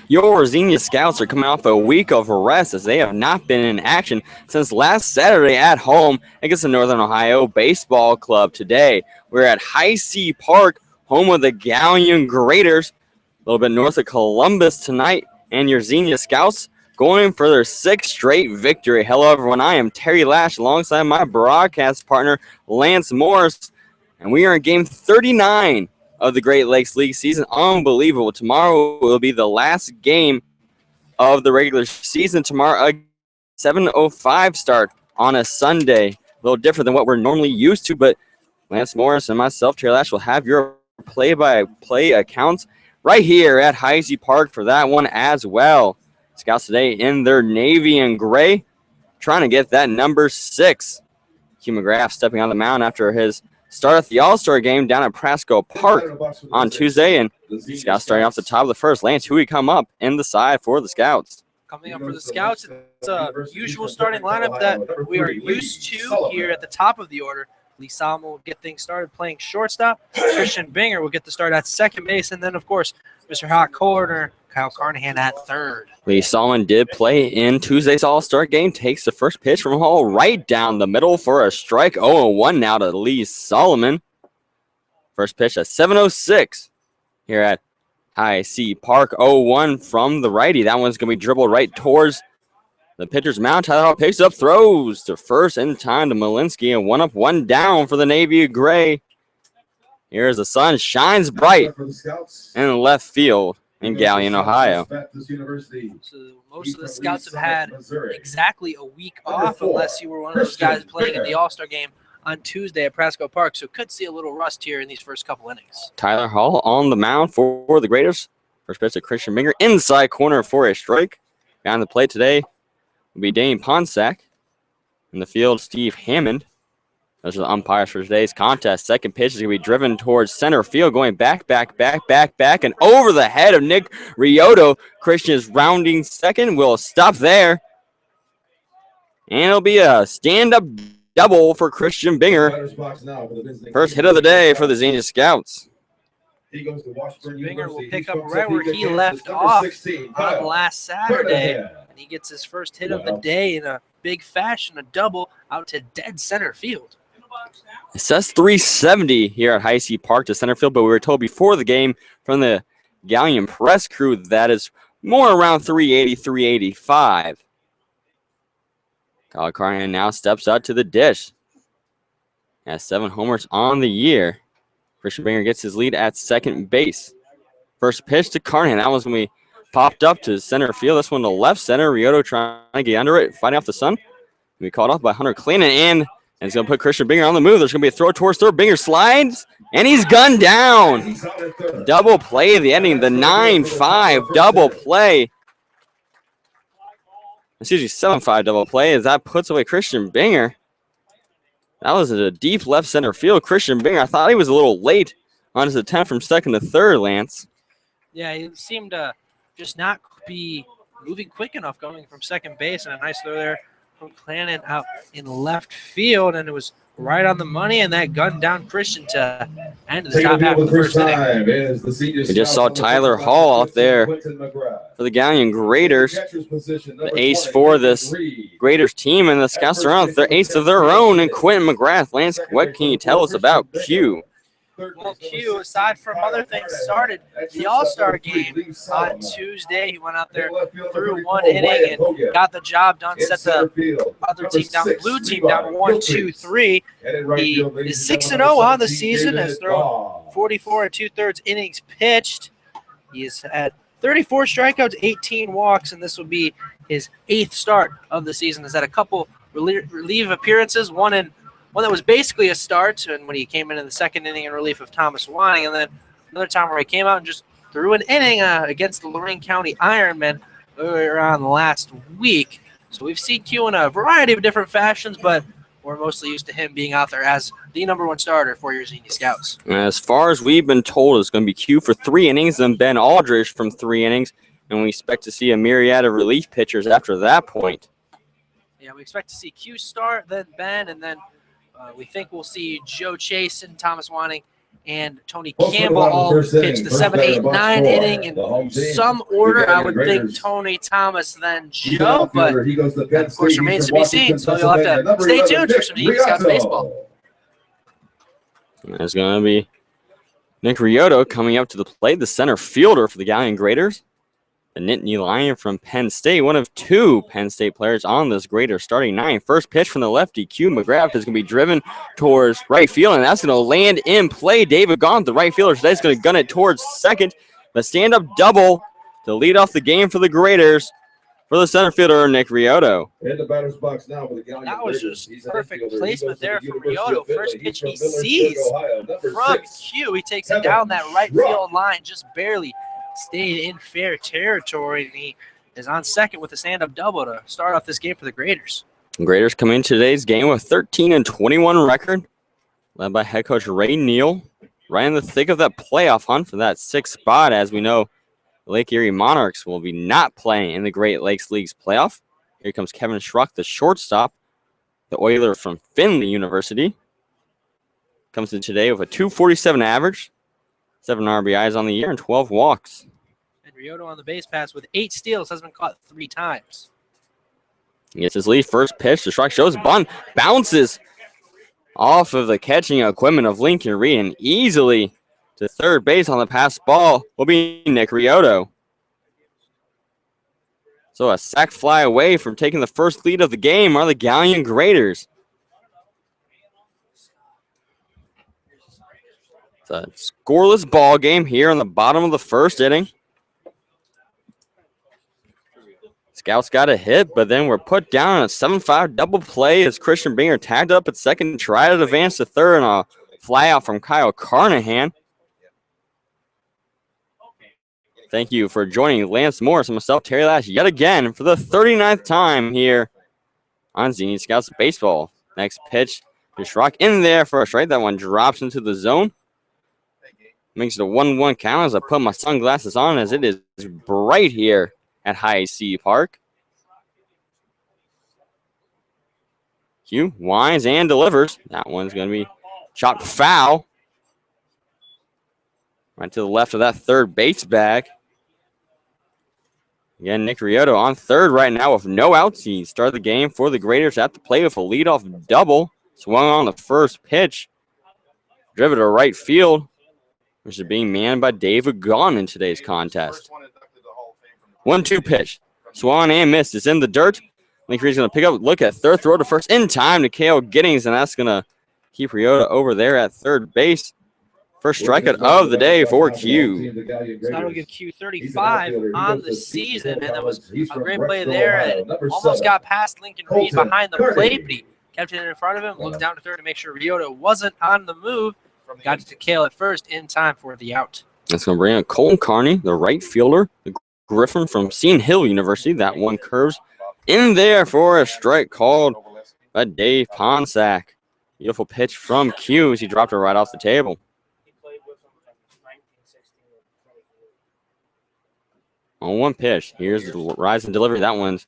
Your Xenia Scouts are coming off a week of rest as they have not been in action since last Saturday at home against the Northern Ohio Baseball Club. Today, we're at Heise Park, home of the Galion Graders, a little bit north of Columbus tonight, and your Xenia Scouts going for their 6th straight victory. Hello, everyone. I am Terry Lash alongside my broadcast partner, Lance Morris, and we are in game 39 of the Great Lakes League season. Unbelievable. Tomorrow will be the last game of the regular season. Tomorrow, a 7:05 start on a Sunday. A little different than what we're normally used to, but Lance Morris and myself, Terry Lash, will have your play-by-play accounts right here at Heise Park for that one as well. Scouts today in their navy and gray, trying to get that number 6. Hugh McGrath stepping on the mound after his start at the All-Star game down at Prasco Park on Tuesday, and Scouts starting off the top of the first. Lance, who we come up in the side for the Scouts? Coming up for the Scouts, it's a usual starting lineup that we are used to here at the top of the order. Lee Solomon will get things started playing shortstop. Christian Binger will get the start at second base, and then, of course, Mr. Hot Corner, Kyle Carnahan at third. Lee Solomon did play in Tuesday's All-Star game, takes the first pitch from Hall right down the middle for a strike. 0-1 now to Lee Solomon. First pitch at 7:06 here at Heise Park. 0-1 from the righty. That one's going to be dribbled right towards the pitcher's mound. Tyler Hall picks up, throws to first in time to Malinsky, and 1 up, 1 down for the Navy Gray. Here's the sun, shines bright in left field in Galion, Ohio. So most of the Scouts have had exactly a week off, unless you were one of those guys playing in the All-Star game on Tuesday at Prasco Park. So could see a little rust here in these first couple innings. Tyler Hall on the mound for the Graders. First pitch to Christian Binger, inside corner for a strike. Behind the plate today will be Dane Ponsack. In the field, Steve Hammond. Those are the umpires for today's contest. Second pitch is going to be driven towards center field, going back, and over the head of Nick Riotto. Christian is rounding second. Will stop there. And it'll be a stand-up double for Christian Binger. First hit of the day for the Xenia Scouts. Binger will pick up right where he left off on last Saturday. And he gets his first hit of the day in a big fashion, a double out to dead center field. It says 370 here at Heise Park to center field, but we were told before the game from the Galion press crew that is more around 380, 385. Kyle Carnahan now steps out to the dish. Has 7 homers on the year. Christian Binger gets his lead at second base. First pitch to Carnahan. That one's going to be popped up to center field. This one to left center. Riotto trying to get under it, fighting off the sun. Be called off by Hunter Cleanan, and it's going to put Christian Binger on the move. There's going to be a throw towards third. Binger slides, and he's gunned down. Double play, the ending, the 9-5 double play. Excuse me, 7-5 double play as that puts away Christian Binger. That was a deep left center field. Christian Binger, I thought he was a little late on his attempt from second to third, Lance. Yeah, he seemed to just not be moving quick enough going from second base, and a nice throw there from Clannon out in left field, and it was right on the money, and that gunned down Christian to end the top half of the first inning. We just saw Tyler Hall out there for the Galion Graders, the ace for this Graders team, and the Scouts are on their ace of their own, and Quentin McGrath. Lance, what can you tell us about Q? Well, Q, aside from other things, started the All-Star game on Tuesday. He went out there, threw 1 inning, and got the job done, set the other team down, the blue team down 1-2-3. He is 6-0 on the season, has thrown 44 2/3 innings pitched. He has had 34 strikeouts, 18 walks, and this will be his 8th start of the season. He's had a couple relief appearances, one that was basically a start, and when he came in the second inning in relief of Thomas Wanning, and then another time where he came out and just threw an inning against the Lorraine County Ironmen earlier on last week. So we've seen Q in a variety of different fashions, but we're mostly used to him being out there as the #1 starter for your Xenia Scouts. As far as we've been told, it's going to be Q for 3 innings and Ben Aldridge from 3 innings, and we expect to see a myriad of relief pitchers after that point. Yeah, we expect to see Q start, then Ben, and then we think we'll see Joe Chase and Thomas Wanning and Tony Campbell all pitched the 7, 8, 9 inning in some order. I would think Tony, Thomas, then Joe, but that, of course, remains to be seen. So you'll have to stay tuned for some Deep Scouts baseball. There's going to be Nick Riotto coming up to the plate, the center fielder for the Galion Graders. The Nittany Lion from Penn State, one of two Penn State players on this Grader starting nine. First pitch from the lefty, Q McGrath, is going to be driven towards right field, and that's going to land in play. David Gaunt, the right fielder today, is going to gun it towards second. The stand-up double to lead off the game for the Graders for the center fielder, Nick Riotto. In the batter's box now for the Galion That was Graders. just perfect placement there from Riotto. First pitch he sees from Q. He takes it down that right field line, just barely stayed in fair territory, and he is on second with a stand-up double to start off this game for the Graders. Graders come into today's game with 13-21 record, led by head coach Ray Neal, right in the thick of that playoff hunt for that sixth spot. As we know, the Lake Erie Monarchs will be not playing in the Great Lakes League's playoff. Here comes Kevin Schruck, the shortstop, the Oiler from Findlay University. Comes in today with a .247 average, 7 RBIs on the year, and 12 walks. And Riotto on the base pass with 8 steals, has been caught 3 times. He gets his lead. First pitch. The strike shows bunt. Bounces off of the catching equipment of Lincoln Reed, and easily to third base on the pass ball will be Nick Riotto. So a sac fly away from taking the first lead of the game are the Galion Graders. It's a scoreless ball game here in the bottom of the first inning. Scouts got a hit, but then we're put down on a 7-5 double play as Christian Binger tagged up at second, tried to advance to third, and a fly out from Kyle Carnahan. Thank you for joining Lance Morris and myself, Terry Lash, yet again for the 39th time here on Xenia Scouts Baseball. Next pitch to Schrock in there for a strike. That one drops into the zone. Makes it a 1-1 count as I put my sunglasses on, as it is bright here at Heise Park. Q winds and delivers. That one's going to be chopped foul. Right to the left of that third base bag. Again, Nick Riotto on third right now with no outs. He started the game for the Graders at the plate with a leadoff double. Swung on the first pitch. Driven to right field, which is being manned by David Gaunt in today's contest. 1-2 pitch. Swung and missed. It's in the dirt. Lincoln Reed's going to pick up, look at third, throw to first in time to Cale Giddings, and that's going to keep Riotto over there at third base. First strikeout of the day for Q. So that'll give Q 35 on the season, and that was a great play there. And almost got past Lincoln Reed behind the plate, but he kept it in front of him, looked down to third to make sure Riotto wasn't on the move. Got it to Cale at first in time for the out. That's going to bring in Colton Carney, the right fielder, the Griffin from Seton Hill University. That one curves in there for a strike called by Dave Ponsack. Beautiful pitch from Q as he dropped it right off the table. On one pitch, here's the rise and delivery. That one's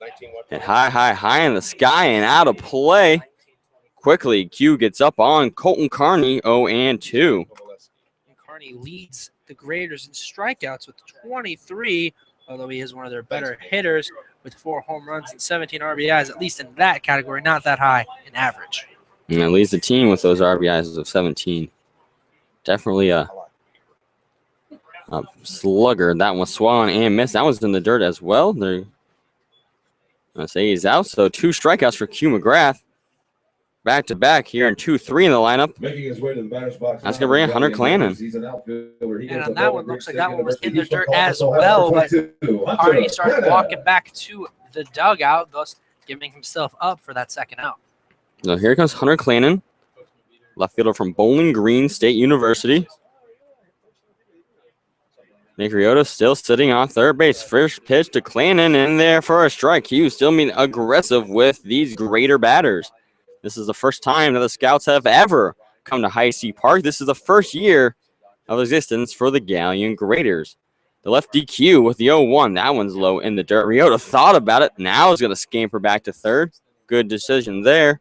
hit high in the sky and out of play. Quickly, Q gets up on Colton Carney, 0-2. Carney leads the Graders in strikeouts with 23, although he is one of their better hitters with 4 home runs and 17 RBIs, at least in that category, not that high in average. And that leads the team with those RBIs of 17. Definitely a slugger. That one swung and missed. That was in the dirt as well. They're going to say he's out. So 2 strikeouts for Q McGrath. Back to back here in 2-3 in the lineup. Making his way to the batter's box. That's going to bring in Hunter Clannon. And on that one, looks like that one was in the dirt as well. But Carney started walking back to the dugout, thus giving himself up for that second out. So here comes Hunter Clannon, left fielder from Bowling Green State University. Nick Riotto still sitting on third base. First pitch to Clannon in there for a strike. Hughes still being aggressive with these Grader batters. This is the first time that the Scouts have ever come to Heise Park. This is the first year of existence for the Galion Graders. The left DQ with the 0-1. That one's low in the dirt. Riotto thought about it. Now he's going to scamper back to third. Good decision there.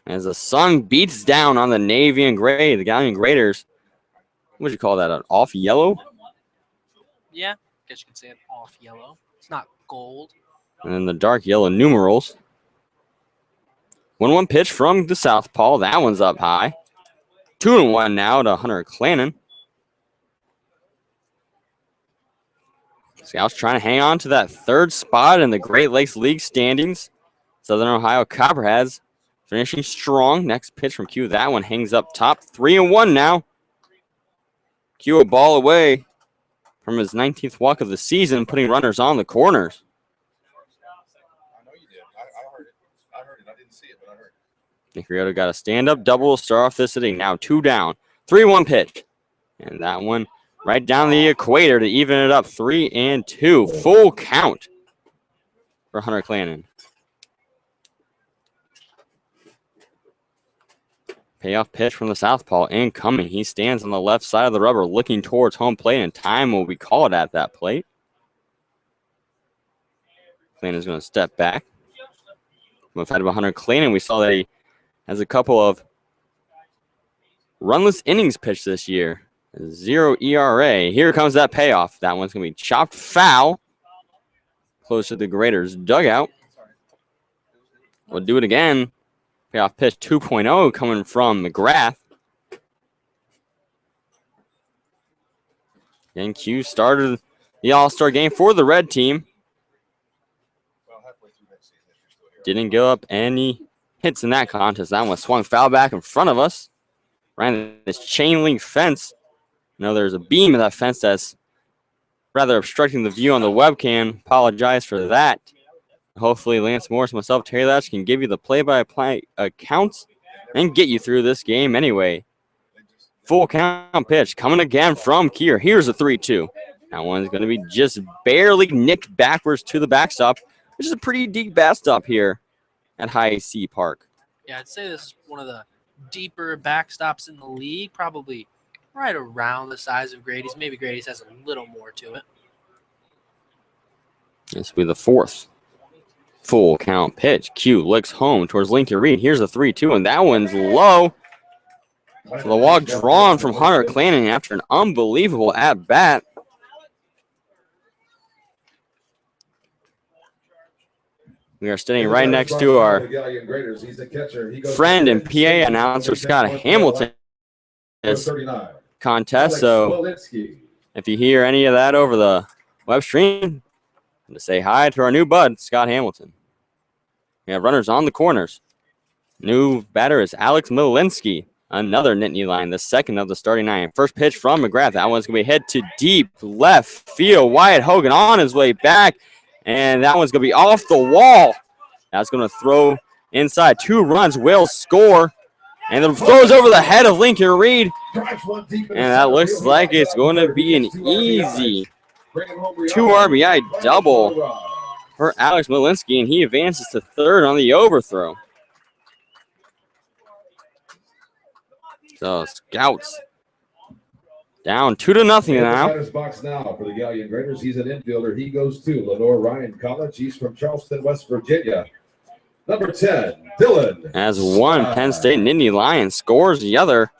As the sun beats down on the navy and gray, the Galion Graders. What would you call that? An off yellow? Yeah, guess you could say it off yellow. It's not gold. And then the dark yellow numerals. 1-1 pitch from the southpaw. That one's up high. 2-1 now to Hunter Clannon. Scouts trying to hang on to that third spot in the Great Lakes League standings. Southern Ohio Copperheads finishing strong. Next pitch from Q. That one hangs up top. 3-1 now. Q a ball away from his 19th walk of the season, putting runners on the corners. I know you did. I heard it. I heard it. I didn't see it, but I heard it. Nick Riotto got a stand-up double to start off this inning. Now 2 down. 3-1 pitch. And that one right down the equator to even it up. 3-2. Full count for Hunter Clannon. Payoff pitch from the southpaw incoming. He stands on the left side of the rubber looking towards home plate, and time will be called at that plate. Clannon's going to step back. We've had about Hunter Clannon. We saw that he has a couple of runless innings pitched this year. 0 ERA. Here comes that payoff. That one's going to be chopped foul. Close to the Graders' dugout. We'll do it again. Payoff pitch 2.0 coming from McGrath. And Q started the All-Star game for the red team. Didn't give up any hits in that contest. That one swung foul back in front of us. Ran this chain link fence. Now there's a beam of that fence that's rather obstructing the view on the webcam. Apologize for that. Hopefully Lance Morris, myself, Terry Lash can give you the play-by-play accounts and get you through this game anyway. Full count pitch coming again from Kier. Here's a 3-2. That one's going to be just barely nicked backwards to the backstop, which is a pretty deep backstop here at Heise Park. Yeah, I'd say this is one of the deeper backstops in the league, probably right around the size of Grady's. Maybe Grady's has a little more to it. This will be the fourth full count pitch. Q looks home towards Lincoln Reed. Here's a 3-2, and that one's low. So the walk drawn from Hunter Clannon after an unbelievable at-bat. We are standing right next to our friend and PA announcer, Scott Hamilton, this contest. So if you hear any of that over the web stream, to say hi to our new bud, Scott Hamilton. We have runners on the corners. New batter is Alex Milinski, another Nittany line, the second of the starting 9. First pitch from McGrath. That one's going to be hit to deep left field. Wyatt Hogan on his way back, and that one's going to be off the wall. That's going to throw inside. 2 runs will score, and it throws over the head of Lincoln Reed, and that looks like it's going to be an easy 2 RBI double for Alex Milinski, and he advances to third on the overthrow. So Scouts down 2-0 now. Batter's box now for the Galion Graders. He's an infielder. He goes to Lenore Ryan College. He's from Charleston, West Virginia. Number 10, Dylan. As one Penn State Nittany Lion scores the other.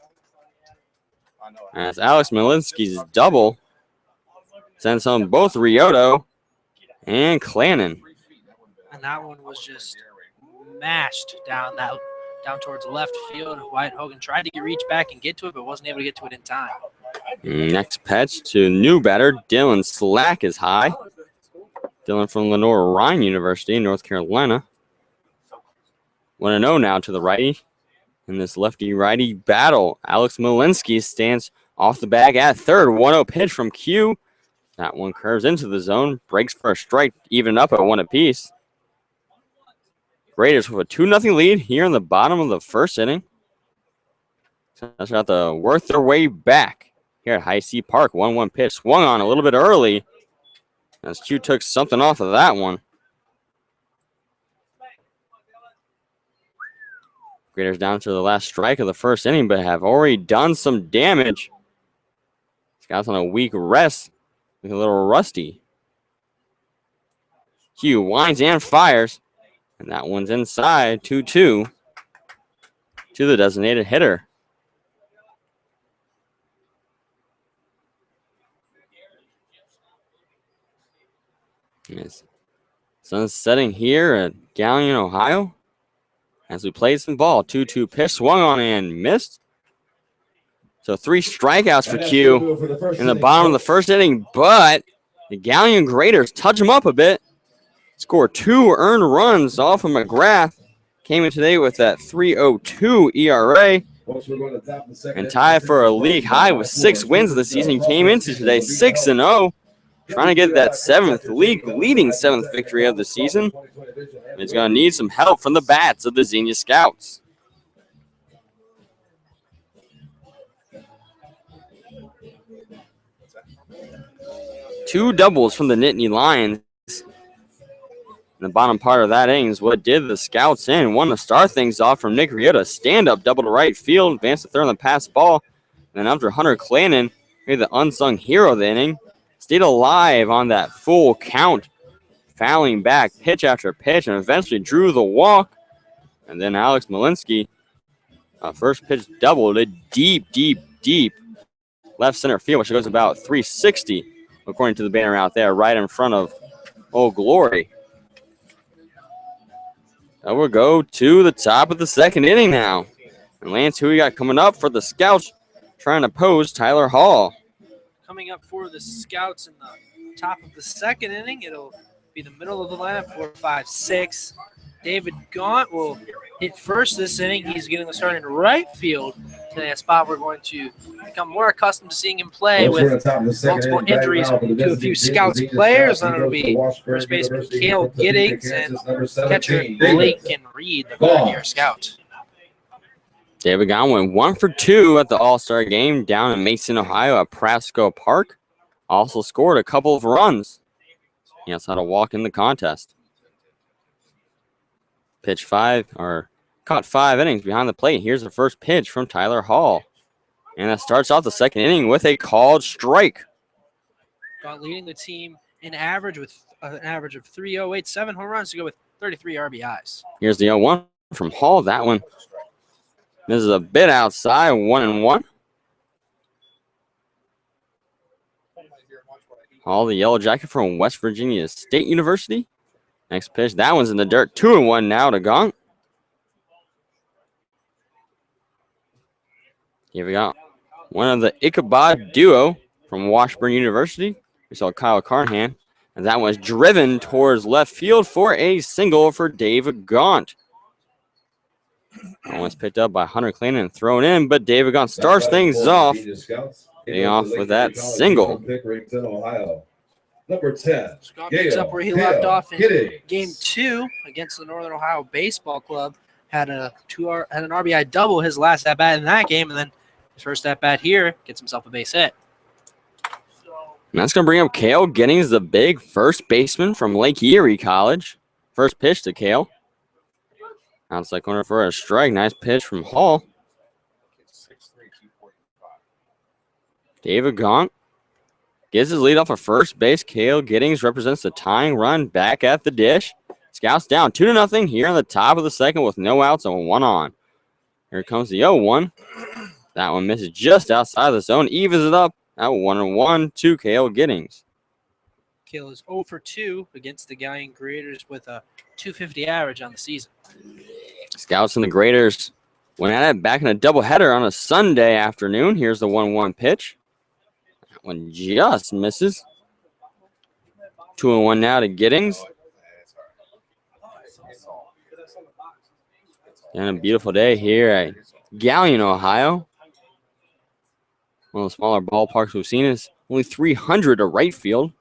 As Alex Milinski's double sends home both Riotto and Clannon. And that one was just mashed down towards left field. Wyatt Hogan tried to reach back and get to it, but wasn't able to get to it in time. Next pitch to new batter, Dylan Slack is high. Dylan from Lenore Ryan University in North Carolina. 1-0 now to the righty. In this lefty-righty battle, Alex Milinski stands off the bag at third. 1-0 pitch from Q. That one curves into the zone, breaks for a strike, even up at 1 apiece. Raiders with a 2-0 lead here in the bottom of the first inning. That's got to work their way back here at Heise Park. 1-1 pitch swung on a little bit early as Q took something off of that one. Raiders down to the last strike of the first inning, but have already done some damage. Scouts on a week rest, looking a little rusty. Q winds and fires, and that one's inside. 2-2. to the designated hitter. Yes. Sun's setting here at Galion, Ohio. As we play some ball, 2-2 pitch swung on and missed. So 3 strikeouts for Q in the bottom of the first inning, but the Galion Graders touch them up a bit. Score 2 earned runs off of McGrath. Came in today with that 3.02 ERA. And tied for a league high with 6 wins this season. Came into today 6-0. Trying to get that 7th leading 7th victory of the season. He's going to need some help from the bats of the Xenia Scouts. Two doubles from the Nittany Lions. In the bottom part of that inning is what did the Scouts in. One to start things off from Nick Riota. Stand-up double to right field. Advanced to third on the pass ball. And then after Hunter Clannon, maybe the unsung hero of the inning, stayed alive on that full count. Fouling back pitch after pitch and eventually drew the walk. And then Alex Malinsky, first pitch double to deep left center field, which goes about 360, according to the banner out there, right in front of Old Glory. And we'll go to the top of the second inning now. And Lance, who we got coming up for the Scouts, trying to pose Tyler Hall. Coming up for the Scouts in the top of the second inning, it'll be the middle of the lineup, 4, 5, 6. David Gaunt will hit first this inning. He's getting the start in right field today, a spot we're going to become more accustomed to seeing him play with multiple injuries to a few Scouts players. Then it'll be first baseman Cale Giddings and catcher Blake and Reed, the third-year Scout. David Gaunt went 1 for 2 at the All-Star game down in Mason, Ohio at Prasco Park. Also scored a couple of runs. He also had a walk in the contest. Caught 5 innings behind the plate. Here's the first pitch from Tyler Hall. And that starts off the second inning with a called strike. Gaunt leading the team in average with an average of 3.08, 7 home runs to go with 33 RBIs. Here's the 0-1 from Hall. That one. This is a bit outside, 1-1. Hall, the Yellow Jacket from West Virginia State University. Next pitch, that one's in the dirt. 2-1 now to Gaunt. Here we got one of the Ichabod duo from Washburn University. We saw Kyle Carnahan. And that one's driven towards left field for a single for David Gaunt. That one's picked up by Hunter Clannon and thrown in, but David Gaunt starts things off. Getting off with that single. Number 10. Scott picks up where he left off in Game 2 against the Northern Ohio Baseball Club. Had an RBI double his last at-bat in that game, and then his first at-bat here gets himself a base hit. And that's going to bring up Cale Giddings, the big first baseman from Lake Erie College. First pitch to Cale. Outside corner for a strike. Nice pitch from Hall. David Gaunt gets his lead off of first base. Cale Giddings represents the tying run back at the dish. Scouts down 2-0 here on the top of the second with no outs and 1 on. Here comes the 0-1. That one misses just outside the zone. Evens it up at 1-1 to Cale Giddings. Cale is 0 for 2 against the Galion Graders with a .250 average on the season. Scouts and the Graders went at it back in a doubleheader on a Sunday afternoon. Here's the 1-1 pitch. That one just misses. 2-1 now to Giddings. And a beautiful day here at Galion, Ohio. One of the smaller ballparks we've seen is only 300 to right field.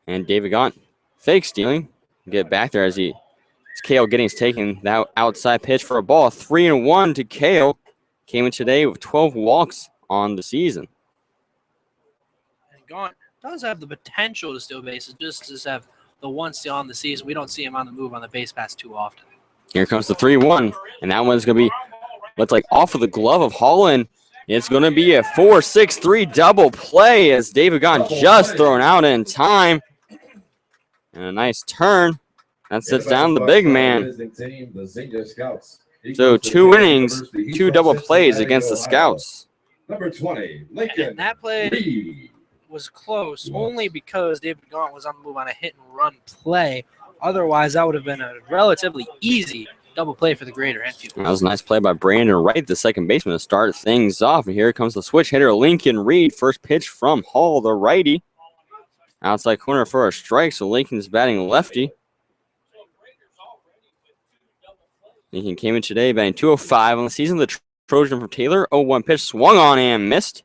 And David Gaunt fake stealing. Get back there as Cale Giddings taking that outside pitch for a ball. 3-1 to Cale. Came in today with 12 walks on the season. And Gaunt does have the potential to steal bases, just to have the one steal on the season. We don't see him on the move on the base pass too often. Here comes the 3-1, and that one's going to be looks like off of the glove of Holland. It's going to be a 4-6-3 double play as David Gaunt just thrown out in time. And a nice turn That sits down the big man. The Xenia Scouts. So 2 innings, 2 double plays against the Scouts. Number 20, Lincoln. And that play Reed. was close only because David Gaunt was on the move on a hit-and-run play. Otherwise, that would have been a relatively easy double play for the greater infield. That was a nice play by Brandon Wright, the second baseman, to start things off. And here comes the switch hitter, Lincoln Reed. First pitch from Hall, the righty. Outside corner for a strike, so Lincoln's batting lefty. Lincoln came in today batting .205 on the season. The Trojan from Taylor, 0-1 pitch, swung on and missed.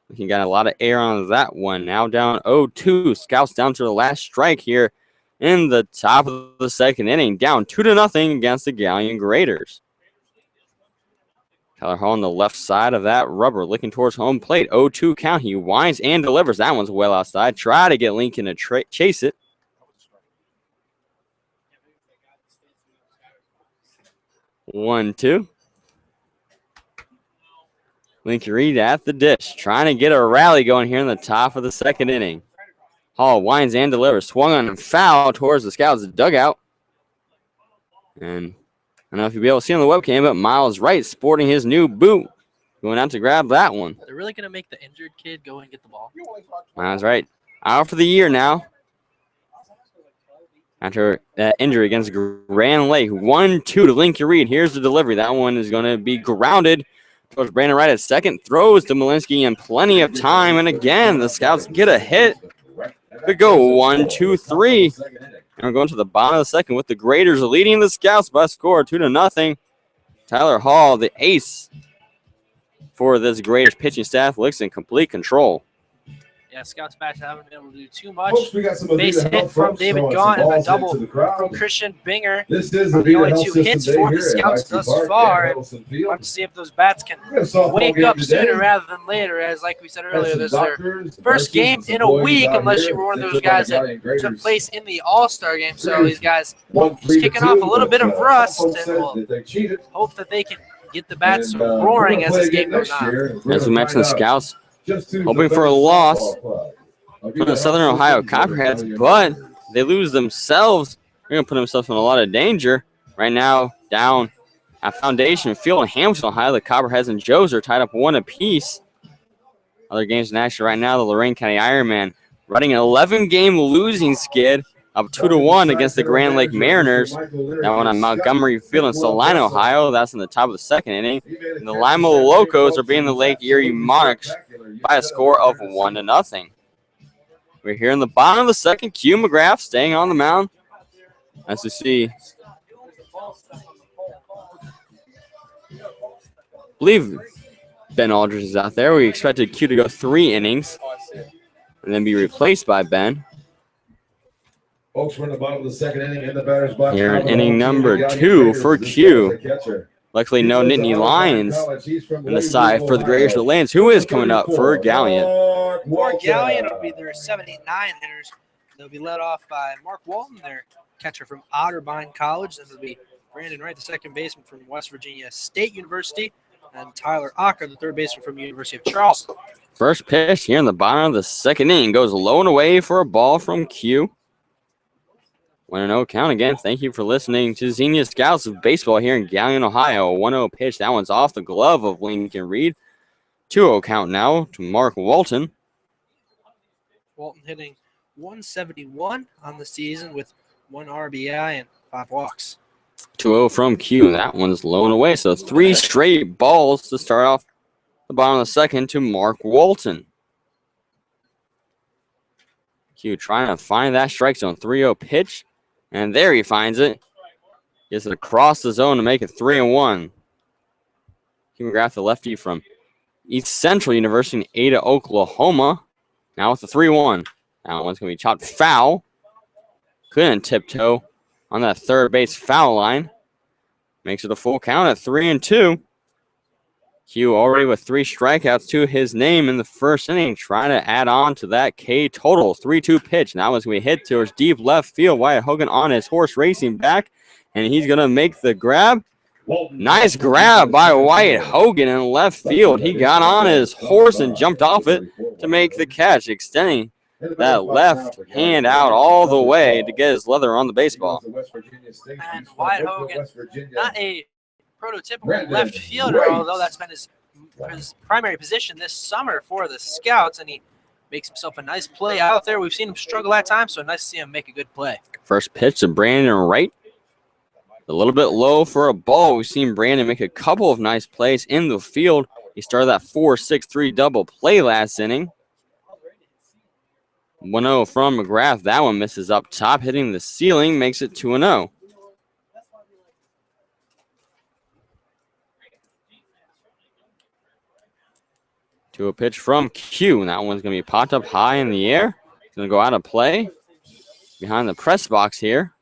Lincoln got a lot of air on that one. Now down 0-2. Scouts down to the last strike here in the top of the second inning, down 2-0 against the Galion Graders. Tyler Hall on the left side of that rubber, looking towards home plate. 0-2 count. He winds and delivers. That one's well outside. Try to get Lincoln to chase it. 1-2. Lincoln Reed at the dish, trying to get a rally going here in the top of the second inning. Hall winds and delivers. Swung on and foul towards the Scouts' dugout. And I don't know if you'll be able to see on the webcam, but Miles Wright sporting his new boot, going out to grab that one. They're really going to make the injured kid go and get the ball. Miles Wright out for the year now. After that injury against Grand Lake. 1-2 to Lincoln Reed. Here's the delivery. That one is going to be grounded towards Brandon Wright at second. Throws to Malinsky in plenty of time. And again, the Scouts get a hit. We go 1-2-3. And we're going to the bottom of the second with the Graders leading the Scouts by a score 2-0. Tyler Hall, the ace for this Graders pitching staff, looks in complete control. Yeah, Scouts match haven't been able to do too much. Folks, we got some Base hit from David Gaunt and a double from Christian Binger. This is The only 2 system hits day for the here at Scouts Heise thus Park far. at And Wilson we'll Field. have to see if those bats can We got a softball wake game up today. sooner rather than later. As like we said earlier, this is their Doctors, first game nurses, in a boys week, out unless here. you were one of This those is guys like that Graders. took place in the All-Star game. So these guys 1-3 just kicking to off a 2, little bit of but, rust, folks and said we'll that they cheated. hope that they can get the bats And, roaring we're as gonna this play game again goes next on. year. We're As we gonna mentioned, the find out Scouts just who's hoping the for a best loss softball club. I'll give from the you Southern help Ohio systems that are Copperheads, Galion but Graders. they lose themselves. They're going to put themselves in a lot of danger right now. Down at Foundation Field in Hamilton, Ohio, the Copperheads and Joes are tied up 1 apiece. Other games in action right now, the Lorain County Ironman running an 11-game losing skid up 2-1 against the Grand Lake Mariners. That one on Montgomery Field in Salina, Ohio. That's in the top of the second inning. And the Lima Locos are beating the Lake Erie Monarchs by a score of 1-0. We're here in the bottom of the second. Q McGrath staying on the mound. As we see, I believe Ben Aldridge is out there. We expected Q to go 3 innings and then be replaced by Ben. Folks, we're in the bottom of the second inning in the batter's box. Here in Now, inning the number Galion 2 Graders. for This Q. guy's the catcher. Luckily, no He plays Nittany at Lions College. He's from in the side for the Graders Ohio. Lanes. Who is coming up for Galion? For Galion, it'll be their 79 hitters. They'll be led off by Mark Walton, their catcher from Otterbein College. This will be Brandon Wright, the second baseman from West Virginia State University, and Tyler Ocker, the third baseman from University of Charleston. First Pitch here in the bottom of the second inning goes low and away for a ball from Q. 1-0 count again. Thank you for listening to Xenia Scouts of Baseball here in Galion, Ohio. 1-0 pitch. That one's off the glove of Lincoln Reed. 2-0 count now to Mark Walton. Walton hitting 171 on the season with 1 RBI and 5 walks. 2-0 from Q. That one's low and away. So 3 straight balls to start off the bottom of the second to Mark Walton. Q trying to find that strike zone. 3-0 pitch. And there he finds it. Gets it across the zone to make it 3-1. Q McGrath, the lefty from East Central University in Ada, Oklahoma. Now with the 3-1. That one's going to be chopped foul. Couldn't tiptoe on that third base foul line. Makes it a full count at 3-2. Q already with 3 strikeouts to his name in the first inning, trying to add on to that K total. 3-2 pitch. Now as we hit towards deep left field, Wyatt Hogan on his horse racing back, and he's going to make the grab. Nice grab by Wyatt Hogan in left field. He got on his horse and jumped off it to make the catch, extending that left hand out all the way to get his leather on the baseball. And Wyatt Hogan, not a prototypical left fielder, although that's been his primary position this summer for the Scouts, and he makes himself a nice play out there. We've seen him struggle at times, so nice to see him make a good play. First pitch to Brandon Wright. A little bit low for a ball. We've seen Brandon make a couple of nice plays in the field. He started that 4-6-3 double play last inning. 1-0 from McGrath. That one misses up top, hitting the ceiling, makes it 2-0. To a pitch from Q. And that one's going to be popped up high in the air. It's going to go out of play behind the press box here.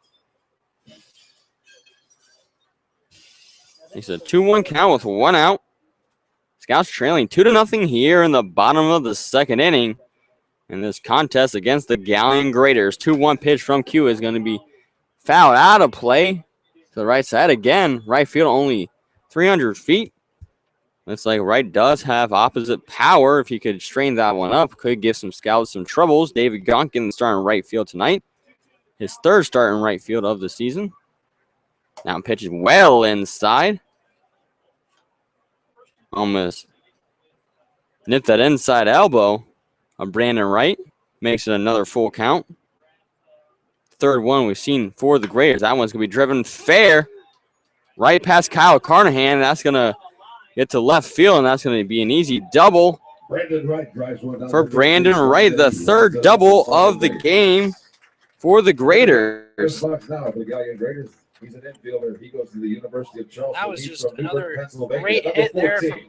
It's a 2-1 count with 1 out. Scouts trailing 2-0 here in the bottom of the second inning in this contest against the Galion Graders. 2-1 pitch from Q is going to be fouled out of play to the right side again. Right field only 300 feet. Looks like Wright does have opposite power. If he could strain that one up, could give some Scouts some troubles. David Gonkin starting right field tonight. His third start in right field of the season. Now pitches well inside. Almost nipped that inside elbow of Brandon Wright. Makes it another full count. Third one we've seen for the Graders. That one's going to be driven fair. Right past Kyle Carnahan. That's going to get to left field, and that's going to be an easy double for Brandon Wright. The third double of the game for the Graders. He's an infielder. He goes to the University of Charleston. That was just another great hit there from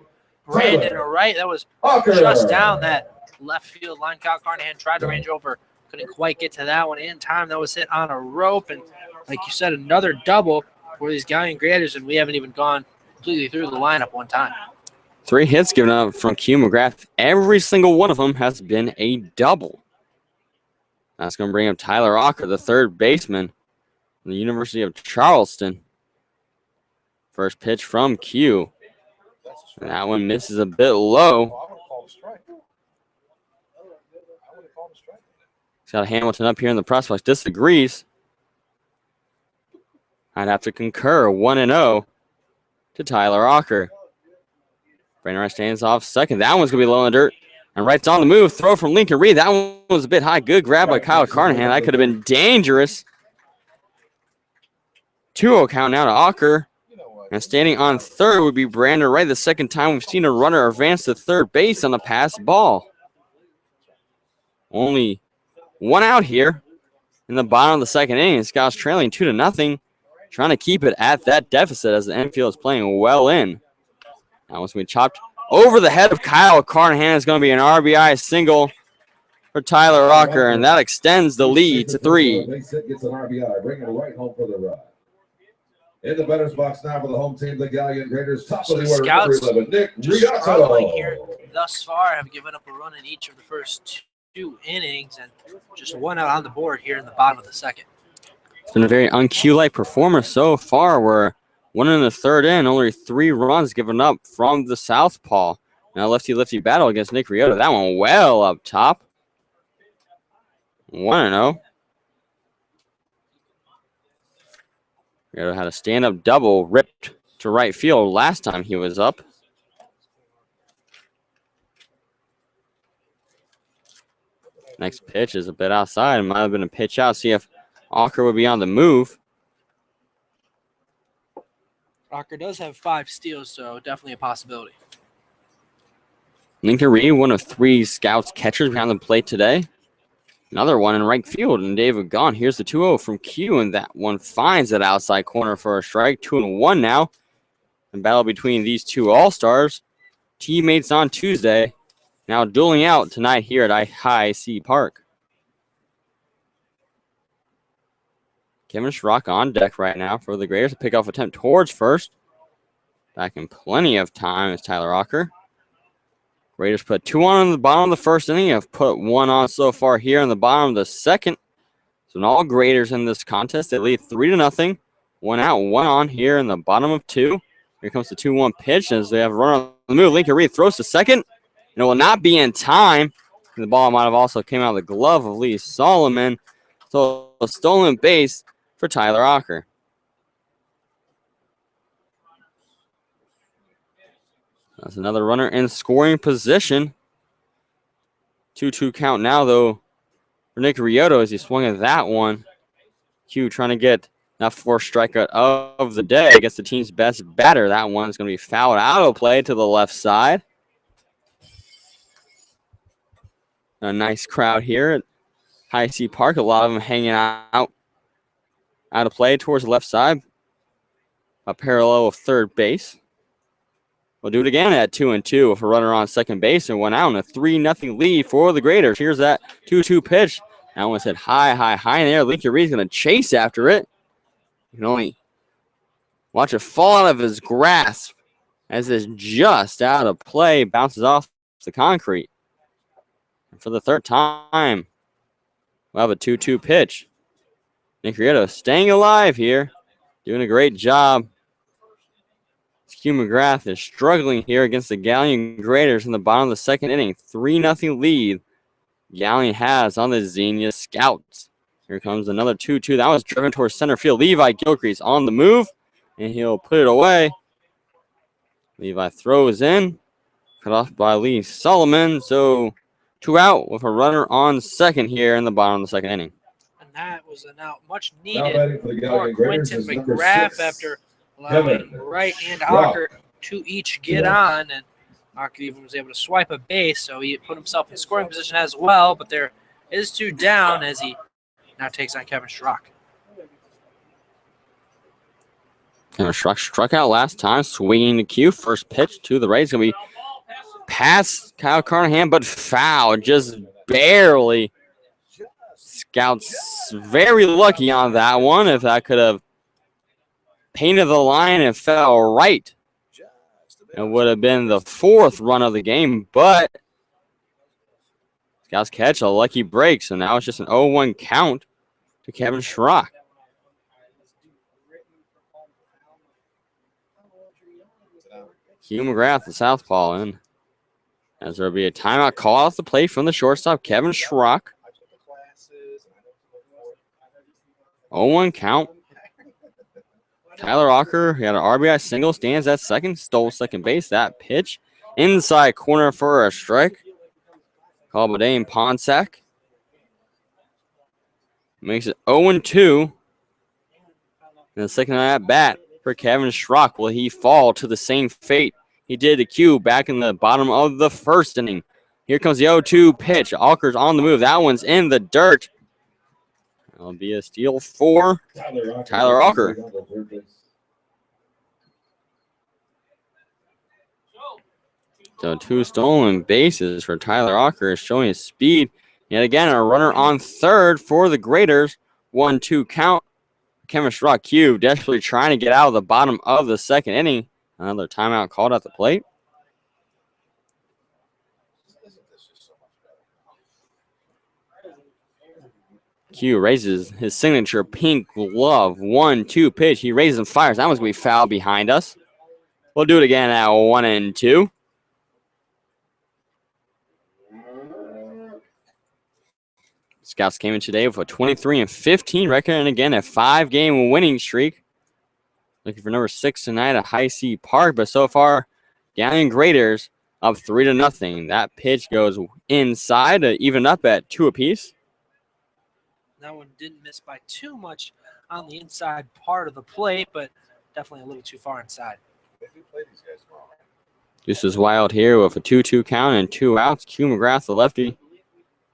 Brandon Wright. That was just down that left field line. Kyle Carnahan tried to range over. Couldn't quite get to that one in time. That was hit on a rope. And like you said, another double for these Galion Graders, and we haven't even gone completely through the lineup one time. 3 hits given up from Q McGrath. Every single one of them has been a double. That's going to bring up Tyler Ocker, the third baseman. The University of Charleston. First pitch from Q. And that one misses a bit low. He's got Hamilton up here in the press box. Disagrees. I'd have to concur. 1-0 to Tyler Ocker. Brandon Wright stands off second. That one's going to be low in the dirt. And Wright's on the move. Throw from Lincoln Reed. That one was a bit high. Good grab by Kyle Carnahan. That could have been dangerous. 2-0 count now to Ocker. And standing on third would be Brandon Wright. The second time we've seen a runner advance to third base on a pass ball. Only 1 out here in the bottom of the second inning. Scouts trailing 2-0. Trying to keep it at that deficit as the infield is playing well in. That one's going to be chopped over the head of Kyle Carnahan. It's going to be an RBI single for Tyler Ocker. And that extends the lead to 3. Gets an RBI, bringing it right home for the run. In the batter's box now for the home team, the Galion Graders. Top of the order, Scouts number 11, Nick just struggling here thus far. Have given up a run in each of the first 2 innings, and just 1 out on the board here in the bottom of the second. It's been a very un-Q-like performance so far. We're 1 in the third inning, only 3 runs given up from the southpaw. Now lefty-lefty battle against Nick Riota. That one well up top. 1-0. Riota had a stand-up double ripped to right field last time he was up. Next pitch is a bit outside. It might have been a pitch out. See if Ocker would be on the move. Ocker does have 5 steals, so definitely a possibility. Lincoln Reed, one of 3 Scouts catchers behind the plate today. Another one in right field, and David gone. Here's the 2-0 from Q, and that one finds that outside corner for a strike. 2-1 now. And battle between these 2 all-stars. Teammates on Tuesday. Now dueling out tonight here at Heise Park. Kevin Schrock on deck right now for the Graders. A pickoff attempt towards first. Back in plenty of time is Tyler Ocker. Raiders put 2 on in the bottom of the first inning. Have put 1 on so far here in the bottom of the second. So all Graders in this contest. They lead 3-0. 1 out, 1 on here in the bottom of 2. Here comes the 2-1 pitch as they have a runner on the move. Lincoln Reed throws to second. And it will not be in time. The ball might have also came out of the glove of Lee Solomon. So a stolen base for Tyler Ocker. That's another runner in scoring position. 2-2 count now, though, for Nick Riotto as he swung at that one. Q trying to get that fourth strikeout of the day against the team's best batter. That one's going to be fouled out of play to the left side. A nice crowd here at Heise Park. A lot of them hanging out of play towards the left side. A parallel of third base. We'll do it again at 2-2 with a runner on second base and one out and a 3-0 lead for the Graders. Here's that 2-2 pitch. That one hit high in there. Lincoln Reed's going to chase after it. You can only watch it fall out of his grasp as it's just out of play, bounces off the concrete. And for the third time, we'll have a 2-2 pitch. Nick Riotto staying alive here, doing a great job. Hugh McGrath is struggling here against the Galion Graders in the bottom of the second inning. 3-0 lead Galion has on the Xenia Scouts. Here comes another 2-2. That was driven towards center field. Levi Gilcrease on the move, and he'll put it away. Levi throws in, cut off by Lee Solomon. So 2 out with a runner on second here in the bottom of the second inning. And that was an out much needed for Quentin McGrath after allowing Wright and Ocker to each get on. And Ocker even was able to swipe a base, so he put himself in scoring position as well. But there is 2 down as he now takes on Kevin Schrock. Kevin Schrock struck out last time, swinging the cue. First pitch to the right is going to be past Kyle Carnahan, but foul, just barely. Scouts very lucky on that one. If that could have painted the line and fell right, it would have been the 4th run of the game, but Scouts catch a lucky break, so now it's just an 0-1 count to Kevin Schrock. Hugh McGrath, the southpaw, in. As there will be a timeout call off the plate from the shortstop, Kevin Schrock. 0-1 count. Tyler Ocker, he had an RBI single, stands at second, stole second base. That pitch inside corner for a strike. Called by Dane Ponsack. Makes it 0-2. And the second at bat for Kevin Schrock. Will he fall to the same fate he did to Q back in the bottom of the first inning? Here comes the 0-2 pitch. Ocker's on the move. That one's in the dirt. That'll be a steal for Tyler Ocker. So 2 stolen bases for Tyler Ocker, showing his speed. Yet again, a runner on third for the Graders. 1-2 count. Kevin Schrock, Q, desperately trying to get out of the bottom of the second inning. Another timeout called at the plate. Q raises his signature pink glove. 1-2 pitch. He raises and fires. That one's going to be foul behind us. We'll do it again at 1-2. Scouts came in today with a 23-15 record, and again a 5-game winning streak. Looking for number 6 tonight at Heise Park, but so far, Galion Graders up 3-0. That pitch goes inside to even up at 2 apiece. That one didn't miss by too much on the inside part of the plate, but definitely a little too far inside. This is Wild here with a 2-2 count and 2 outs. Q McGrath, the lefty,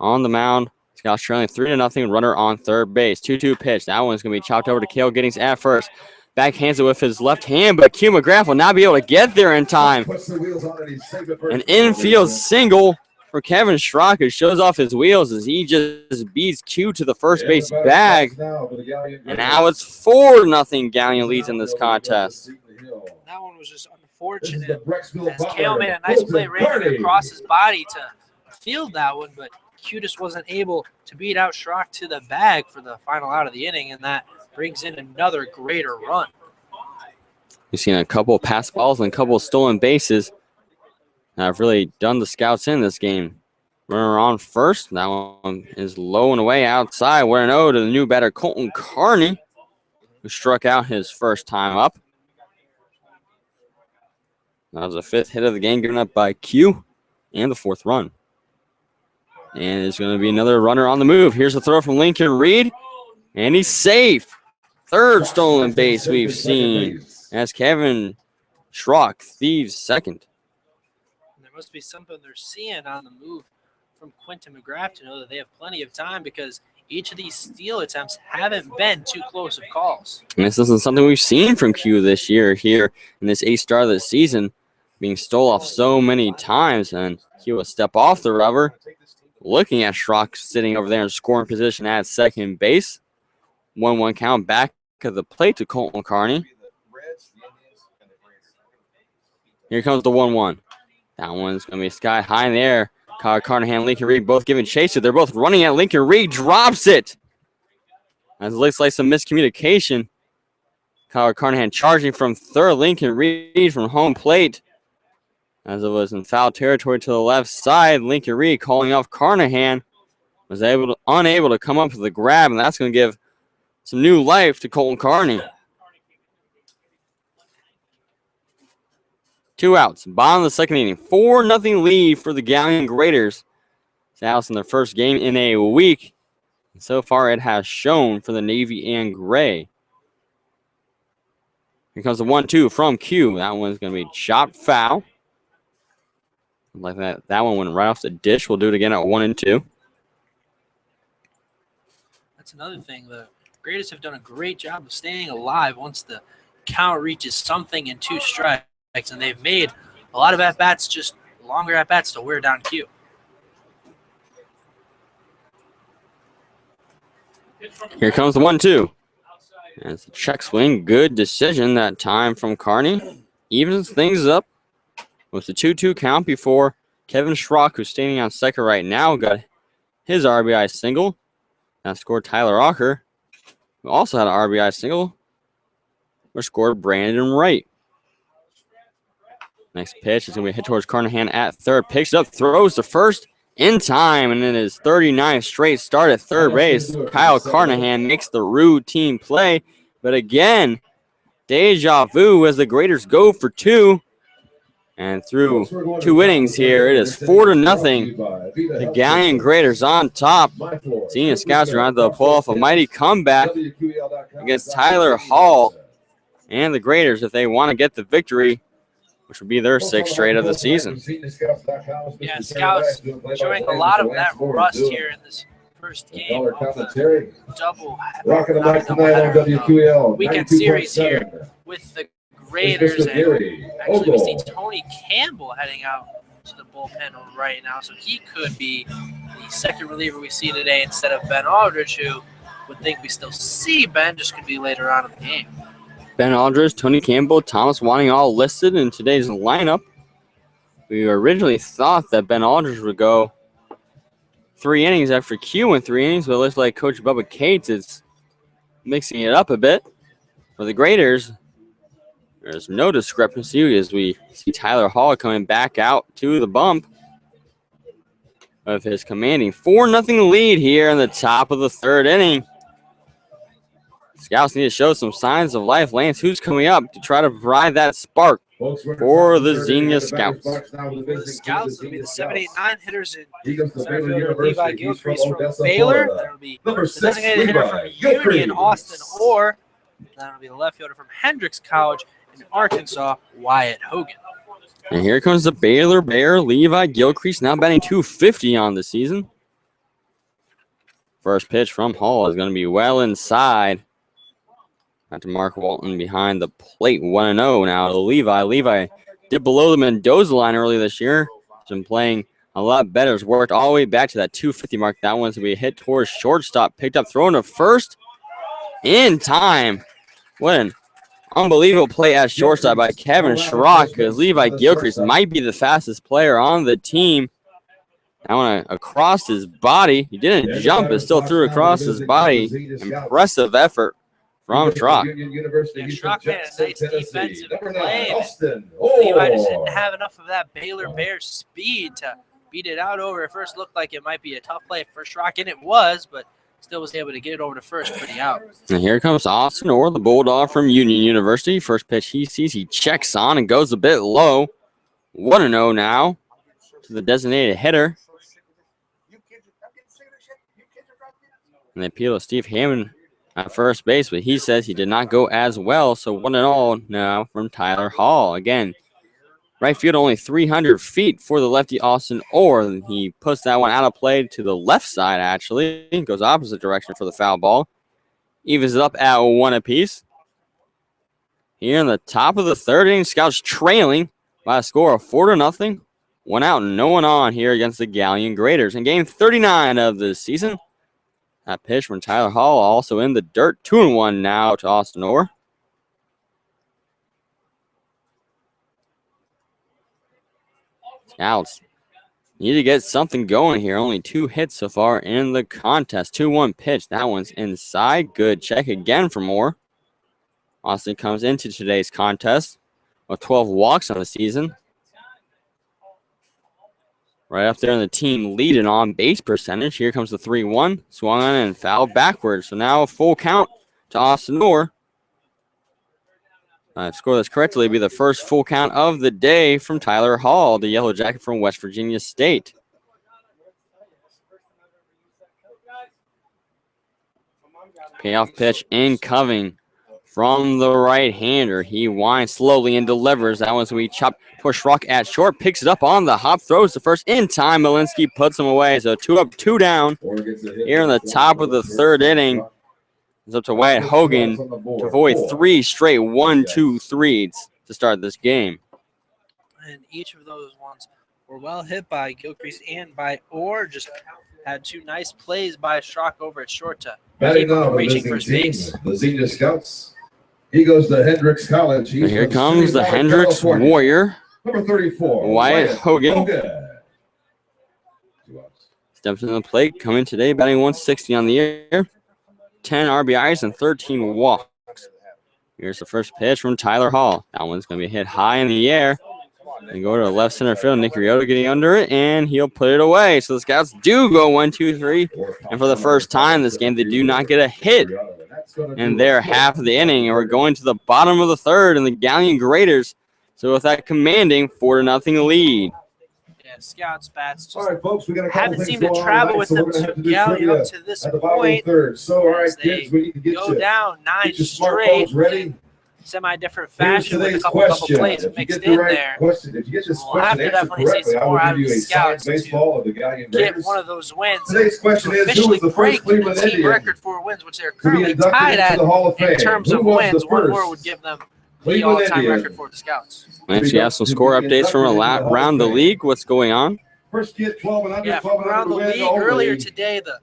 on the mound. Scouts trailing 3-0, runner on third base. 2-2 pitch. That one's going to be chopped over to Cale Giddings at first. Backhands it with his left hand, but Q McGrath will not be able to get there in time. An infield single for Kevin Schrock, who shows off his wheels as he just beats Q to the first base bag. And now it's 4-0 Galion leads in this contest. That one was just unfortunate as Cale made a nice play right across his body to field that one, but Q just wasn't able to beat out Schrock to the bag for the final out of the inning, and that brings in another greater run. We've seen a couple of pass balls and a couple of stolen bases that have really done the Scouts in this game. Runner on first. That one is low and away outside. 1-0 to the new batter, Colton Carney, who struck out his first time up. That was the 5th hit of the game given up by Q and the 4th run. And it's going to be another runner on the move. Here's a throw from Lincoln Reed, and he's safe. 3rd stolen base we've seen as Kevin Schrock thieves 2nd. There must be something they're seeing on the move from Quentin McGrath to know that they have plenty of time, because each of these steal attempts haven't been too close of calls. And this isn't something we've seen from Q this year here in this 8th start of the season, being stole off so many times. And Q will step off the rubber, looking at Schrock sitting over there in scoring position at second base. 1-1 count back at the plate to Colton Carney. Here comes the 1-1. That one's going to be sky high in the air. Kyle Carnahan, Lincoln Reed both giving chase. They're both running at Lincoln Reed. Drops it. As it looks like some miscommunication. Kyle Carnahan charging from 3rd. Lincoln Reed from home plate. As it was in foul territory to the left side. Lincoln Reed calling off Carnahan. Was unable to come up with the grab, and that's going to give some new life to Colton Carney. 2 outs. Bottom of the 2nd inning. 4-0 lead for the Galion Graders. It's in their first game in a week. And so far, it has shown for the Navy and Gray. Here comes the 1-2 from Q. That one's going to be chopped foul. Like that. That one went right off the dish. We'll do it again at 1-2. That's another thing. The Graders have done a great job of staying alive once the count reaches something in 2 strikes. And they've made a lot of at-bats, just longer at-bats to wear down Q. Here comes the 1-2. And it's a check swing. Good decision that time from Carney. Evens things up with the 2-2 count before Kevin Schrock, who's standing on second right now, got his RBI single. That scored Tyler Ocker, who also had an RBI single, or scored Brandon Wright. Next pitch is going to be a hit towards Carnahan at 3rd. Picks it up, throws to first in time, and in his 39th straight start at 3rd base, Kyle Carnahan makes the routine play. But again, deja vu as the Graders go for 2. And through 2 innings here, it is 4-0. The Galion Graders on top. Xenia Scouts are on to pull off a mighty comeback against Tyler Hall and the Graders if they want to get the victory, which would be their 6th straight of the season. Yeah, Scouts showing a lot of that rust here in this first game of the weekend series here with the Graders. And actually, we see Tony Campbell heading out to the bullpen right now, so he could be the 2nd reliever we see today instead of Ben Aldridge, who would think we still see Ben, just could be later on in the game. Ben Aldridge, Tony Campbell, Thomas Wanning all listed in today's lineup. We originally thought that Ben Aldridge would go 3 innings after Q went 3 innings, but it looks like Coach Bubba Cates is mixing it up a bit. For the Graders, there's no discrepancy as we see Tyler Hall coming back out to the bump of his commanding 4-0 lead here in the top of the 3rd inning. Scouts need to show some signs of life. Lance, who's coming up to try to provide that spark for the Xenia Scouts? The Scouts will be the 7-8-9 hitters in Levi Gilcrease from Baylor. That will be the designated hitter from Union, Austin Orr. That will be the left fielder from Hendrix College in Arkansas, Wyatt Hogan. And here comes the Baylor Bear, Levi Gilcrease, now batting .250 on the season. First pitch from Hall is going to be well inside. After Mark Walton behind the plate, 1-0 now to Levi. Levi dipped below the Mendoza line early this year. He's been playing a lot better. Has worked all the way back to that 250 mark. That one's going to be a hit towards shortstop. Picked up, thrown to first in time. What an unbelievable play at shortstop by Kevin Schrock, because Levi Gilcrease might be the fastest player on the team. That one across his body. He didn't jump, but still threw across his body. Impressive effort from Schrock. Yeah, Schrock made a nice defensive play. Levi just didn't have enough of that Baylor Bears speed to beat it out over. At first looked like it might be a tough play for Schrock, and it was, but still was able to get it over to first pretty out. And here comes Austin Orr, the Bulldog from Union University. First pitch he sees, he checks on and goes a bit low. 1-0 now to the designated hitter. And they appeal to Steve Hammond at first base, but he says he did not go as well. So 1-0 now from Tyler Hall. Again, right field only 300 feet for the lefty Austin Orr. He puts that one out of play to the left side, actually. Goes opposite direction for the foul ball. Evens it up at 1 apiece. Here in the top of the third inning, Scouts trailing by a score of 4-0. 1 out and no one on here against the Galion Graders in game 39 of the season. That pitch from Tyler Hall also in the dirt. 2-1 now to Austin Orr. Scouts need to get something going here. Only 2 hits so far in the contest. 2-1 pitch. That one's inside. Good check again for Moore. Austin comes into today's contest with 12 walks on the season. Right up there in the team lead in on-base percentage. Here comes the 3-1. Swung on and fouled backwards. So now a full count to Austin Orr. Score this correctly, be the first full count of the day from Tyler Hall, the Yellow Jacket from West Virginia State. Payoff pitch incoming from the right-hander. He winds slowly and delivers. That one's we chop push rock at short. Picks it up on the hop. Throws the first in time. Malinsky puts him away. So 2 up, 2 down. Here in the top of the third inning. It's up to Wyatt Hogan to avoid 3 straight 1-2-3s to start this game. And each of those ones were well hit by Gilcrease and by Orr. Just had 2 nice plays by Schrock over at short to keep him from reaching first base. The Xenia Scouts. He goes to Hendricks College. Here comes the Hendricks Warrior. Number 34. Wyatt Hogan. Steps into the plate. Coming today, batting 160 on the year. 10 RBIs and 13 walks. Here's the first pitch from Tyler Hall. That one's going to be hit high in the air. And go to the left center field. Nick Riota getting under it, and he'll put it away. So the Scouts do go 1-2-3. And for the first time this game, they do not get a hit in their half of the inning. And we're going to the bottom of the third, and the Galion Graders. So with that commanding 4-0 lead. Scouts bats just folks, we got haven't seemed to travel with them to Galion up to this point. They go down 9 straight, semi-different fashion with a couple plays mixed in there. We'll have to definitely see some more out of the Scouts to get one of those wins. Today's question is, officially break the team record for wins, which they're currently tied at in terms of wins. One more would give them the all-time record for the Scouts. We actually have some score updates from around the league. What's going on? First kid, 12 and under. Yeah, from around the league earlier today, the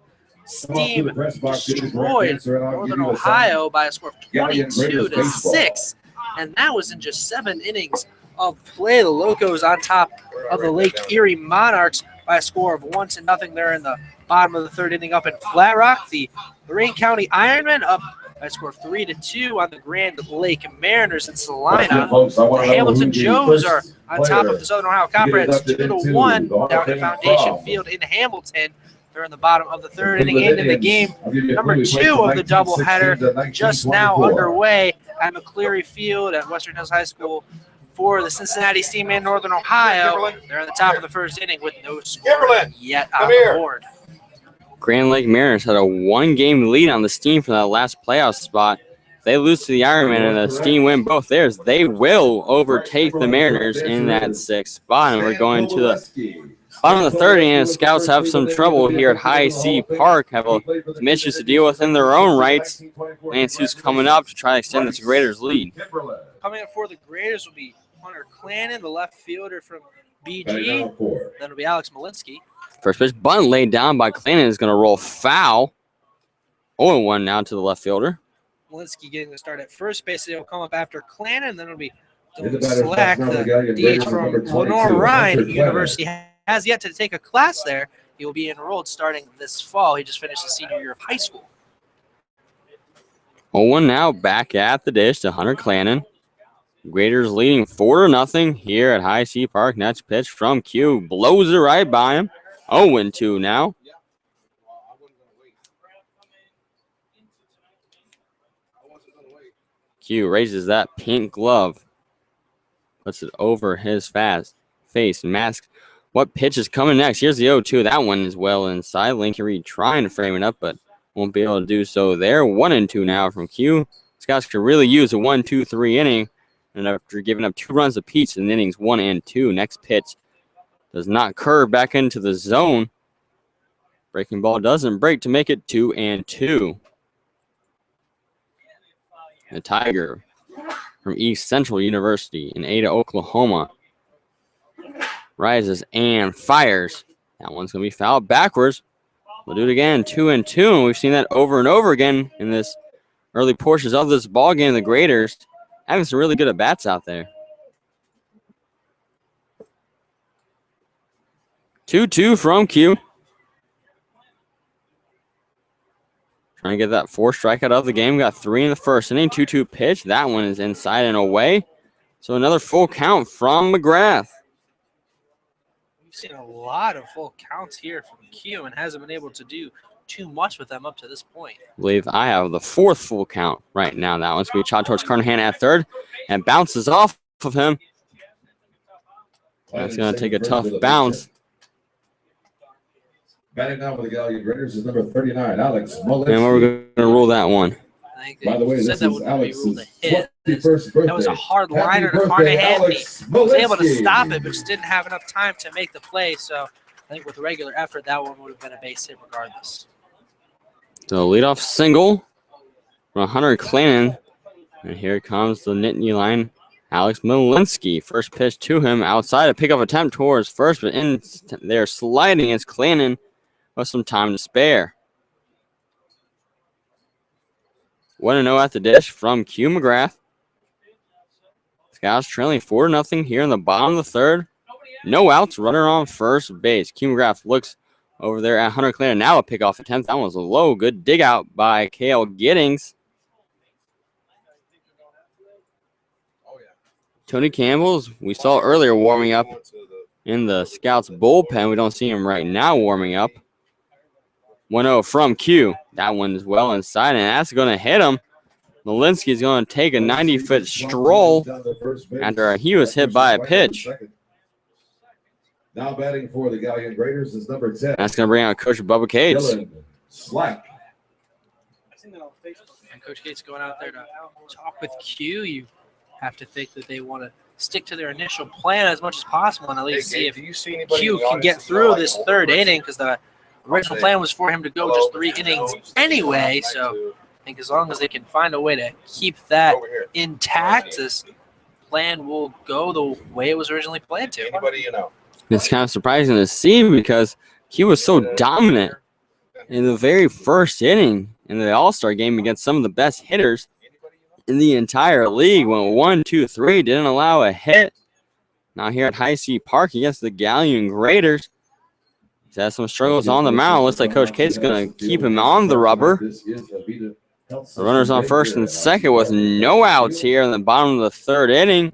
Steam destroyed Northern Ohio by a score of 22-6, and that was in just 7 innings of play. The Locos on top of the Lake Erie Monarchs by a score of 1-0. They're in the bottom of the third inning up in Flat Rock. The Lorain County Ironmen up by a score of 3-2 on the Grand Lake Mariners in Salina. The Hamilton Joes are on top of the Southern Ohio Copperheads 2-1 down at Foundation Field in Hamilton. They're in the bottom of the third inning into the game. Number 2 of the doubleheader just now underway at McCleary Field at Western Hills High School for the Cincinnati Steam and Northern Ohio. They're in the top of the first inning with no score yet on the board. Grand Lake Mariners had a 1-game lead on the Steam for that last playoff spot. If they lose to the Ironmen and the Steam win both theirs, they will overtake the Mariners in that 6th spot. And we're going to the bottom of the third inning. Scouts have some trouble here at Heise Park. Have some issues to deal with in their own rights. Lance who's coming up to try to extend this Graders lead. Coming up for the Graders will be Hunter Clannon, the left fielder from BG. Then it'll be Alex Malinsky. First pitch bunt laid down by Clannon is going to roll foul. 0-1 now to the left fielder. Malinsky getting the start at first base. He'll come up after Clannon. Then it'll be Slack, the DH from Lenore Ryan University. Has yet to take a class there. He will be enrolled starting this fall. He just finished his senior year of high school. 0-1 now back at the dish to Hunter Clannon. Graders leading 4-0 here at Heise Park. Next pitch from Q. Blows it right by him. 0-2 now. Q raises that pink glove. Puts it over his face. Masks what pitch is coming next. Here's the 0-2. That one is well inside. Lincoln Reed trying to frame it up, but won't be able to do so there. 1-2 now from Q. Scouts could really use a 1-2-3 inning. And after giving up 2 runs apiece in innings 1 and 2, next pitch does not curve back into the zone. Breaking ball doesn't break to make it 2-2. The Tiger from East Central University in Ada, Oklahoma, rises and fires. That one's going to be fouled backwards. We'll do it again, 2-2, and we've seen that over and over again in this early portions of this ball game. The Graders having some really good at-bats out there. 2-2 from Q. Trying to get that 4th strikeout of the game. Got 3 in the first inning. 2-2 pitch. That one is inside and away. So another full count from McGrath. We've seen a lot of full counts here from Q and hasn't been able to do too much with them up to this point. I believe I have the 4th full count right now. That one's going to be shot towards Carnahan at third and bounces off of him. That's going to take a tough bounce. Batting now for the Galion Graders is number 39, Alex Mullins. And we're going to rule that one. I think By the way, said this that is would be Alex's ruled a hit. 21st birthday. That was a hard Happy liner to birthday, Carnahan. Alex He was able to Mullins. stop it, but just didn't have enough time to make the play. So I think with regular effort, that one would have been a base hit regardless. The leadoff single from Hunter Clannon. And here comes the Nittany line, Alex Malinsky. First pitch to him outside. A pickoff attempt towards first, but in there sliding is Clannon with some time to spare. 1-0 at the dish from Q McGrath. Scouts trailing 4-0 here in the bottom of the 3rd. No outs, runner on first base. Q McGrath looks over there at Hunter Clannon. Now a pickoff attempt. That was a low. Good dig out by Cale Giddings. Tony Campbell's, we saw earlier warming up in the Scouts bullpen. We don't see him right now warming up. 1-0 from Q. That one is well inside, and that's going to hit him. Malinsky's going to take a 90-foot stroll after he was hit by a pitch. Now batting for the Galion Graders is number 10. That's going to bring out Coach Bubba Cates. Slack. And Coach Gates going out there to talk with Q. You have to think that they want to stick to their initial plan as much as possible and at least see if Q can get through this 3rd inning, because the original plan was for him to go just 3 innings anyway. So I think as long as they can find a way to keep that intact, this plan will go the way it was originally planned to. It's kind of surprising to see because Q was so dominant in the very first inning in the All-Star game against some of the best hitters in the entire league. Went 1, 2, 3, didn't allow a hit. Now here at Heise Park against the Galion Graders, he's had some struggles on the mound. Looks like Coach Cates is going to keep him on the rubber. The runners on first and second with no outs here in the bottom of the 3rd inning.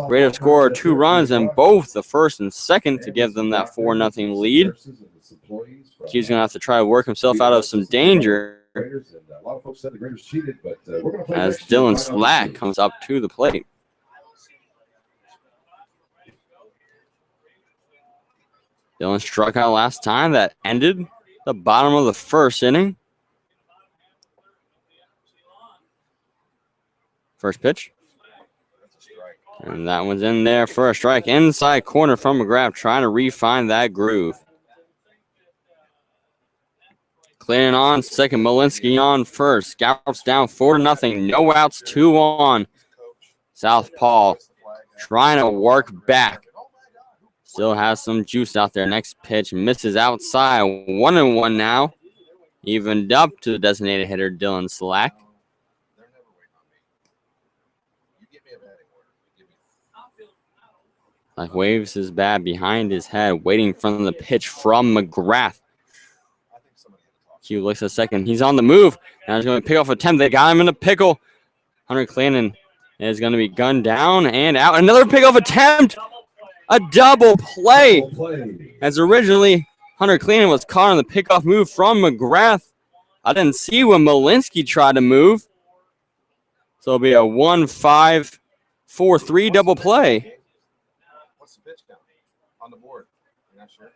Graders scored 2 runs in both the first and second to give them that 4-0 lead. Q's going to have to try to work himself out of some danger as Dylan Slack comes up to the plate. Dylan struck out last time. That ended the bottom of the 1st inning. First pitch. And that one's in there for a strike. Inside corner from McGrath, trying to refine that groove. Clannon on second, Malinsky on first. Scouts down 4-0. No outs, 2 on. Southpaw trying to work back. Still has some juice out there. Next pitch misses outside. 1-1 now. Evened up to the designated hitter, Dylan Slack. Like waves his bat behind his head, waiting for the pitch from McGrath. Q looks a second. He's on the move. Now he's going to pick off a 10. They got him in a pickle. Hunter Clannon is going to be gunned down and out. Another pickoff attempt. A double play. As originally, Hunter Cleanan was caught on the pickoff move from McGrath. I didn't see when Malinsky tried to move. So it'll be a 1-5-4-3 double play. What's the pitch count on the board? I'm not sure.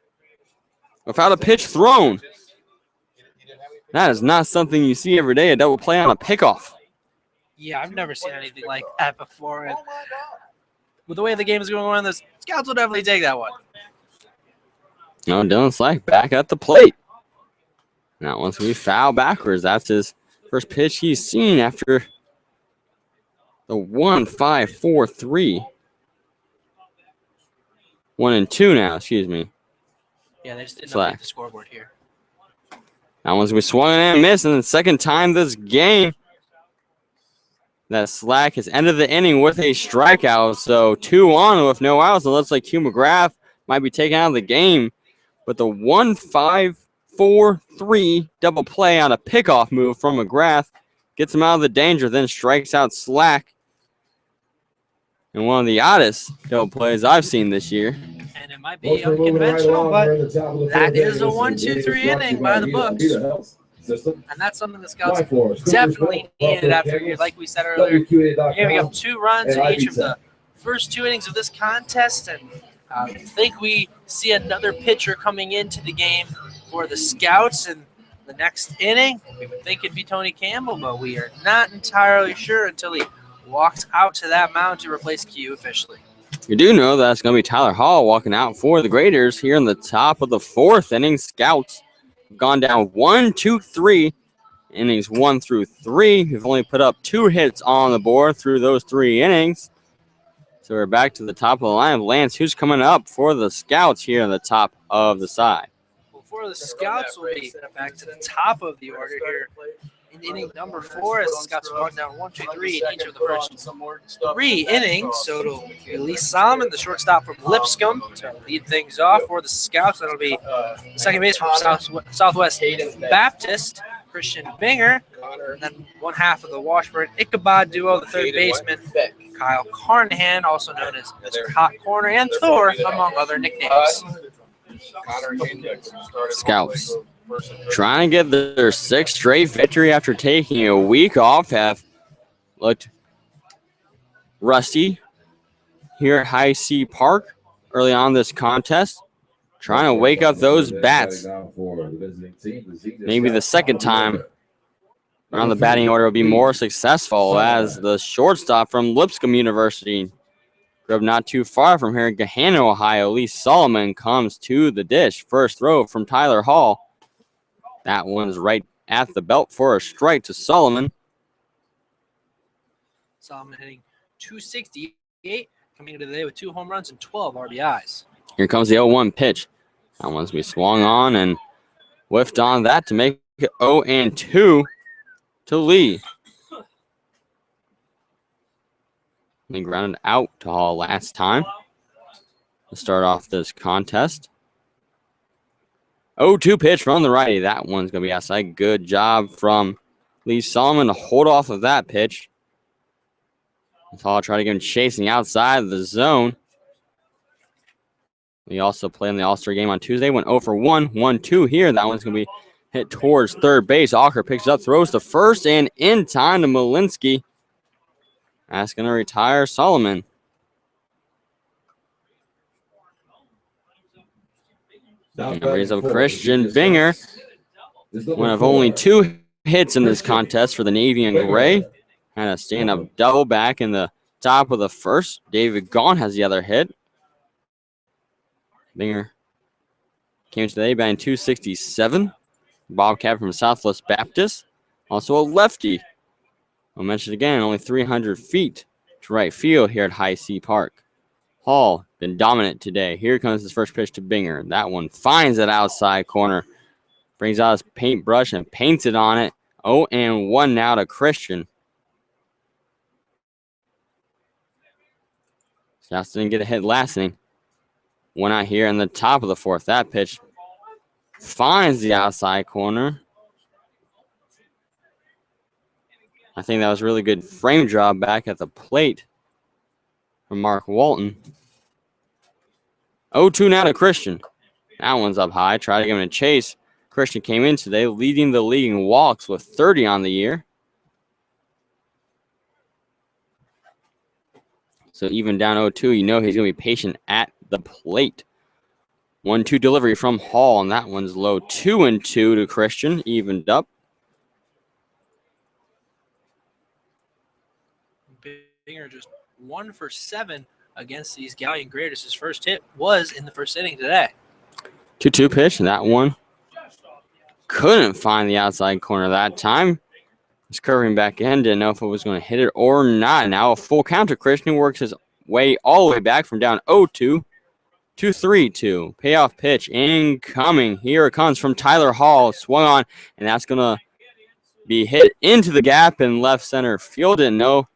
Without a pitch thrown. That is not something you see every day, a double play on a pickoff. Yeah, I've never seen anything like that before. And with the way the game is going on, the Scouts will definitely take that one. No, Dylan Slack back at the plate. Now, once we foul backwards, that's his first pitch he's seen after the 1-5-4-3. 1-2 now, excuse me. Yeah, they just didn't Slack. update the scoreboard here. Now, once we swung and missed, and the second time this game, that Slack has ended the inning with a strikeout. So 2 on with no outs. It looks like Hugh McGrath might be taken out of the game. But the 1-5-4-3 double play on a pickoff move from McGrath gets him out of the danger, then strikes out Slack. And one of the oddest double plays I've seen this year. And it might be unconventional, but that is a 1-2-3 inning by the books. And that's something the Scouts definitely needed after, like we said earlier, giving up 2 runs in each of the first 2 innings of this contest. And I think we see another pitcher coming into the game for the Scouts in the next inning. We would think it'd be Tony Campbell, but we are not entirely sure until he walks out to that mound to replace Q officially. You do know that's going to be Tyler Hall walking out for the Graders here in the top of the 4th inning. Scouts have gone down 1-2-3. Innings 1 through 3. We've only put up 2 hits on the board through those 3 innings. So we're back to the top of the line. Lance, who's coming up for the Scouts here in the top of the side? Well, for the Scouts, we'll be back to the top of the order here in inning number 4 as the Scouts have gone down 1-2-3 in each of the first 3 innings. So it'll be Lee Solomon, the shortstop from Lipscomb, to lead things off for the Scouts. That'll be second base from Southwest Baptist, Christian Binger, and then one half of the Washburn Ichabod duo, the third baseman, Kyle Carnahan, also known as Mr. Hot Corner and Thor, among other nicknames. Scouts trying to get their 6th straight victory after taking a week off, have looked rusty here at Heise Park early on this contest. Trying to wake up those bats. Maybe the second time around the batting order will be more successful as the shortstop from Lipscomb University, grew up not too far from here in Gahanna, Ohio, Lee Solomon, comes to the dish. First throw from Tyler Hall. That one's right at the belt for a strike to Solomon. Solomon hitting .268, coming into the day with 2 home runs and 12 RBIs. Here comes the 0-1 pitch. That one's be swung on and whiffed on that to make it 0-2 to Lee. He grounded out to Hall last time to start off this contest. 0-2 pitch from the righty. That one's going to be outside. Good job from Lee Solomon to hold off of that pitch. Hall tried to get him chasing outside of the zone. We also played in the All-Star game on Tuesday. Went 0 for 1, 1-2 here. That one's going to be hit towards third base. Alker picks it up, throws to first, and in time to Malinsky. That's going to retire Solomon. And brings up Christian Binger. One of only 2 hits in this contest for the Navy and Gray. And a stand-up double back in the top of the first. David Gahn has the other hit. Binger came today batting .267. Bobcat from Southwest Baptist. Also a lefty. I'll mention again, only 300 feet to right field here at Heise Park. Hall been dominant today. Here comes his first pitch to Binger. That one finds that outside corner. Brings out his paintbrush and paints it on it. 0-1 now to Christian. South didn't get a hit last inning. One out here in the top of the 4th. That pitch finds the outside corner. I think that was a really good frame job back at the plate from Mark Walton. 0-2 now to Christian. That one's up high. Try to give him a chase. Christian came in today leading the league in walks with 30 on the year. So even down 0-2, you know he's going to be patient at the plate. 1-2 delivery from Hall, and that one's low. 2-2 to Christian, evened up. Binger just 1 for 7 against these Galion Graders. His first hit was in the first inning today. 2-2 pitch, and that one couldn't find the outside corner that time. He's curving back in, didn't know if it was going to hit it or not. Now a full counter. Christian works his way all the way back from down 0-2 to 3-2. Payoff pitch incoming. Here it comes from Tyler Hall. Swung on, and that's going to be hit into the gap in left center field. Didn't know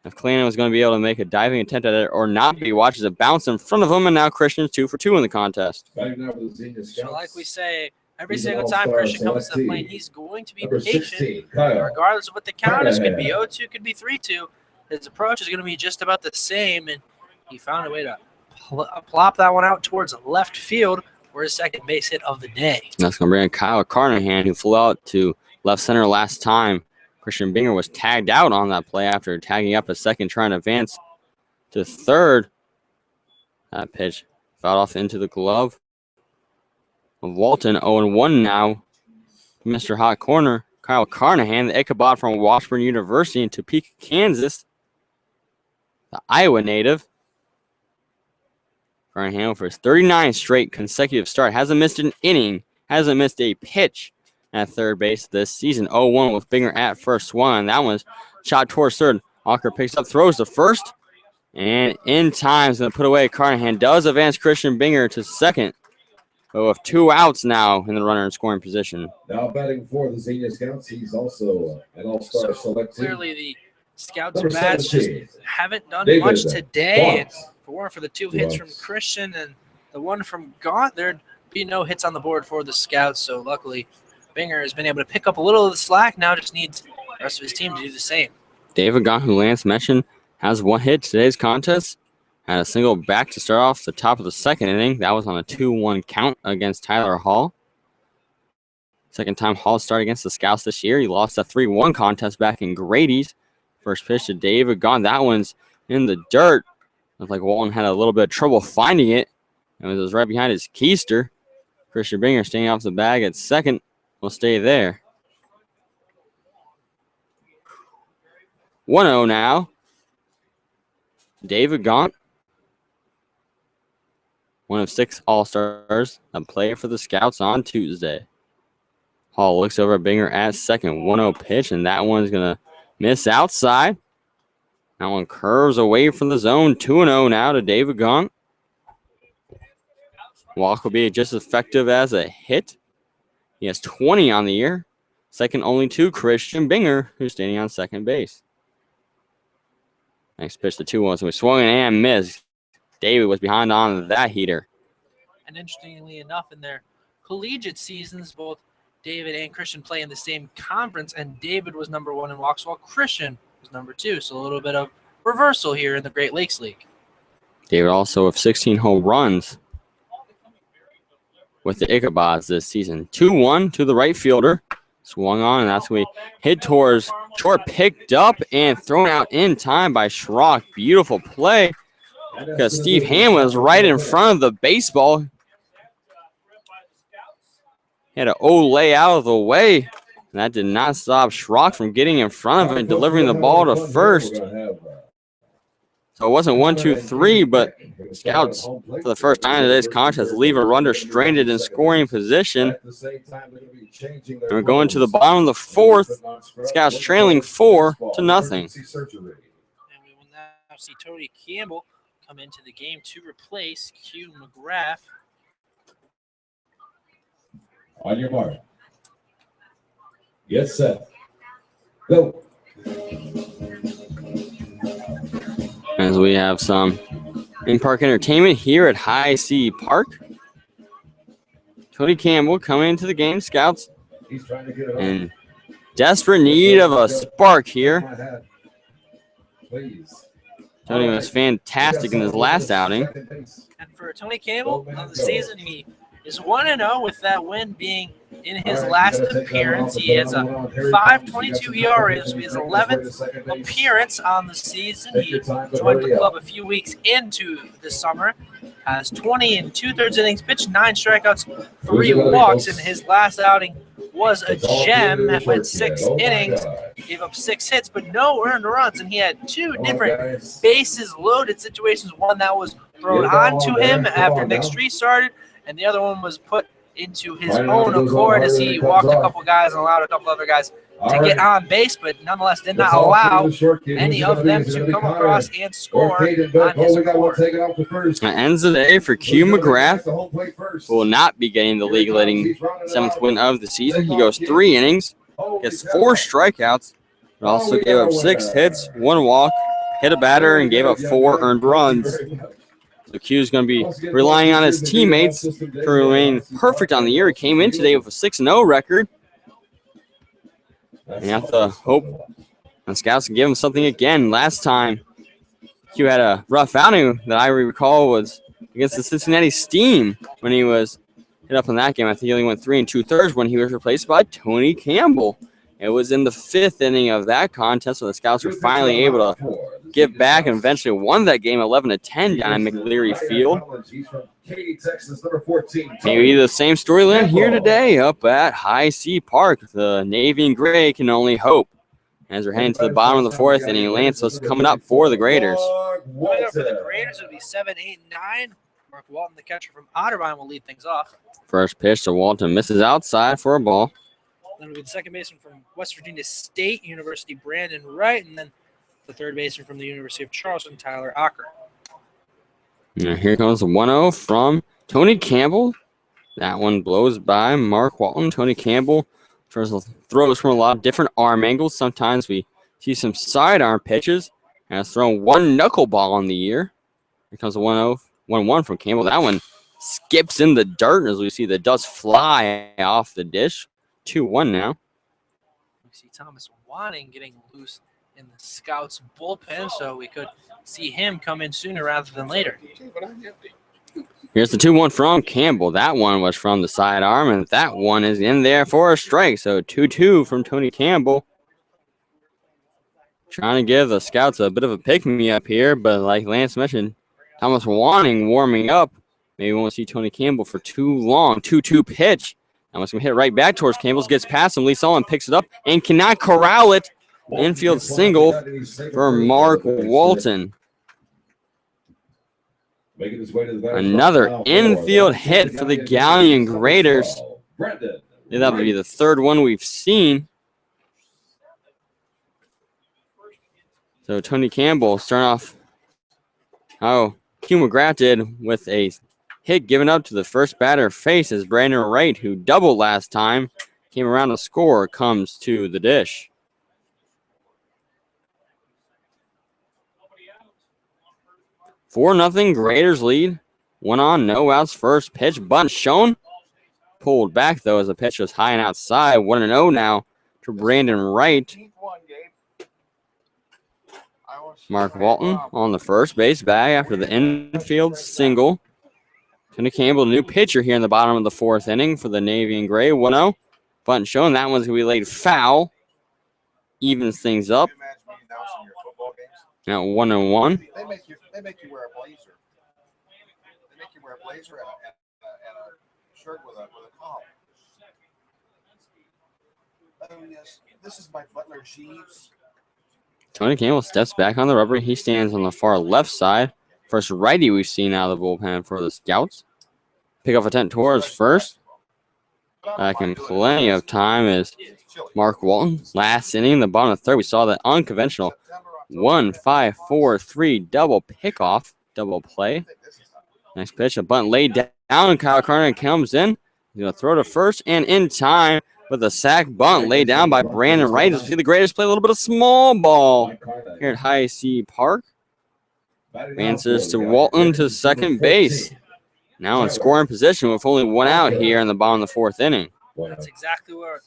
if Clanton was going to be able to make a diving attempt at it or not. But he watches it bounce in front of him, and now Christian's 2 for 2 in the contest. So like we say, every single time Christian comes to the plate, he's going to be patient, regardless of what the count is. Could be 0-2, could be 3-2. His approach is going to be just about the same, and he found a way to plop that one out towards left field for his second base hit of the day. That's going to bring in Kyle Carnahan, who flew out to left center last time. Christian Binger was tagged out on that play after tagging up a second, trying to advance to third. That pitch fouled off into the glove of Walton. 0-1 now. Mr. Hot Corner, Kyle Carnahan, the Ichabod from Washburn University in Topeka, Kansas. The Iowa native. Carnahan for his 39th straight consecutive start. Hasn't missed an inning. Hasn't missed a pitch at third base this season. 0-1 with Binger at first one. That one's shot towards third. Walker picks up, throws to first. And in time, is going to put away. Carnahan does advance Christian Binger to second. But with 2 outs now in the runner in scoring position. Now batting for the Xenia Scouts, he's also an all-star select team. Clearly the Scouts bats just haven't done David much today. Gaunt. For the 2 hits from Christian and the one from Gaunt, there'd be no hits on the board for the Scouts. So luckily, Binger has been able to pick up a little of the slack. Now just needs the rest of his team to do the same. David Gaunt, who Lance mentioned, has 1 hit today's contest. Had a single back to start off the top of the second inning. That was on a 2-1 count against Tyler Hall. Second time Hall started against the Scouts this year. He lost a 3-1 contest back in Grady's. First pitch to David Gaunt. That one's in the dirt. Looks like Walton had a little bit of trouble finding it. It was right behind his keister. Christian Binger staying off the bag at second. Will stay there. 1-0 now. David Gaunt. One of 6 All-Stars that play for the Scouts on Tuesday. Hall looks over at Binger at second. 1-0 pitch, and that one's going to miss outside. That one curves away from the zone. 2-0 now to David Gaunt. Walk will be just as effective as a hit. He has 20 on the year. Second only to Christian Binger, who's standing on second base. Next pitch to 2-1. So we swung and missed. David was behind on that heater. And interestingly enough, in their collegiate seasons, both David and Christian play in the same conference, and David was number 1 in walks while Christian was number 2. So a little bit of reversal here in the Great Lakes League. David also with 16 home runs with the Ichabods this season. 2-1 to the right fielder. Swung on, and that's when we hit towards short, picked up and thrown out in time by Schrock. Beautiful play because Steve Ham was right in front of the baseball. He had an lay out of the way. And that did not stop Schrock from getting in front of it and delivering the ball to first. So it wasn't 1, 2, 3, but Scouts, for the first time in today's contest, leave a runner stranded in scoring position. And we're going to the bottom of the 4th. Scouts trailing 4-0. And we will now see Tony Campbell come into the game to replace Q McGrath. On your mark. Get set. Go. As we have some in-park entertainment here at Heise Park. Tony Campbell coming into the game, Scouts. He's trying to get it and desperate need of a spark here. Tony was fantastic in his last outing. And for Tony Campbell on the season, he is 1-0 with that win being in his last appearance. He has a 5.22 ERA. This will be his 11th appearance on the season. He joined the club a few weeks into the summer. Has 20 2/3 innings, pitched 9 strikeouts, 3 walks, and his last outing was a gem. Went 6 innings, gave up 6 hits, but no earned runs, and he had 2 different bases loaded situations. One that was thrown onto him after Nick Street started, and the other one was put into his own accord as he walked a couple guys and allowed a couple other guys to get on base, but nonetheless did not allow any of them to come across and score on his accord. That ends the day for Q McGrath, who will not be getting the league-leading 7th win of the season. He goes 3 innings, gets 4 strikeouts, but also gave up 6 hits, 1 walk, hit a batter, and gave up 4 earned runs. So Q is going to be relying on his teammates to remain perfect on the year. He came in today with a 6-0 record. And you have to hope the scouts can give him something again. Last time, Q had a rough outing that I recall was against the Cincinnati Steam when he was hit up in that game. I think he only went 3 2/3 when he was replaced by Tony Campbell. It was in the 5th inning of that contest when the scouts were finally able to get back and eventually won that game 11-10 down at McLeary Field. Maybe the same storyline here today up at Heise Park. The Navy and Gray can only hope. As we're heading to the bottom of the 4th inning, Lance was coming up for the Graders. Coming up for the Graders, it'll be 7, 8, 9. Mark Walton, the catcher from Otterbein, will lead things off. First pitch to Walton, misses outside for a ball. Then it'll be the second baseman from West Virginia State University, Brandon Wright, and then the third baseman from the University of Charleston, Tyler Ocker. And here comes the 1-0 from Tony Campbell. That one blows by Mark Walton. Tony Campbell throws from a lot of different arm angles. Sometimes we see some sidearm pitches. And has thrown 1 knuckleball on the year. Here comes the 1-0, 1-1 from Campbell. That one skips in the dirt as we see the dust fly off the dish. 2-1 now. We see Thomas Wanning getting loose in the Scouts bullpen, so we could see him come in sooner rather than later. Here's the 2-1 from Campbell. That one was from the sidearm, and that one is in there for a strike. So 2-2 from Tony Campbell. Trying to give the Scouts a bit of a pick-me-up here, but like Lance mentioned, Thomas Wanning warming up. Maybe we won't see Tony Campbell for too long. 2-2 pitch. Now it's going to hit right back towards Campbell. Gets past him. Lee Sullivan picks it up and cannot corral it. Infield single for Mark Walton. Another infield hit for the Galion Graders. That would be the 3rd one we've seen. So Tony Campbell starting off how Q McGrath did with a hit given up to the first batter face as Brandon Wright, who doubled last time, came around to score, comes to the dish. Four nothing, Graders lead. 1 on, no outs, first pitch. Bunt shown. Pulled back, though, as the pitch was high and outside. 1-0 now to Brandon Wright. Mark Walton on the first base bag after the infield single. Tony Campbell, new pitcher here in the bottom of the 4th inning for the Navy and Gray. 1-0. Bunt shown. That one's going to be laid foul. Evens things up. Now 1-1. They make you wear a blazer. They make you wear a blazer and a shirt with a collar. Oh yes, this is my Butler Jeeves. Tony Campbell steps back on the rubber. He stands on the far left side. First righty we've seen out of the bullpen for the Scouts. Pick up attempt towards first. Back in plenty of time is Mark Walton. Last inning, the bottom of the 3rd, we saw that unconventional 1-5-4-3 double pickoff, double play. Next pitch, a bunt laid down. Kyle Carter comes in. He's going to throw to first and in time with a sack bunt laid down by Brandon Wright. As we see the Graders play a little bit of small ball here at Heise Park. Answers to Walton to second base. Now in scoring position with only 1 out here in the bottom of the 4th inning. That's exactly where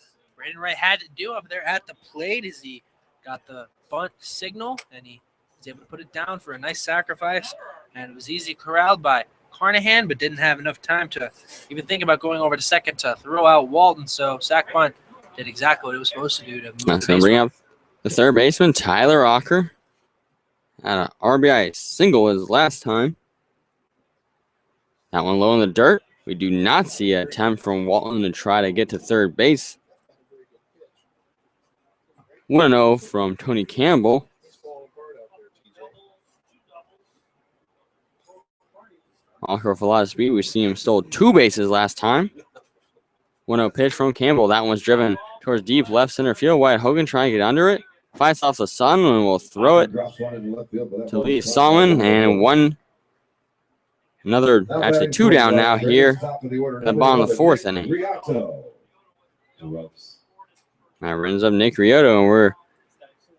Brandon Wright had to do up there at the plate as he got the bunt signal, and he was able to put it down for a nice sacrifice. And it was easy corralled by Carnahan, but didn't have enough time to even think about going over to second to throw out Walton. So sack bunt did exactly what it was supposed to do to move That's the going to base bring runner. up the third baseman, Tyler Ocker. Had an RBI single his last time. That one low in the dirt. We do not see an attempt from Walton to try to get to third base. 1-0 from Tony Campbell. Ocker with a lot of speed. We see him stole 2 bases last time. 1-0 pitch from Campbell. That one's driven towards deep left center field. Wyatt Hogan trying to get under it. Fights off the sun and will throw it to Lee Solomon. And actually 2 down now here at the bottom of the 4th inning. That brings up Nick Riotto, and we're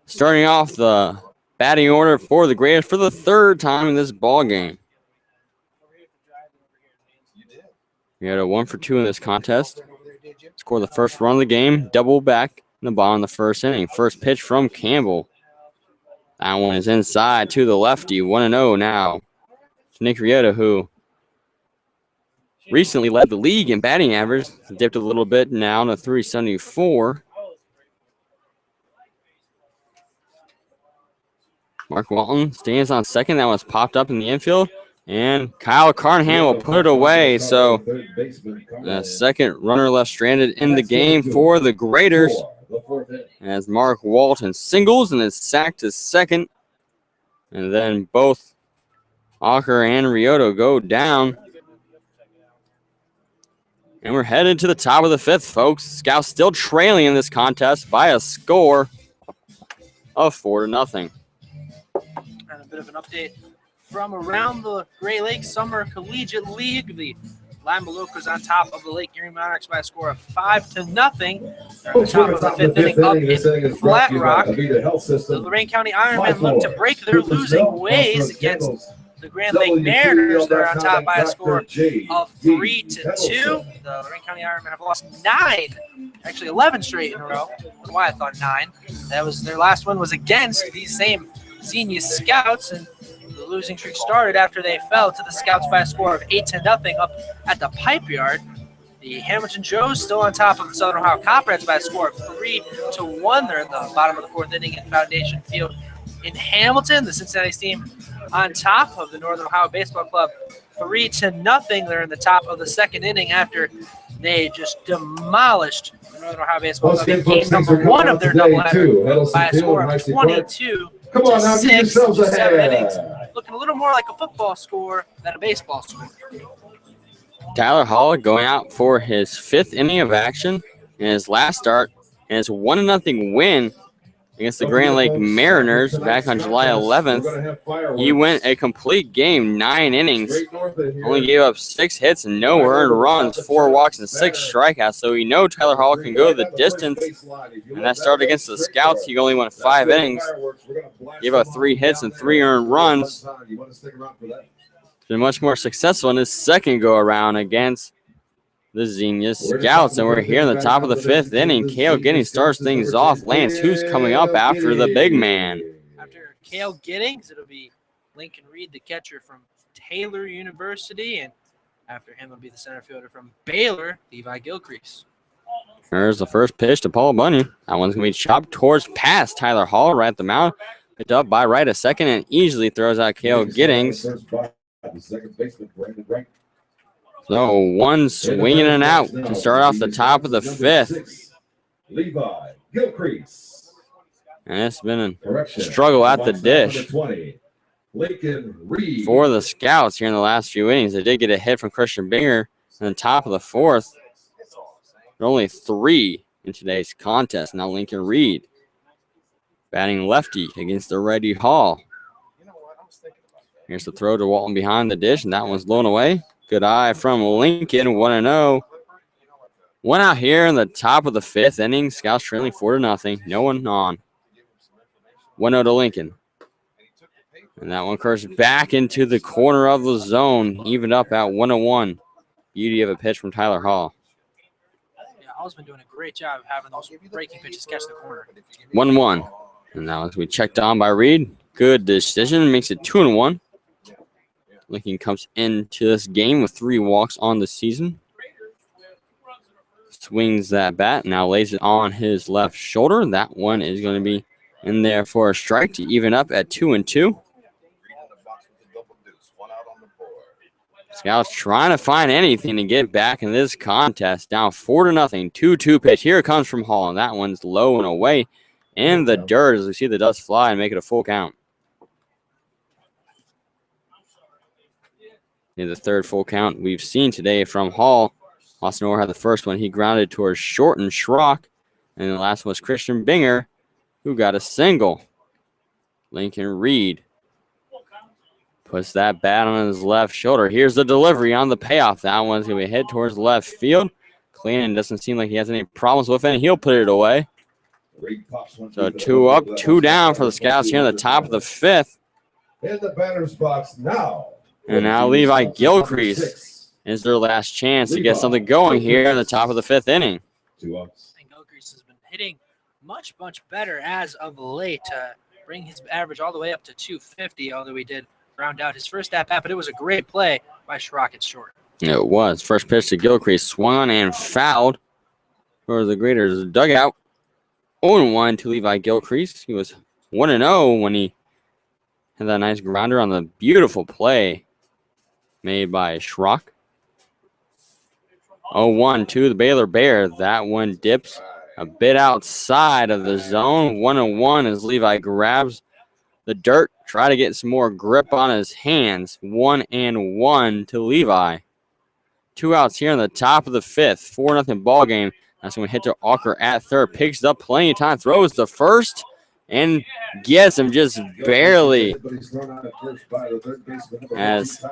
starting off the batting order for the Graders for the 3rd time in this ball game. Riotto 1 for 2 in this contest. Scored the first run of the game, double back in the bottom of the 1st inning. First pitch from Campbell. That one is inside to the lefty. 1-0 now. Nick Riotto, who recently led the league in batting average, dipped a little bit now to 374. Mark Walton stands on second. That was popped up in the infield. And Kyle Carnahan will put it away. So the second runner left stranded in the game for the Graders as Mark Walton singles and is sacked to second. And then both Ocker and Riotto go down. And we're headed to the top of the 5th, folks. Scouts still trailing in this contest by a score of 4-0. And a bit of an update from around the Great Lakes Summer Collegiate League. The Lambalocas on top of the Lake Erie Monarchs by a score of 5-0. They're on the top of the 5th inning up in Flat Rock. The Lorain County Ironmen look to break their losing ways against the Grand Lake Mariners. They're on top by a score of 3-2. The Lorain County Ironmen have lost 9, actually 11 straight in a row. I don't know why I thought 9. That was their last one was against these same Xenia Scouts, and the losing streak started after they fell to the Scouts by a score of 8-0 up at the Pipe Yard. The Hamilton Joes still on top of the Southern Ohio Copperheads by a score of 3-1. They're in the bottom of the 4th inning at Foundation Field in Hamilton. The Cincinnati team on top of the Northern Ohio Baseball Club 3-0. They're in the top of the 2nd inning after they just demolished the Northern Ohio Baseball Club in game number 1 of their doubleheader by a score of 22-6 in 7 innings. Looking a little more like a football score than a baseball score. Tyler Hall going out for his 5th inning of action in his last start, and his 1-0 win against the Grand Lake Mariners back on July 11th. He went a complete game, 9 innings, only gave up 6 hits and no earned runs, 4 walks and 6 strikeouts. So we know Tyler Hall can go the distance. And that start against the Scouts, he only went 5 innings, gave up 3 hits and 3 earned runs. Been much more successful in his second go-around against the Xenia Scouts. And we're here in the top of the 5th inning. Cale Giddings starts things off. Lance, who's coming up after the big man? After Cale Giddings, it'll be Lincoln Reed, the catcher from Taylor University. And after him will be the center fielder from Baylor, Levi Gilcrease. There's the first pitch to Paul Bunyan. That one's going to be chopped towards past Tyler Hall right at the mound. Picked up by right at second and easily throws out Cale Giddings. So one swinging and out to start off the top of the 5th. Levi Gilcrease. And it's been a struggle at the dish for the Scouts here in the last few innings. They did get a hit from Christian Binger in the top of the 4th. There are only 3 in today's contest. Now Lincoln Reed batting lefty against the righty Hall. Here's the throw to Walton behind the dish, and that one's blown away. Good eye from Lincoln, 1-0. One out here in the top of the 5th inning. Scouts trailing 4-0. No one on. 1-0 to Lincoln. And that one curves back into the corner of the zone, evened up at 1-1. Beauty of a pitch from Tyler Hall. Hall's been doing a great job of having those breaking pitches catch the corner. 1-1. And now as we checked on by Reed, good decision, makes it 2-1. Lincoln comes into this game with 3 walks on the season. Swings that bat, now lays it on his left shoulder. That one is going to be in there for a strike to even up at 2-2. Scouts trying to find anything to get back in this contest. Down 4-0. 2-2 pitch. Here it comes from Hall, and that one's low and away in the dirt as we see the dust fly and make it a full count. In the third full count we've seen today from Hall. Austin Orr had the first one. He grounded towards short and Schrock. And the last one was Christian Binger, who got a single. Lincoln Reed puts that bat on his left shoulder. Here's the delivery on the payoff. That one's going to be hit towards left field. Cleanan doesn't seem like he has any problems with it. He'll put it away. So 2 up, 2 down for the Scouts here in the top of the 5th. In the batter's box now. And now Levi Gilcrease is their last chance to get something going here in the top of the 5th inning. 2 outs. And Gilcrease has been hitting much better as of late to bring his average all the way up to 250, although he did round out his first at-bat, but it was a great play by Schrock at short. It was. First pitch to Gilcrease, swung on and fouled for the Graders' dugout. 0-1 to Levi Gilcrease. He was 1-0 when he had that nice grounder on the beautiful play made by Schrock. 0-1 to the Baylor Bear. That one dips a bit outside of the zone. 1-1 as Levi grabs the dirt, try to get some more grip on his hands. 1-1 to Levi. 2 outs here in the top of the 5th. 4-0 ball game. That's when we hit to Walker at third. Picks it up plenty of time. Throws the first and gets him just barely. As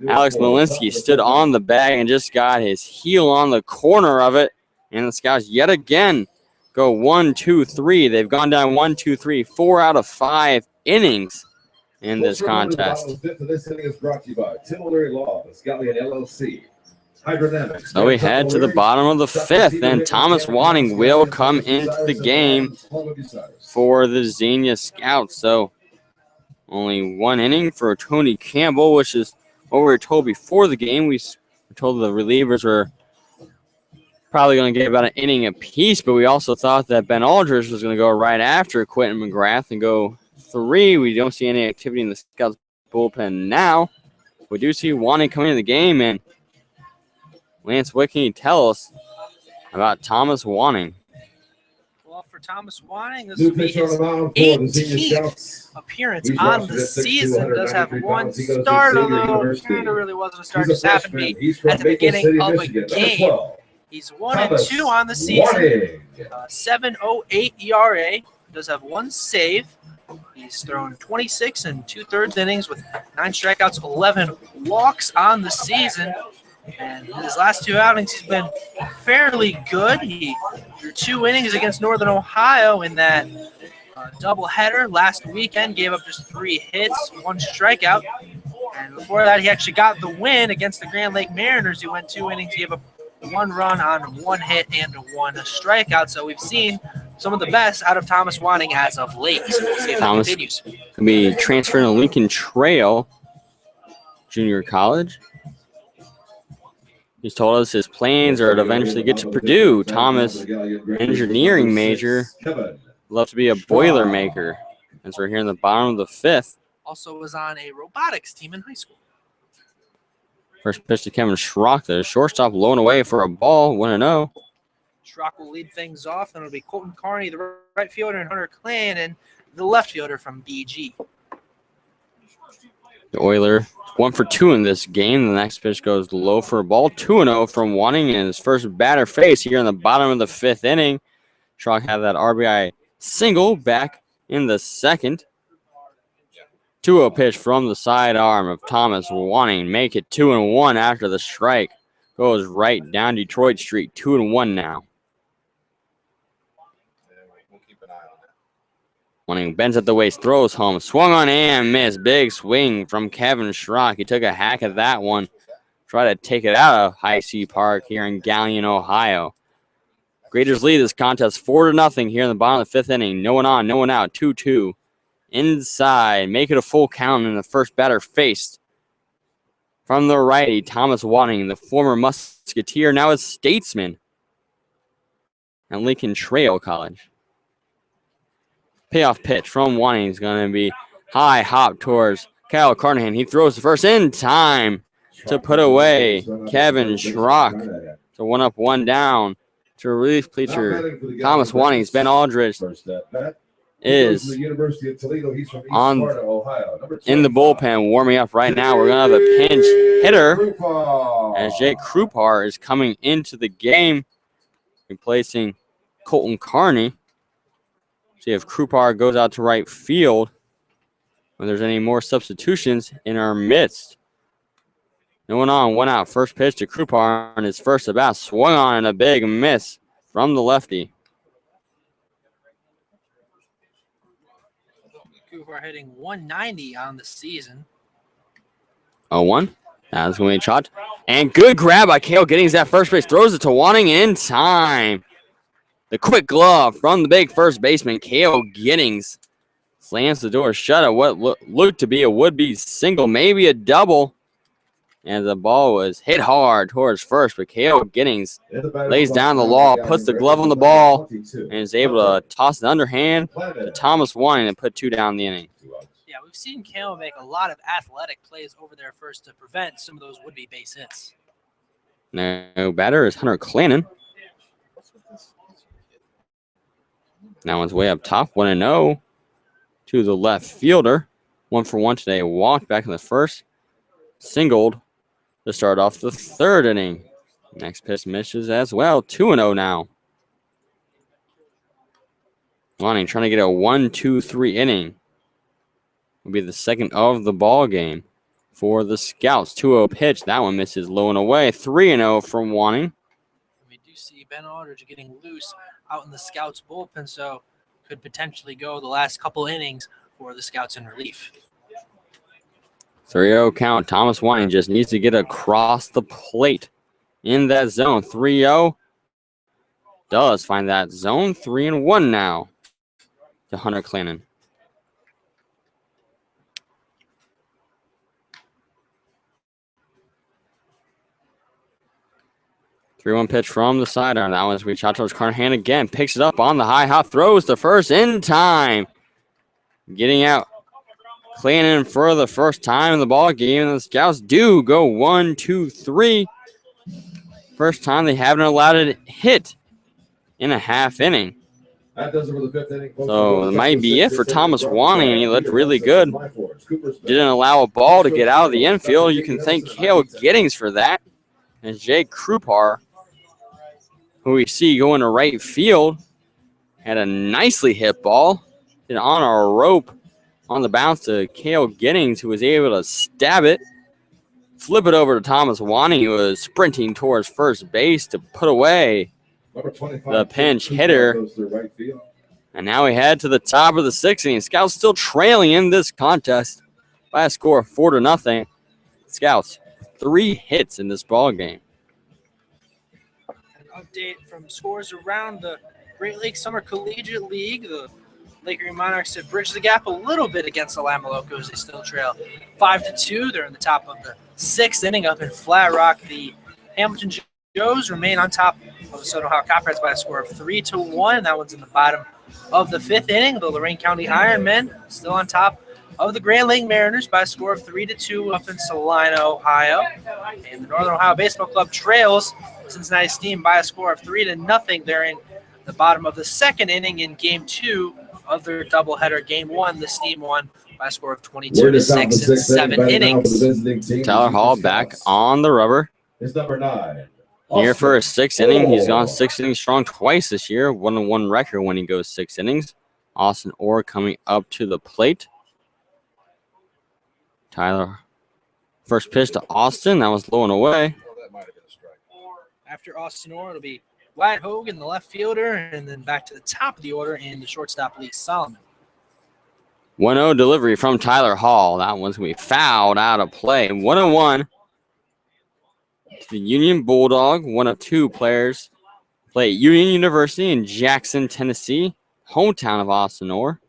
Alex Malinsky stood on the bag and just got his heel on the corner of it. And the Scouts yet again go 1, 2, 3. They've gone down 1, 2, 3, 4 out of 5 innings in this contest. This inning is brought to you by Tim O'Leary Law, Galion LLC. Hydrodynamics. So we head to the bottom of the 5th, and Thomas Wanning will come into the game for the Xenia Scouts. So only 1 inning for Tony Campbell, which is what we were told before the game. We were told the relievers were probably going to get about an inning apiece, but we also thought that Ben Aldridge was going to go right after Quentin McGrath and go 3. We don't see any activity in the Scouts bullpen now. We do see Wanning coming into the game, and Lance, what can you tell us about Thomas Wanning? Well, for Thomas Wanning, this will be his 18th appearance on the season. Does have 1 start, although kind of really wasn't a start. Just happened to be at the beginning of a game. He's 1-2 on the season. 7.08 ERA. Does have 1 save. He's thrown 26 and 2/3 innings with 9 strikeouts, 11 walks on the season. And in his last 2 outings, he's been fairly good. He threw 2 innings against Northern Ohio in that doubleheader last weekend, gave up just 3 hits, 1 strikeout. And before that, he actually got the win against the Grand Lake Mariners. He went 2 innings, gave up 1 run on 1 hit and 1 strikeout. So we've seen some of the best out of Thomas Wanning as of late. So we'll see if that continues. Can be transferred to Lincoln Trail Junior College. He's told us his plans are to eventually get to Purdue. Thomas, engineering major, loves to be a Boilermaker. As we're here in the bottom of the 5th. Also was on a robotics team in high school. First pitch to Kevin Schrock. The shortstop low and away for a ball, 1-0. Schrock will lead things off, and it'll be Colton Carney, the right fielder, and Hunter Clannan, the left fielder from BG. The Oiler 1 for 2 in this game. The next pitch goes low for a ball. 2-0 from Wanning in his first batter face here in the bottom of the 5th inning. Schrock had that RBI single back in the 2nd. 2-0 pitch from the sidearm of Thomas Wanning. Make it 2-1 after the strike. Goes right down Detroit Street. 2-1 now. Wanning bends at the waist, throws home, swung on and missed. Big swing from Kevin Schrock. He took a hack at that one. Tried to take it out of Heise Park here in Galion, Ohio. Graders lead this contest 4-0 here in the bottom of the 5th inning. No one on, no one out. 2-2. Inside. Make it a full count, and the first batter faced. From the righty, Thomas Wanning, the former Musketeer, now a Statesman at Lincoln Trail College. Payoff pitch from Wanning is going to be high hop towards Kyle Carnahan. He throws the first in time to put away Kevin Schrock. So 1 up, 1 down to relief pitcher Thomas Wanning's Ben Aldridge is on in the bullpen warming up right now. We're going to have a pinch hitter as Jake Krupar is coming into the game, replacing Colton Carney. See if Krupar goes out to right field, when there's any more substitutions in our midst. No one on, 1 out. First pitch to Krupar on his first at bat. Swung on and a big miss from the lefty. Krupar hitting 190 on the season. 0-1. That's going to be a shot. And good grab by Kale Giddings at first base. Throws it to Wanning in time. The quick glove from the big first baseman, Kale Giddings. Slams the door shut at what looked to be a would-be single, maybe a double. And the ball was hit hard towards first, but Kale Giddings lays down the law, puts the glove on the ball, and is able to toss the underhand to Thomas Wanning and put 2 down the inning. Yeah, we've seen Kale make a lot of athletic plays over there first to prevent some of those would-be base hits. No batter is Hunter Clannon. That one's way up top, 1-0 to the left fielder. 1 for 1 today. Walked back in the first. Singled to start off the 3rd inning. Next pitch misses as well. 2-0 now. Wanting trying to get a 1-2-3 inning. Will be the second of the ball game for the Scouts. 2-0 pitch. That one misses low and away. 3-0 from Wanting. We do see Ben Aldridge getting loose out in the Scouts bullpen, so could potentially go the last couple innings for the Scouts in relief. 3-0 count. Thomas Wanning just needs to get across the plate in that zone. 3-0 does find that zone. 3-1 now to Hunter Clannon. Three-one pitch from the sidearm. That one's reached out towards Carnahan again. Picks it up on the high hop. Throws the first in time. Getting out Clannon for the first time in the ball game. And the Scouts do go 1-2-3. First time they haven't allowed a hit in a half inning. That does it for the 5th inning. So that might be it for Thomas Wanning. He looked really good. Didn't allow a ball to get out of the infield. You can thank Kale Giddings for that. And Jake Krupar, who we see going to right field, had a nicely hit ball. Hit on a rope on the bounce to Kale Giddings, who was able to stab it. Flip it over to Thomas Wanning, who was sprinting towards first base to put away the pinch hitter. And now we head to the top of the 6th inning. Scouts still trailing in this contest by a score of 4-0. Scouts 3 hits in this ball game. An update from scores around the Great Lakes Summer Collegiate League. The Lake Erie Monarchs have bridged the gap a little bit against the Lamalocos. They still trail 5-2. They're in the top of the 6th inning up in Flat Rock. The Hamilton Joes remain on top of the Soto Hawk Copperheads by a score of 3-1. That one's in the bottom of the 5th inning. The Lorain County Ironmen still on top of the Grand Lake Mariners by a score of 3-2 up in Salina, Ohio. And the Northern Ohio Baseball Club trails Cincinnati Steam by a score of 3-0. They're in the bottom of the 2nd inning in Game 2 of their doubleheader. Game 1, the Steam won by a score of 22-6 in 7 innings. Tyler Hall back on the rubber. It's number 9. Here for his 6th inning. He's gone 6 innings strong twice this year. 1-1 record when he goes 6 innings. Austin Orr coming up to the plate. Tyler, first pitch to Austin. That was low and away. After Austin Orr, it'll be Wyatt Hogan, the left fielder, and then back to the top of the order in the shortstop, Lee Solomon. 1-0 delivery from Tyler Hall. That one's going to be fouled out of play. 1-1 to the Union Bulldog. One of 2 players Play at Union University in Jackson, Tennessee, hometown of Austin Orr.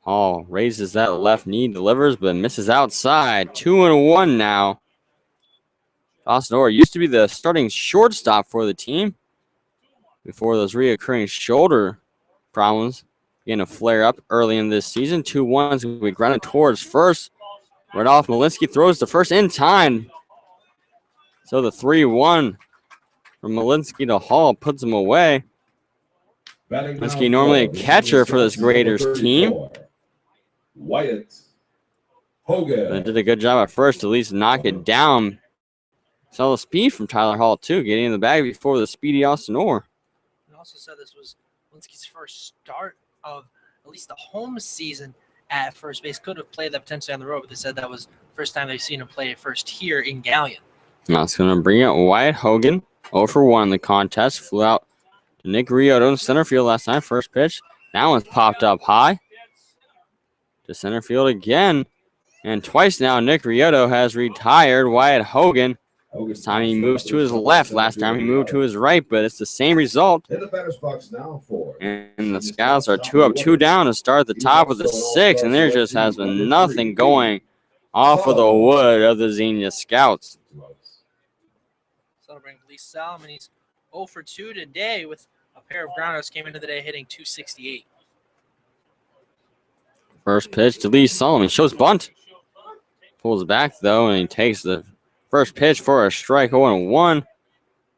Hall raises that left knee, delivers, but misses outside. 2-1 now. Austin Orr used to be the starting shortstop for the team before those reoccurring shoulder problems began to flare up early in this season. 2-1's we grounded towards first. Right off, Malinsky throws the first in time. So the 3-1 from Malinsky to Hall puts him away. Malinsky normally a catcher for this Graders team. Wyatt Hogan. But did a good job at first to at least knock it down. Saw the speed from Tyler Hall, too, getting in the bag before the speedy Austin Orr. And also said this was Malinsky's first start of at least the home season at first base. Could have played that potentially on the road, but they said that was the first time they've seen him play at first here in Galion. Now it's going to bring out Wyatt Hogan. 0-for-1 in the contest. Flew out to Nick Riotto in center field last time. First pitch. That one's popped up high. To center field again. And twice now, Nick Riotto has retired Wyatt Hogan. This time he moves to his left. Last time he moved to his right, but it's the same result. In the batter's box now for. And the Scouts are 2 up, 2 down to start at the top of the 6th, and there just has been nothing going off of the wood of the Xenia Scouts. So that'll bring Lee Solomon. He's 0-for-2 today with a pair of groundouts. Came into the day hitting .268. First pitch to Lee Solomon. Shows bunt. Pulls back, though, and he takes the first pitch for a strike. 0-1.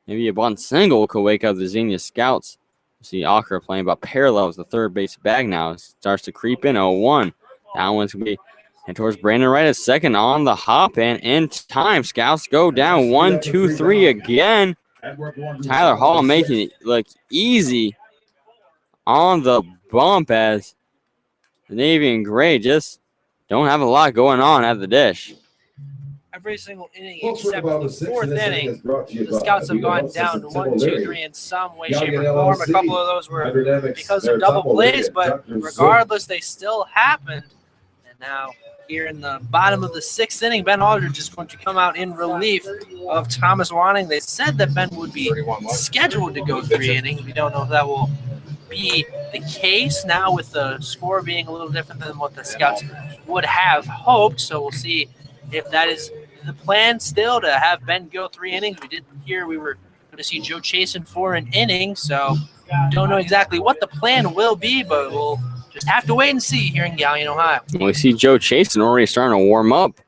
Maybe a bunt single could wake up the Xenia Scouts. You see Ocker playing about parallel with the third base bag now. It starts to creep in. 0-1. That one's going to be head towards Brandon Wright at second on the hop. And in time, Scouts go down 1-2-3 again. Tyler Hall making it look easy on the bump as the Navy and Gray just don't have a lot going on at the dish. Every single inning except for the fourth inning, the Scouts have gone down to 1-2-3 in some way, shape, or form. A couple of those were because of double plays, but regardless, they still happened. And now here in the bottom of the 6th inning, Ben Aldridge is going to come out in relief of Thomas Wanning. They said that Ben would be scheduled to go 3 innings. We don't know if that will be the case now with the score being a little different than what the Scouts would have hoped. So we'll see if that is the plan still to have Ben go 3 innings. We did hear we were going to see Joe Chasen for an inning, so don't know exactly what the plan will be, but we'll just have to wait and see here in Galion, Ohio. We see Joe Chasen already starting to warm up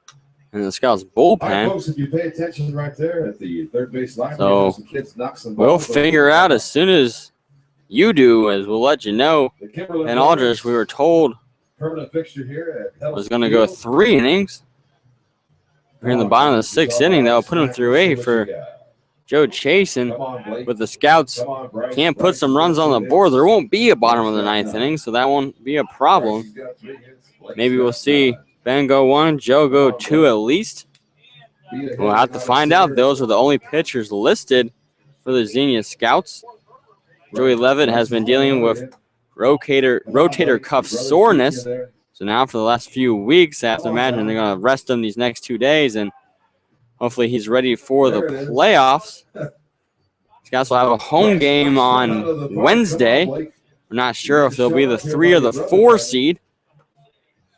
in the Scouts bullpen. All right, folks, if you pay attention right there at the third base line, so some kids knock some we'll balls figure out as soon as you do, as we'll let you know. Ben Aldridge, we were told, permanent fixture here at was going to go 3 innings. We're in the bottom of the 6th inning. That'll put him through 8 for Joe Chasen. But the Scouts can't put some runs on the board. There won't be a bottom of the 9th inning, so that won't be a problem. Maybe we'll see Ben go 1, Joe go 2 at least. We'll have to find out. Those are the only pitchers listed for the Xenia Scouts. Joey Levitt has been dealing with rotator cuff soreness. So now for the last few weeks, I have to imagine they're going to rest him these next 2 days, and hopefully he's ready for the playoffs. Scouts will have a home game on Wednesday. We're not sure if they'll be the 3 or the 4 seed.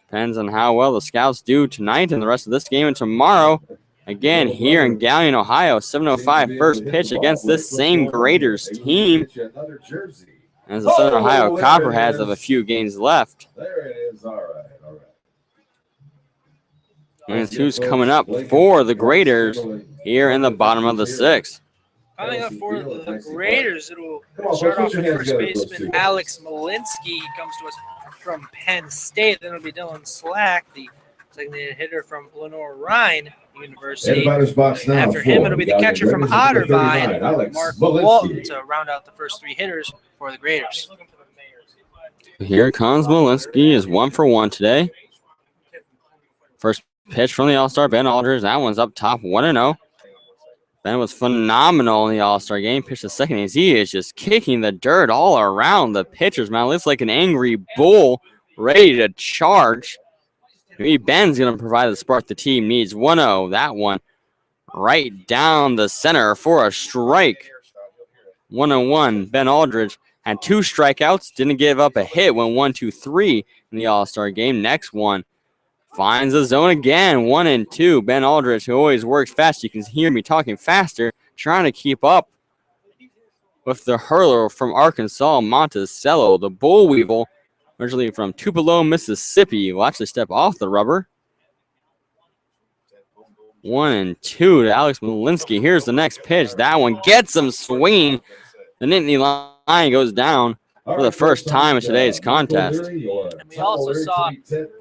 Depends on how well the Scouts do tonight and the rest of this game and tomorrow. Again, here in Galion, Ohio, 7:05 first pitch against this same Graders team. As the Southern Ohio Copperheads have a few games left. There it is. All right. And it's who's coming up for the Graders here in the bottom of the 6th. Coming up for the Graders, it'll start off with first baseman Alex Malinsky. He comes to us from Penn State. Then it'll be Dylan Slack, the designated hitter from Lenore Rhine University. After him, it'll be the catcher from Otterbein, Mark Walton, to round out the first 3 hitters for the Graders. Here comes Malinsky, is 1-for-1 today. First pitch from the All-Star, Ben Aldridge. That one's up top, 1-0. Ben was phenomenal in the All-Star game. Pitched the second innings. He is just kicking the dirt all around the pitchers, man. Looks like an angry bull ready to charge. Maybe Ben's going to provide the spark the team needs. 1-0. That one right down the center for a strike. 1-1. Ben Aldridge had 2 strikeouts, didn't give up a hit, went 1-2-3 in the All-Star game. Next one finds the zone again. 1-2. Ben Aldridge, who always works fast. You can hear me talking faster, trying to keep up with the hurler from Arkansas, Monticello. The Bull Weevil, originally from Tupelo, Mississippi, will actually step off the rubber. 1-2 to Alex Malinsky. Here's the next pitch. That one gets him swinging. The Nittany Lion goes down for the first time in today's contest. And we also saw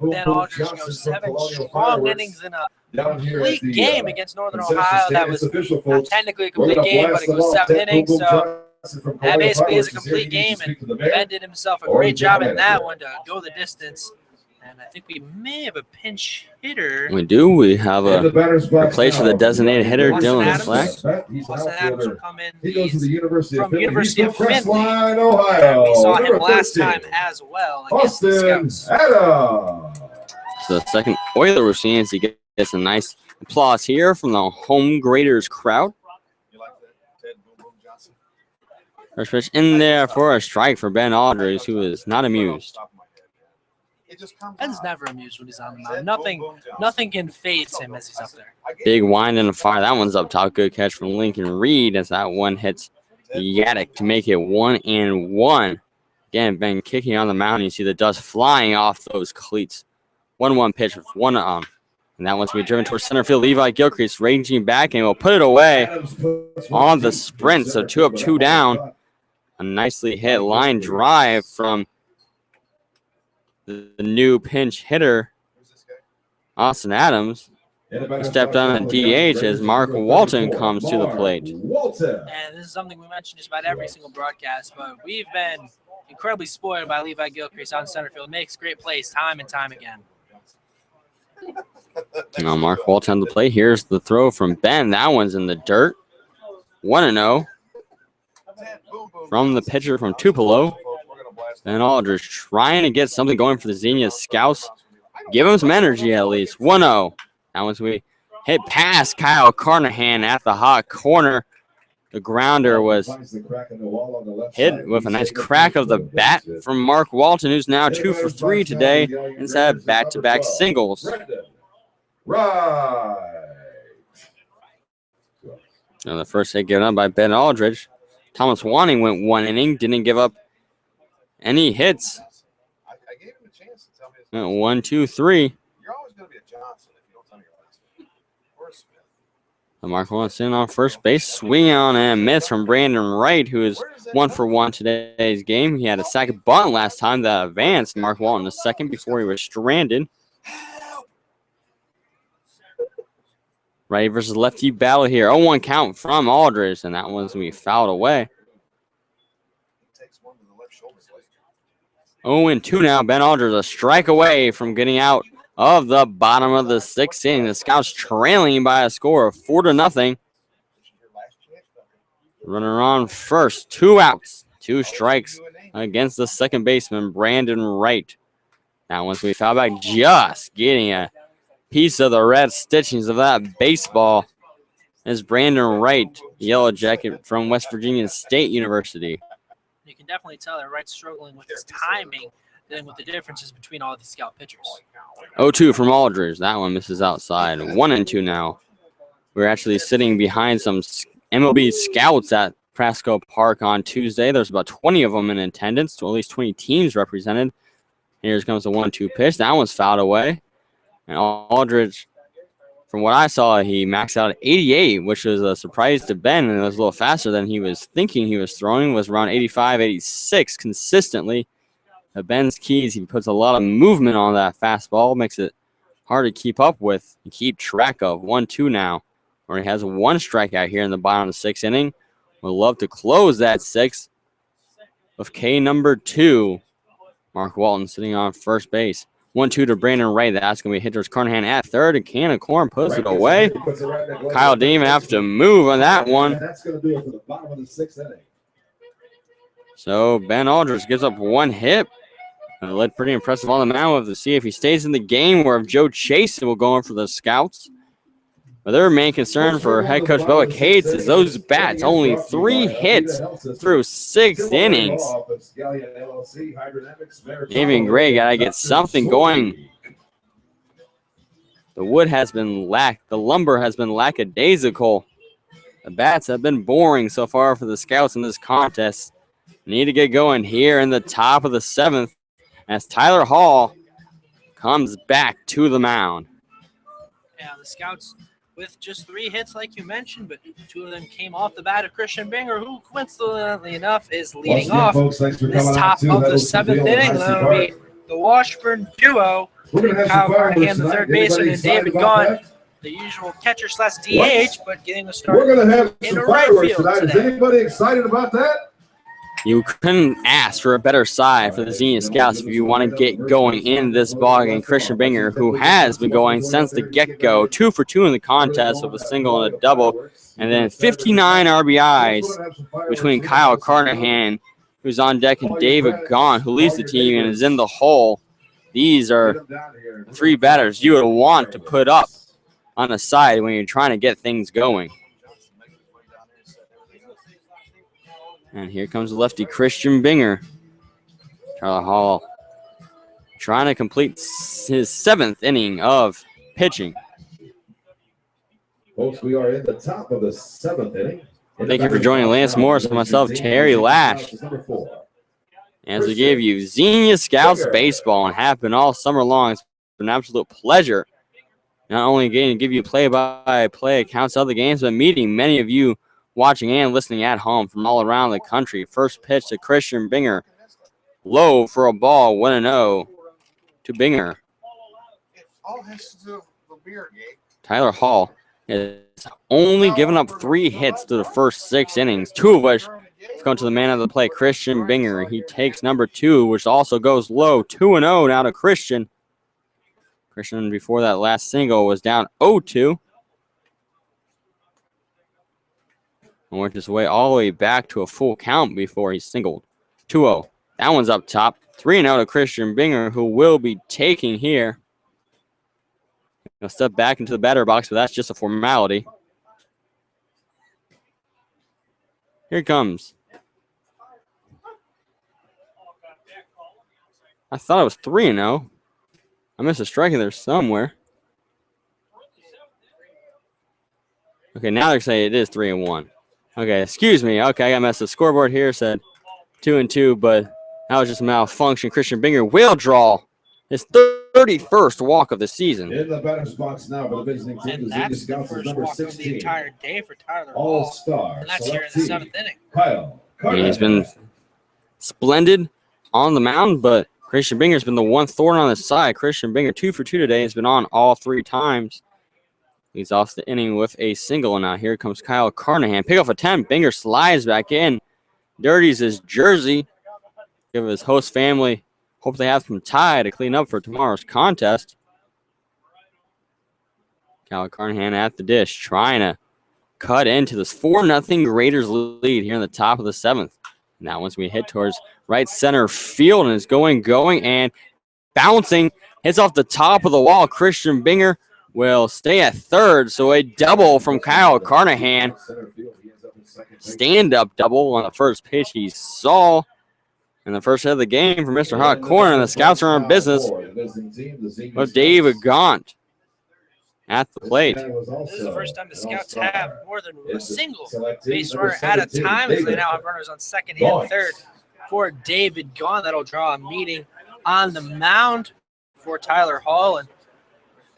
Ben Aldridge go 7 strong innings in a complete game against Northern Ohio. That was not technically a complete game, but it was 7 innings. So that basically is a complete game. And Ben did himself a great job in that one to go the distance. And I think we may have a pinch hitter. We do. We have a replace for the designated hitter, Dylan Slack. Austin Adams will come in. He goes to the University from University of Findlay. Ohio. We saw him last time as well against the Scouts. Adams. So the second Oiler we're seeing is he gets a nice applause here from the home graders crowd. First pitch in there for a strike for Ben Aldridge, who is not amused. Ben's never amused when he's on the mound. Nothing can faze him as he's up there. Big wind and a fire. That one's up top. Good catch from Lincoln Reed as that one hits Yaddick to make it 1-1. Again, Ben kicking on the mound. You see the dust flying off those cleats. 1-1 pitch with one on. And that one's going to be driven towards center field. Levi Gilcrease ranging back and will put it away on the sprint. So 2 up, 2 down. A nicely hit line drive from the new pinch hitter, Austin Adams, stepped on a DH as Mark Walton comes to the plate. And this is something we mention just about every single broadcast, but we've been incredibly spoiled by Levi Gilcrease on center field. Makes great plays time and time again. Now Mark Walton on the plate. Here's the throw from Ben. That one's in the dirt. 1-0 from the pitcher from Tupelo. Ben Aldridge trying to get something going for the Xenia Scouts. Give him some energy at least. 1-0. That one's we hit past Kyle Carnahan at the hot corner. The grounder was hit with a nice crack of the bat from Mark Walton, who's now 2 for 3 today instead of back-to-back singles. Right. And the first hit given up by Ben Aldridge. Thomas Wanning went 1 inning, didn't give up any hits. I gave him a chance to tell me. 1, 2, 3. You're always going to be a Johnson if you don't tell me your last name. Or Smith. Mark Walton on first base. Swing on and miss from Brandon Wright, who is 1 for 1 today's game. He had a sac bunt last time that advanced Mark Walton to second before he was stranded. Righty versus lefty battle here. 0-1 count from Aldridge, and that one's going to be fouled away. 0-2 now. Ben Aldridge a strike away from getting out of the bottom of the 6th inning. The Scouts trailing by a score of 4-0. Runner on first. 2 outs. 2 strikes against the second baseman, Brandon Wright. That one's going to be fouled back, just getting a piece of the red stitchings of that baseball is Brandon Wright, Yellow Jacket from West Virginia State University. You can definitely tell that Wright's struggling with his timing, then with the differences between all the Scout pitchers. 0-2 from Aldridge. That one misses outside. 1-2 now. We're actually sitting behind some MLB Scouts at Prasco Park on Tuesday. There's about 20 of them in attendance, so at least 20 teams represented. Here comes the 1-2 pitch. That one's fouled away. And Aldridge, from what I saw, he maxed out at 88, which was a surprise to Ben, and it was a little faster than he was thinking he was throwing. It was around 85, 86 consistently. At Ben's keys, he puts a lot of movement on that fastball, makes it hard to keep up with and keep track of. 1-2 now, where he has 1 strikeout here in the bottom of the 6th inning. Would love to close that 6th with K number 2. Mark Walton sitting on first base. 1-2 to Brandon Wright. That's going to be hit towards Carnahan at third. A can of corn puts it away. Kyle Dean have to move on that one. That's going to do it for the bottom of the 6th inning. So Ben Aldridge gives up 1 hit. And led pretty impressive on the mound. We'll have to see if he stays in the game or if Joe Chase will go in for the Scouts. But their main concern for head coach Bubba Cates is those bats. Only 3 hits through 6 innings. Even Gray got to get something going. The wood has been the lumber has been lackadaisical. The bats have been boring so far for the Scouts in this contest. Need to get going here in the top of the 7th as Tyler Hall comes back to the mound. Yeah, the Scouts with just 3 hits, like you mentioned, but 2 of them came off the bat of Christian Binger, who coincidentally enough is leading off this top of the 7th inning. That'll be the Washburn duo. Kyle Carnahan, the third baseman, and David Gahn, the usual catcher/DH, but getting a start in the right field today. Is anybody excited about that? You couldn't ask for a better side for the Xenia Scouts if you want to get going in this ballgame. Christian Binger, who has been going since the get-go, 2 for 2 in the contest with a single and a double, and then 59 RBIs between Kyle Carnahan, who's on deck, and David Gahn, who leads the team and is in the hole. These are 3 batters you would want to put up on the side when you're trying to get things going. And here comes the lefty Christian Binger. Tyler Hall trying to complete his 7th inning of pitching. Folks, we are in the top of the 7th inning. Thank you for joining Lance Morris and myself, Terry Lash, as we gave you Xenia Scouts baseball and have been all summer long. It's been an absolute pleasure not only getting to give you play-by-play accounts of the games, but meeting many of you watching and listening at home from all around the country. First pitch to Christian Binger. Low for a ball, 1-0 to Binger. Tyler Hall has only given up 3 hits through the first 6 innings, 2 of which have come to the man of the play, Christian Binger. He takes number 2, which also goes low, 2-0 now to Christian. Christian, before that last single, was down 0-2. And worked his way all the way back to a full count before he singled. 2-0. That one's up top. 3-0 to Christian Binger, who will be taking here. He'll step back into the batter box, but that's just a formality. Here it comes. I thought it was 3-0. I missed a strike in there somewhere. Okay, now they're saying it is 3-1. Okay, excuse me. Okay, I got messed up. Scoreboard here said 2-2, but that was just a malfunction. Christian Binger will draw his 31st walk of the season. In the batter's box now for the visiting team, And the Xenia that's the Scouts is first number walk of 16. the entire day for Tyler Hall. All-star. And that's here in the 7th inning. Kyle Yeah, he's been splendid on the mound, but Christian Binger's been the one thorn on his side. Christian Binger, 2 for 2 today, has been on all 3 times. He's off the inning with a single. Now here comes Kyle Carnahan. Pick off a 10. Binger slides back in. Dirties his jersey. Give his host family. Hope they have some tie to clean up for tomorrow's contest. Kyle Carnahan at the dish, trying to cut into this 4-0 Raiders lead here in the top of the 7th. And that one's going to hit towards right center field and is going, and bouncing. Hits off the top of the wall. Christian Binger will stay at third, so a double from Kyle Carnahan. Stand-up double on the first pitch he saw. And the first hit of the game for Mr. Hot Corner, and the Scouts are in business with David Gaunt at the plate. This is the first time the Scouts have more than a single base runner at a time, as they now have runners on second and third for David Gaunt. That'll draw a meeting on the mound for Tyler Hall, and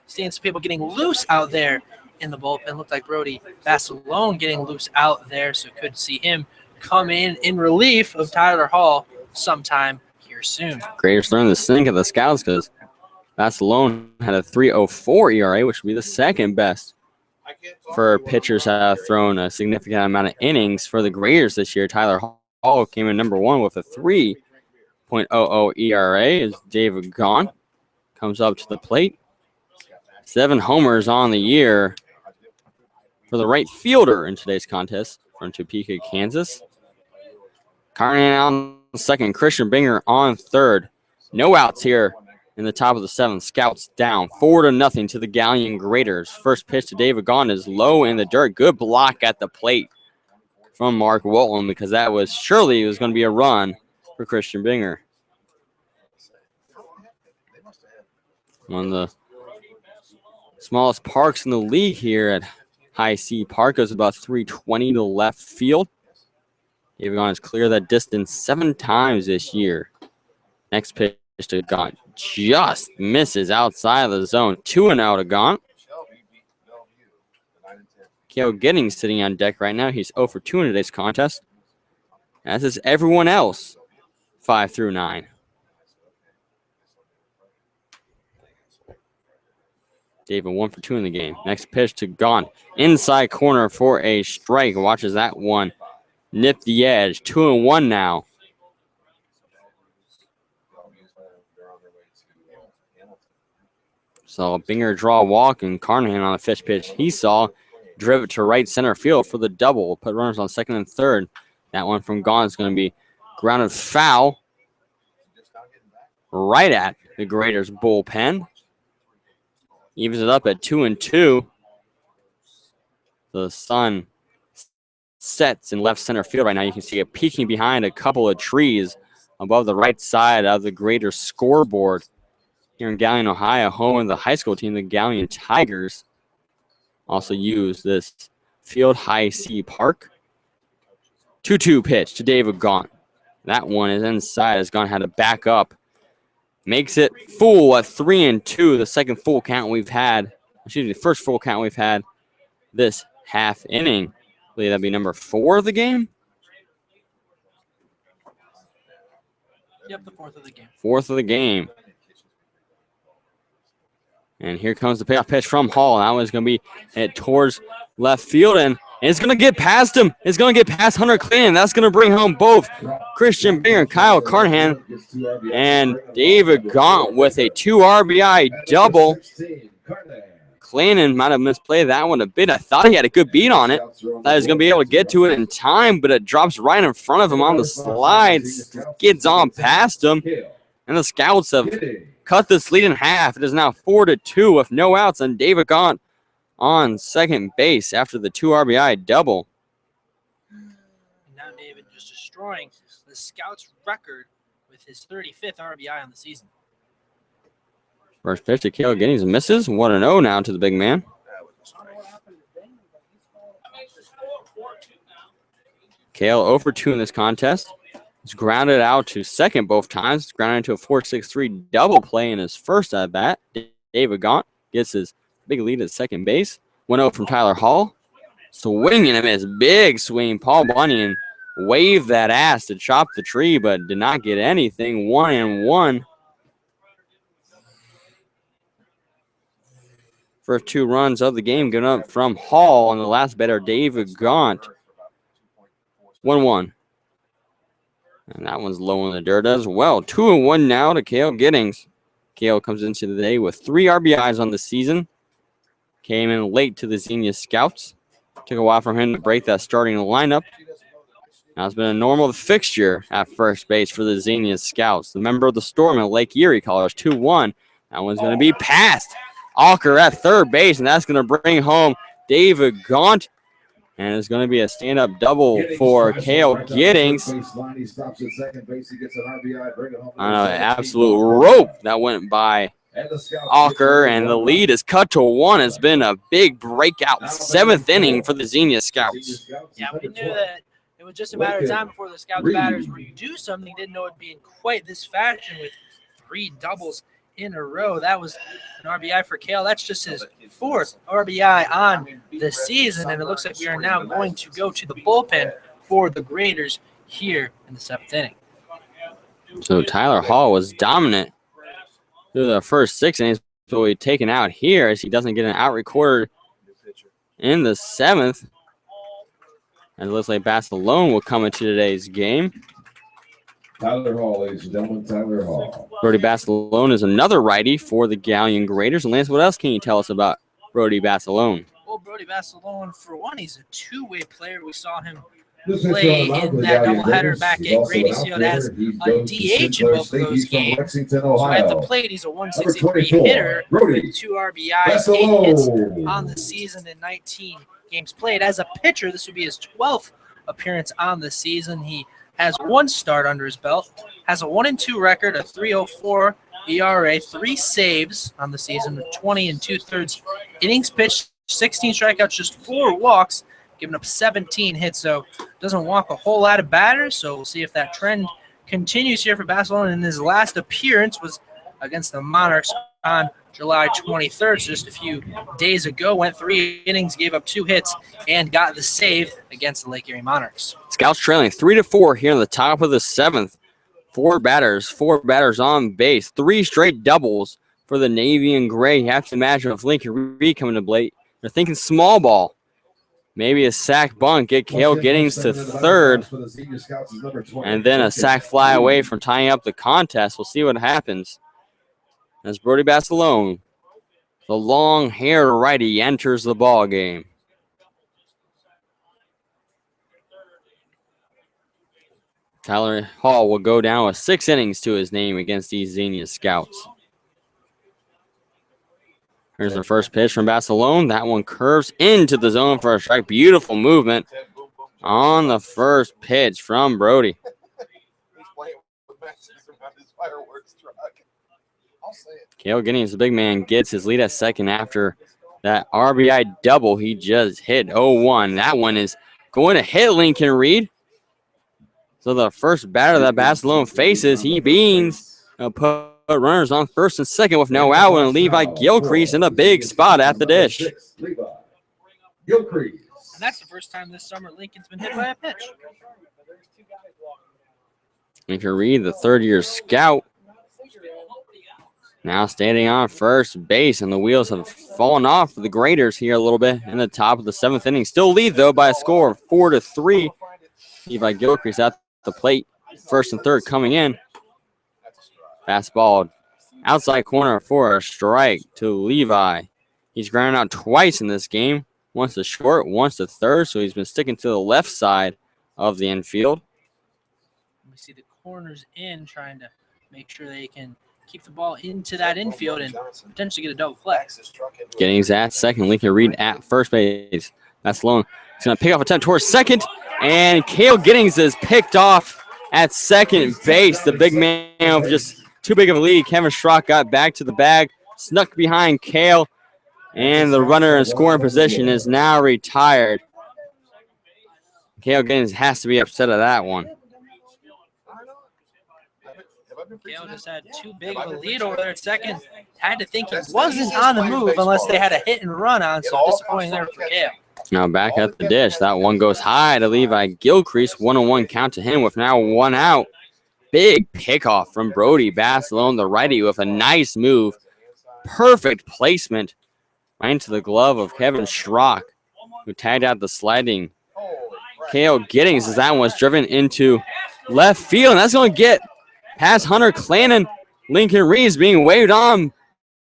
seeing some people getting loose out there in the bullpen. Looked like Brody Basilone getting loose out there, so could see him come in relief of Tyler Hall sometime here soon. Graders throwing the sink at the Scouts because Basilone had a 3.04 ERA, which would be the second best for pitchers that have thrown a significant amount of innings for the Graders this year. Tyler Hall came in number 1 with a 3.00 ERA as David Gaunt comes up to the plate. 7 homers on the year for the right fielder in today's contest from Topeka, Kansas. Carnahan on second, Christian Binger on third. No outs here in the top of the 7th. Scouts down 4-0 to the Galion Graders. First pitch to David Gaunt is low in the dirt. Good block at the plate from Mark Walton, because that was surely it was going to be a run for Christian Binger. One of the smallest parks in the league here at Heise Park. Goes about 320 to left field. David Gaunt has cleared that distance 7 times this year. Next pitch to Gaunt just misses outside of the zone. 2-0 to Gaunt. Kale Giddings sitting on deck right now. He's 0 for 2 in today's contest. As is everyone else, 5 through 9. David 1 for 2 in the game. Next pitch to Gaunt. Inside corner for a strike. Watches that one nip the edge. 2-1 now. So Binger draw a walk, and Carnahan on the first pitch he saw drove it to right center field for the double. Put runners on second and third. That one from Gaunt is going to be grounded foul right at the Graders bullpen. Evens it up at 2-2. The sun sets in left center field right now. You can see it peeking behind a couple of trees above the right side of the Graders scoreboard here in Galion, Ohio, home of the high school team, the Galion Tigers. Also use this field, Heise Park. 2-2 pitch to David Gaunt. That one is inside as Gaunt had to back up. Makes it full at 3-2. The second full count we've had. Excuse me, the first full count we've had this half inning. I believe that'd be number 4 of the game. Yep, the 4th of the game. 4th of the game. And here comes the payoff pitch from Hall. That one's going to be hit towards left field, and it's going to get past him. It's going to get past Hunter Clinton. That's going to bring home both Christian Binger and Kyle Carnahan. And David Gaunt with a 2 RBI double. Clinton might have misplayed that one a bit. I thought he had a good beat on it. Thought he was going to be able to get to it in time, but it drops right in front of him on the slide. Skids on past him. And the Scouts have cut this lead in half. It is now 4-2 with no outs, and David Gaunt on second base after the 2 RBI double. Now David just destroying the Scouts' record with his 35th RBI on the season. First pitch to Kale Giddings misses. 1-0 now to the big man. Kale 0 for 2 in this contest. He's grounded out to second both times. Grounded into a 4-6-3 double play in his first at bat. David Gaunt gets his big lead at second base. 1-0 from Tyler Hall. Swing and a miss. Big swing. Paul Bunyan waved that ass to chop the tree, but did not get anything. 1-1. First 2 runs of the game given up from Hall on the last batter, David Gaunt. 1-1. And that one's low in the dirt as well. 2-1 now to Kale Giddings. Kale comes into the day with 3 RBIs on the season. Came in late to the Xenia Scouts. Took a while for him to break that starting lineup. Now it's been a normal fixture at first base for the Xenia Scouts. The member of the Storm at Lake Erie College, 2-1. That one's going to be passed. Alker at third base, and that's going to bring home David Gaunt. And it's going to be a stand-up double for Kale Giddings. On an absolute rope that went by Alker, and the lead is cut to 1. It's been a big breakout 7th inning for the Xenia Scouts. Yeah, we knew that it was just a matter of time before the Scouts batters were to do something. Didn't know it'd be in quite this fashion with 3 doubles in a row. That was an RBI for Kale. That's just his 4th RBI on the season, and it looks like we are now going to go to the bullpen for the Graders here in the 7th inning. So Tyler Hall was dominant through the first 6 innings, but we've taken out here as he doesn't get an out recorded in the 7th. And it looks like Basilone will come into today's game. Tyler Hall, ladies and gentlemen, Tyler Hall. Brody Basilone is another righty for the Galion Graders. And Lance, what else can you tell us about Brody Basilone? Well, Brody Basilone, for one, he's a 2-way player. We saw him play in that doubleheader back at Grady Field as a DH in both of those games. So at the plate, he's a 163 hitter with 2 RBIs, 8 hits on the season in 19 games played. As a pitcher, this would be his 12th appearance on the season. He has 1 start under his belt, has a 1-2 record, a 3.04 ERA, 3 saves on the season, with 20 2/3 innings pitched, 16 strikeouts, just 4 walks, giving up 17 hits. So doesn't walk a whole lot of batters. So we'll see if that trend continues here for Barcelona. And his last appearance was against the Monarchs on July 23rd, so just a few days ago. Went 3 innings, gave up 2 hits, and got the save against the Lake Erie Monarchs. Scouts trailing 3-4 here in the top of the 7th. 4 batters on base, 3 straight doubles for the Navy and Gray. You have to imagine if Lincoln Reed coming to plate, they're thinking small ball. Maybe a sack bunt, get Cale Giddings to third, and then a sack fly away from tying up the contest. We'll see what happens. As Brody Basilone, the long-haired righty, enters the ball game. Tyler Hall will go down with 6 innings to his name against these Xenia Scouts. Here's the first pitch from Basilone. That one curves into the zone for a strike. Beautiful movement on the first pitch from Brody. Cale Giddings, the big man, gets his lead at second after that RBI double he just hit. 0-1. That one is going to hit Lincoln Reed. So the first batter that Basilone faces, he beans. Put runners on first and second with no out, and Levi Gilcrease in the big spot at the dish. And that's the first time this summer Lincoln's been hit by a pitch. Lincoln Reed, the third-year scout, now standing on first base, and the wheels have fallen off the graders here a little bit in the top of the 7th inning. Still lead, though, by a score of 4-3. Levi Gilcrease at the plate, first and third coming in. Fastball outside corner for a strike to Levi. He's grounded out twice in this game. Once to short, once to third, so he's been sticking to the left side of the infield. We see the corners in, trying to make sure they can keep the ball into that infield and potentially get a double play. Giddings at second, Lincoln Reed at first base. That's Lone. He's going to pick off attempt towards second, and Cale Giddings is picked off at second base. The big man with just too big of a lead. Kevin Schrock got back to the bag, snuck behind Cale, and the runner in scoring position is now retired. Cale Giddings has to be upset at that one. Cale just had too big of a lead over there at second. Had to think he wasn't on the move unless they had a hit and run on, so disappointing there for Cale. Now back at the dish. That one goes high to Levi Gilcrease. 1-1 count to him with now 1 out. Big pickoff from Brody Basilone, the righty, with a nice move. Perfect placement right into the glove of Kevin Schrock, who tagged out the sliding Cale Giddings as that one was driven into left field. And that's going to get past Hunter Clannon. Lincoln Reed's being waved on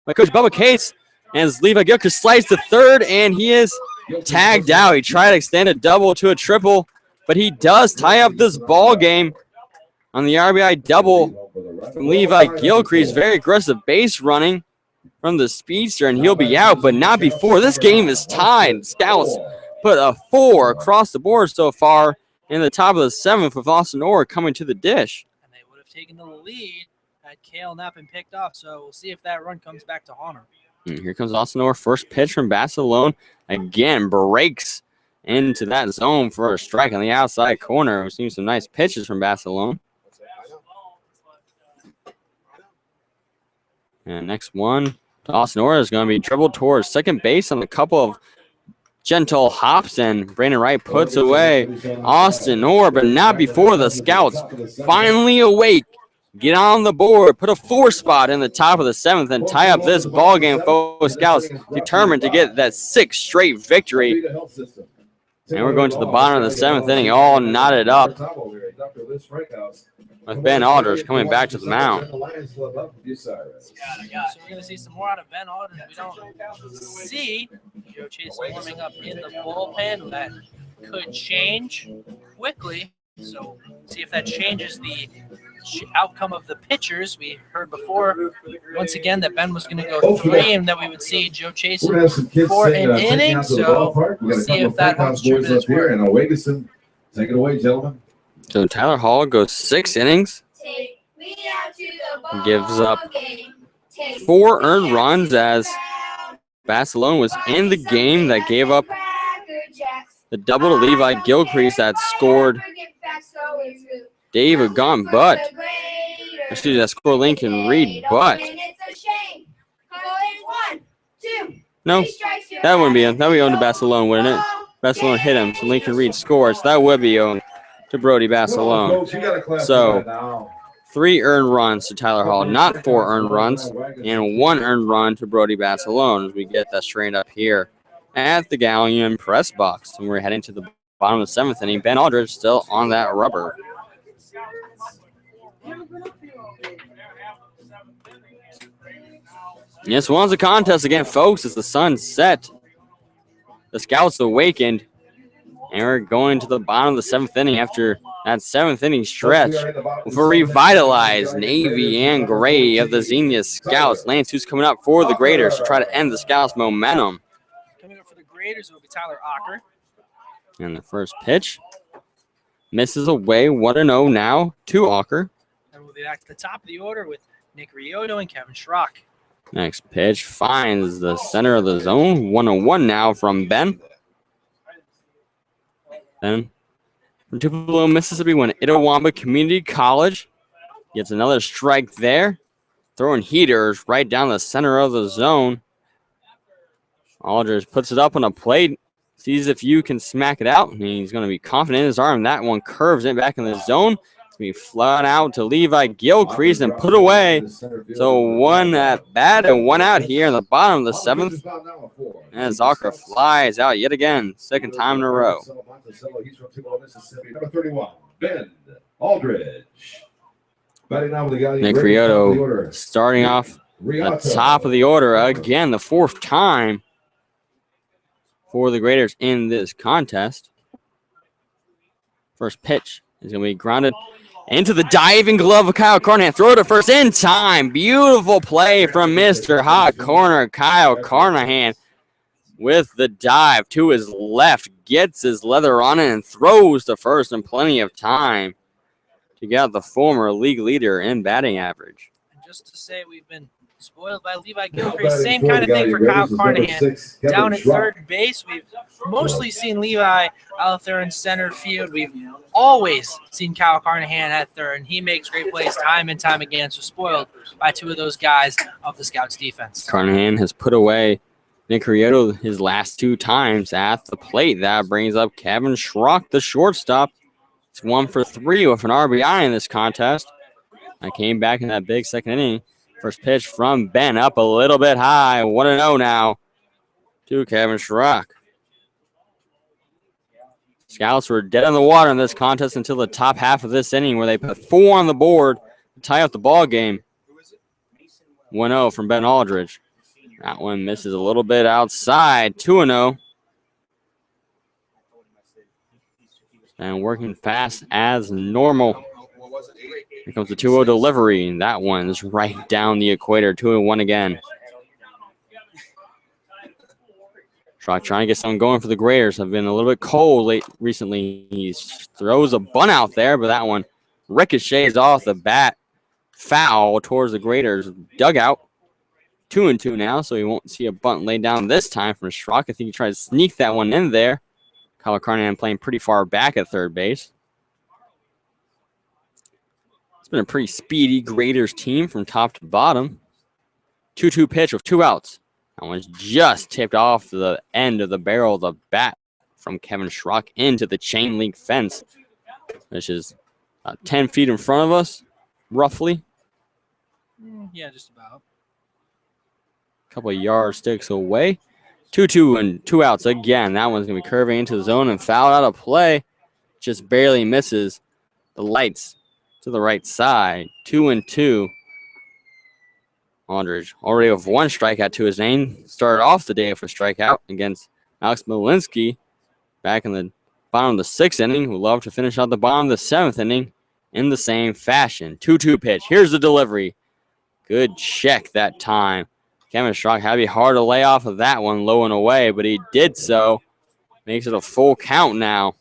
by Coach Bubba Cates. As Levi Gilcrease slides to third, and he is tagged out. He tried to extend a double to a triple, but he does tie up this ball game on the RBI double from Levi Gilcrease. Very aggressive base running from the speedster, and he'll be out, but not before. This game is tied. Scouts put a 4 across the board so far in the top of the 7th with Austin Orr coming to the dish. And they would have taken the lead had Cale not been picked off, so we'll see if that run comes back to Honor. And here comes Austin Orr. First pitch from Basilone. Again, breaks into that zone for a strike on the outside corner. We've seen some nice pitches from Basilone. And next one to Austin Orr is going to be dribbled towards second base on a couple of gentle hops, and Brandon Wright puts away Austin Orr, but not before the Scouts finally awake. Get on the board, put a 4 spot in the top of the 7th, and tie up this ball game for Scouts, determined to get that 6th straight victory. And we're going to the bottom of the 7th inning, all knotted up, with Ben Alders coming back to the mound. So we're going to see some more out of Ben Alders. We don't see Joe Chase warming up in the bullpen. That could change quickly. So see if that changes the outcome of the pitchers. We heard before, once again, that Ben was going to go 3 and that we would see Joe chasing for an inning. So we'll see if that holds true to its word. And Owegeson, take it away, gentlemen. So Tyler Hall goes 6 innings, gives up 4 earned runs as Barcelona was in the game that gave up the double to Levi Gilcrease that scored David Gunn, but actually that scored Lincoln Reed, but no, that wouldn't be owned to Barcelona, wouldn't it? Barcelona hit him, so Lincoln Reed scored, so that would be owned to Brody Barcelona. So 3 earned runs to Tyler Hall, not 4 earned runs, and 1 earned run to Brody Barcelona as we get that straightened up here at the Galion press box. And we're heading to the bottom of the 7th inning. Ben Aldridge still on that rubber. This one's a contest again, folks, as the sun set. The Scouts awakened, and we're going to the bottom of the 7th inning after that 7th inning stretch with a revitalized Navy and Gray of the Xenia Scouts. Lance, who's coming up for the Graders to try to end the Scouts' momentum. Coming up for the Graders will be Tyler Ocker. And the first pitch misses away, 1-0 now to Ocker. And we'll be back to the top of the order with Nick Riotto and Kevin Schrock. Next pitch finds the center of the zone, 1-1 now from Ben. Then from Tupelo, Mississippi, when Itawamba Community College gets another strike there. Throwing heaters right down the center of the zone. Aldridge puts it up on a plate, sees if you can smack it out, and he's going to be confident in his arm. That one curves it back in the zone. It's going to be flat out to Levi Gilcrease and put away. So 1 at bat and 1 out here in the bottom of the 7th. And Zucker flies out yet again, 2nd time in a row. Number 31, Ben Aldridge. Nick Riotto starting off at the top of the order again, the 4th time for the Graders in this contest. First pitch is going to be grounded into the diving glove of Kyle Carnahan. Throw to first in time. Beautiful play from Mr. Hot Corner, Kyle Carnahan, with the dive to his left. Gets his leather on it and throws to first in plenty of time to get out the former league leader in batting average. And just to say, we've been spoiled by Levi Gilcrease. Same kind of thing for Kyle Carnahan. Down at third base, we've mostly seen Levi out there in center field. We've always seen Kyle Carnahan at third, and he makes great plays time and time again. So spoiled by 2 of those guys of the Scouts defense. Carnahan has put away Nick Riotto his last 2 times at the plate. That brings up Kevin Schrock, the shortstop. It's 1 for 3 with an RBI in this contest. I came back in that big 2nd inning. First pitch from Ben up a little bit high. 1-0 now to Kevin Schrock. Scouts were dead in the water in this contest until the top half of this inning where they put 4 on the board to tie up the ball game. 1-0 from Ben Aldridge. That one misses a little bit outside. 2-0. And working fast as normal. Here comes the 2-0 delivery, and that one is right down the equator. 2-1 again. Schrock trying to get something going for the Graders. Have been a little bit cold recently. He throws a bunt out there, but that one ricochets off the bat. Foul towards the Graders dugout. 2-2 now, so he won't see a bunt laid down this time from Schrock. I think he tried to sneak that one in there. Kyle Carnahan playing pretty far back at third base. It's been a pretty speedy Graders team from top to bottom. 2-2 pitch with 2 outs. That one's just tipped off the end of the barrel of the bat from Kevin Schrock into the chain link fence, which is about 10 feet in front of us, roughly. Yeah, just about. Couple of yardsticks away. 2-2 and 2 outs again. That one's going to be curving into the zone and fouled out of play. Just barely misses the lights to the right side. 2-2. Aldridge already with 1 strikeout to his name. Started off the day with a strikeout against Alex Malinsky back in the bottom of the 6th inning who love to finish out the bottom of the 7th inning in the same fashion. 2-2 pitch. Here's the delivery. Good check that time. Kevin Schrock had to be hard to lay off of that one low and away, but he did so. Makes it a full count now.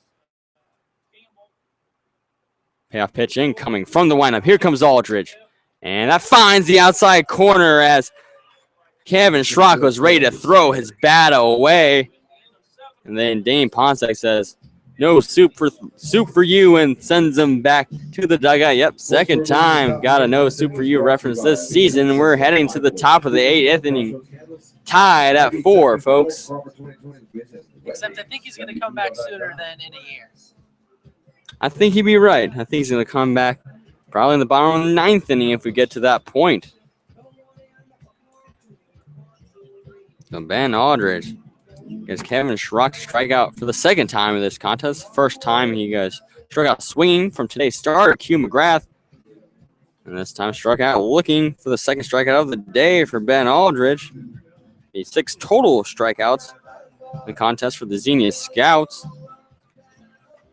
Payoff pitch incoming from the windup. Here comes Aldridge. And that finds the outside corner as Kevin Schrock was ready to throw his bat away. And then Dane Ponczek says, no soup for you, and sends him back to the dugout. Yep, second time got a no soup for you reference this season. We're heading to the top of the 8th inning. Tied at 4, folks. Except I think he's going to come back sooner than in a year. I think he'd be right. I think he's going to come back probably in the bottom of the 9th inning if we get to that point. So Ben Aldridge gets Kevin Schrock to strike out for the second time in this contest. First time he guys struck out swinging from today's starter, Q McGrath. And this time struck out looking for the second strikeout of the day for Ben Aldridge. The 6 total strikeouts in the contest for the Xenia Scouts.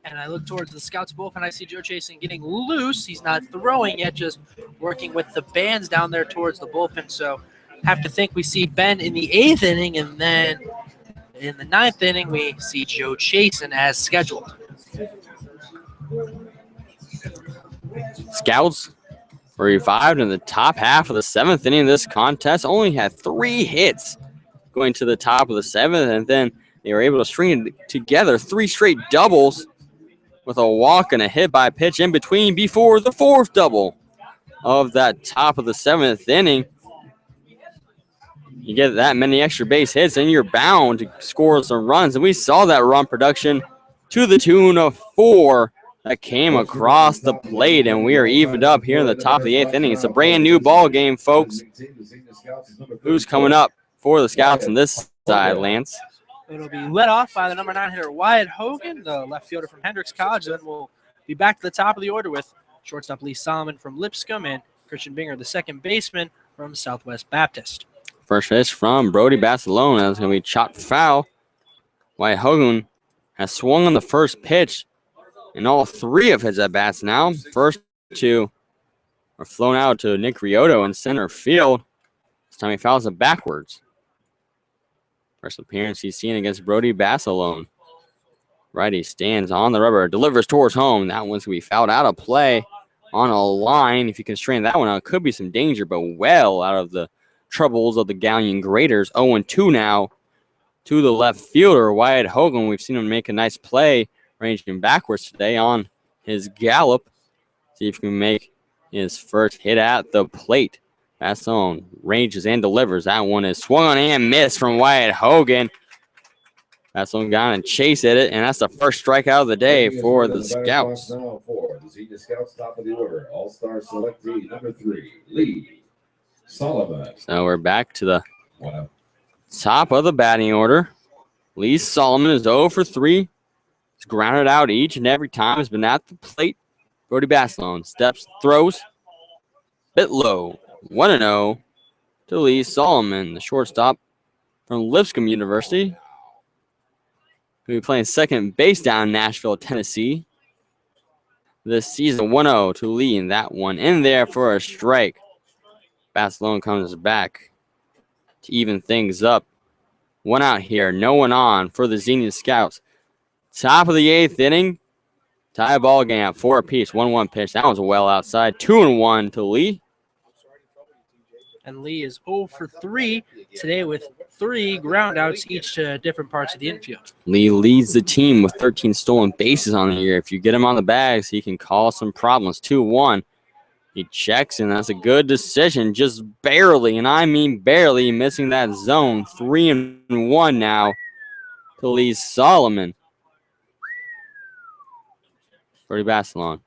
And I look towards the Scouts bullpen. I see Joe Chasen getting loose. He's not throwing yet, just working with the bands down there towards the bullpen. So have to think we see Ben in the 8th inning, and then in the 9th inning, we see Joe Chasen as scheduled. Scouts were revived in the top half of the 7th inning of this contest. Only had 3 hits going to the top of the 7th, and then they were able to string together 3 straight doubles with a walk and a hit by pitch in between before the 4th double of that top of the 7th inning. You get that many extra base hits, and you're bound to score some runs. And we saw that run production to the tune of 4 that came across the plate, and we are evened up here in the top of the 8th inning. It's a brand new ball game, folks. Who's coming up for the Scouts on this side, Lance? It'll be led off by the number 9 hitter, Wyatt Hogan, the left fielder from Hendricks College. Then we'll be back to the top of the order with shortstop Lee Solomon from Lipscomb and Christian Binger, the second baseman from Southwest Baptist. First pitch from Brody Barcelona. That's going to be chopped foul. Wyatt Hogan has swung on the first pitch in all 3 of his at-bats now. First 2 are flown out to Nick Riotto in center field. This time he fouls it backwards. First appearance he's seen against Brody Barcelona. Righty stands on the rubber, delivers towards home. That one's going to be fouled out of play on a line. If you can strain that one out, it could be some danger, but well out of the troubles of the Galion Graders. 0-2 now to the left fielder, Wyatt Hogan. We've seen him make a nice play ranging backwards today on his gallop. See if he can make his first hit at the plate. Barcelona ranges and delivers. That one is swung on and missed from Wyatt Hogan. Barcelona got and chased at it, and that's the first strikeout of the day for the Scouts. Now for the Xenia Scouts, top of the order, all-star selectee number 3, Lee Solomon. So we're back to the top of the batting order. Lee Solomon is 0 for 3. He's grounded out each and every time. Has been at the plate. Brody Barcelona steps, throws, bit low. 1-0 to Lee Solomon, the shortstop from Lipscomb University. He'll be playing second base down in Nashville, Tennessee. This season, 1-0 to Lee, and that one in there for a strike. Barcelona comes back to even things up. 1 out here, no one on for the Xenia Scouts. Top of the 8th inning. Tie ball game at 4 apiece. 1-1 pitch. That one's well outside. 2-1 to Lee. And Lee is 0 for 3 today with 3 groundouts, each to different parts of the infield. Lee leads the team with 13 stolen bases on the year. If you get him on the bags, he can cause some problems. 2-1. He checks, and that's a good decision. Just barely, and I mean barely, missing that zone. 3-1 now to Lee Solomon. Brody Barcelona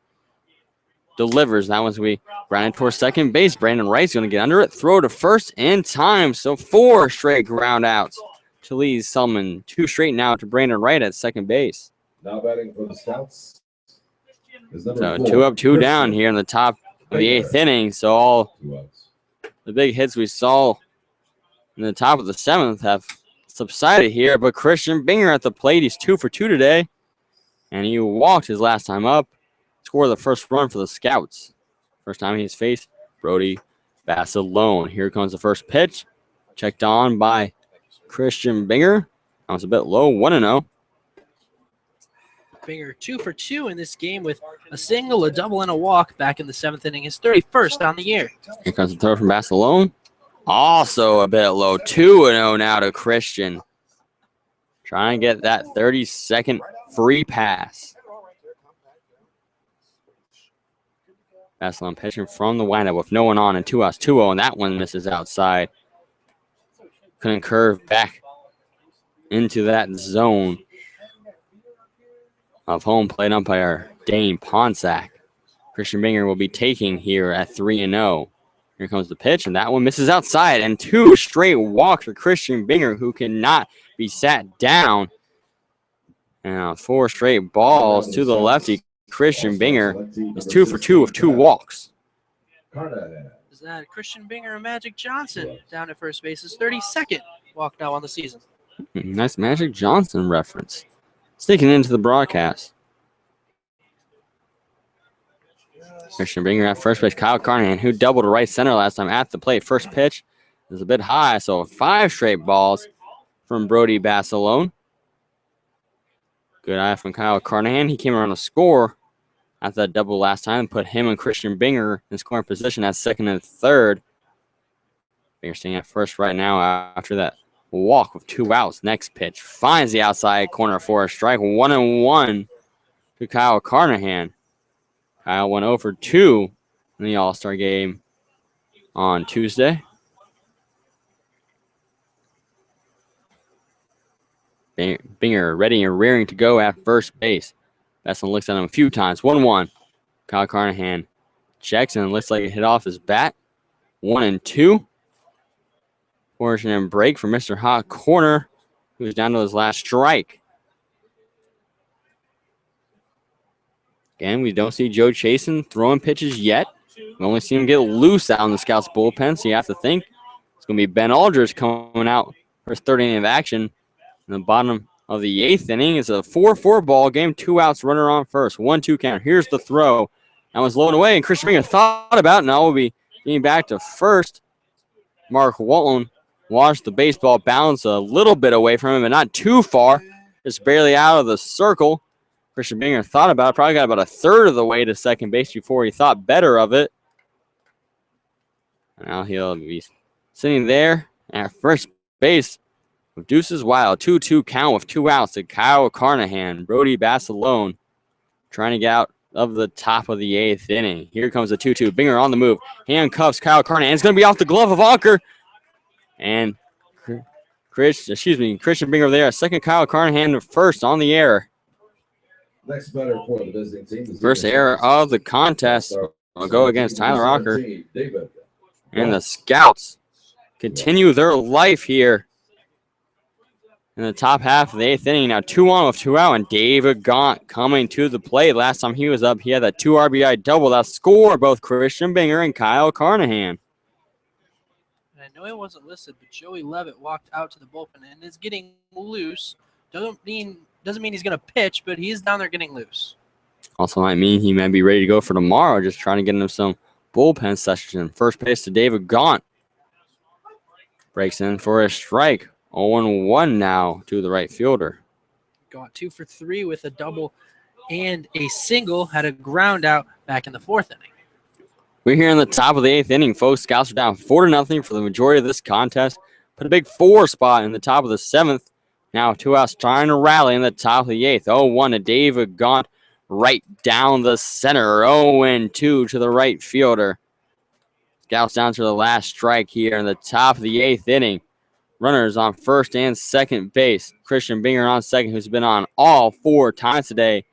delivers. That one's going to be grounded towards second base. Brandon Wright's going to get under it. Throw to first in time. So 4 straight ground outs to Lee Solomon. 2 straight now to Brandon Wright at second base. Now batting for the Scouts is So number 4, 2 up, 2 down here in the top of the 8th inning. So all the big hits we saw in the top of the 7th have subsided here. But Christian Binger at the plate. He's 2 for 2 today. And he walked his last time up, scored the first run for the Scouts. First time he's faced Brody Basilone. Here comes the first pitch. Checked on by Christian Binger. That was a bit low, 1-0. Binger 2 for 2 in this game with a single, a double, and a walk back in the 7th inning. His 31st on the year. Here comes the throw from Basilone. Also a bit low, 2-0 now to Christian. Trying to get that 30-second free pass. Basilone pitching from the windup with no one on and 2 outs, 2-0, and that one misses outside. Couldn't curve back into that zone of home plate umpire Dane Ponsack. Christian Binger will be taking here at 3-0. Here comes the pitch, and that one misses outside, and 2 straight walks for Christian Binger, who cannot be sat down. And 4 straight balls to the lefty. Christian Binger is 2 for 2 with 2 walks. Is that Christian Binger and Magic Johnson down at first base? His 32nd walk now on the season. Nice Magic Johnson reference. Sneaking into the broadcast. Christian Binger at first base. Kyle Carnahan, who doubled to right center last time at the plate. First pitch is a bit high, so 5 straight balls from Brody Basilone. Good eye from Kyle Carnahan. He came around to score at that double last time and put him and Christian Binger in scoring position at second and third. Binger staying at first right now after that walk with 2 outs. Next pitch finds the outside corner for a strike. 1-1 to Kyle Carnahan. Kyle went 0 for 2 in the All-Star game on Tuesday. Binger ready and rearing to go at first base. Besson looks at him a few times. 1-1. Kyle Carnahan checks and looks like it hit off his bat. 1-2. Fortunate break for Mr. Hot Corner, who's down to his last strike. Again, we don't see Joe Chasen throwing pitches yet. We only see him get loose out in the Scouts bullpen, so you have to think it's going to be Ben Aldridge coming out for his third inning of action. In the bottom of the 8th inning, it's a 4-4 ball game. 2 outs, runner on first. 1-2 count. Here's the throw. That was low and away, and Christian Binger thought about it. Now we'll be getting back to first. Mark Walton watched the baseball bounce a little bit away from him, but not too far. Just barely out of the circle. Christian Binger thought about it. Probably got about a third of the way to second base before he thought better of it. Now he'll be sitting there at first base with deuces wild. 2-2 count with 2 outs to Kyle Carnahan. Brody Basilone trying to get out of the top of the 8th inning. Here comes the 2-2. Binger on the move. Handcuffs Kyle Carnahan. It's going to be off the glove of Walker. And Christian Binger there. Second Kyle Carnahan to first on the air. Next batter for the visiting team is First error of the contest will go against Tyler Rocker. And the Scouts continue their life here in the top half of the 8th inning. Now 2-on with 2 out, and David Gaunt coming to the plate. Last time he was up, he had that 2 RBI double that scored both Christian Binger and Kyle Carnahan. And I know it wasn't listed, but Joey Levitt walked out to the bullpen and is getting loose. Doesn't mean he's going to pitch, but he's down there getting loose. Also might mean he might be ready to go for tomorrow, just trying to get him some bullpen session. First base to David Gaunt. Breaks in for a strike. 0-1 now to the right fielder. Got 2 for 3 with a double and a single. Had a ground out back in the 4th inning. We're here in the top of the 8th inning, folks. Scouts are down 4-0 for the majority of this contest. Put a big 4 spot in the top of the 7th. Now 2 outs trying to rally in the top of the 8th. 0-1 to David Gaunt right down the center. 0-2 to the right fielder. Scouts down to the last strike here in the top of the 8th inning. Runners on first and second base. Christian Binger on second, who's been on all 4 times today,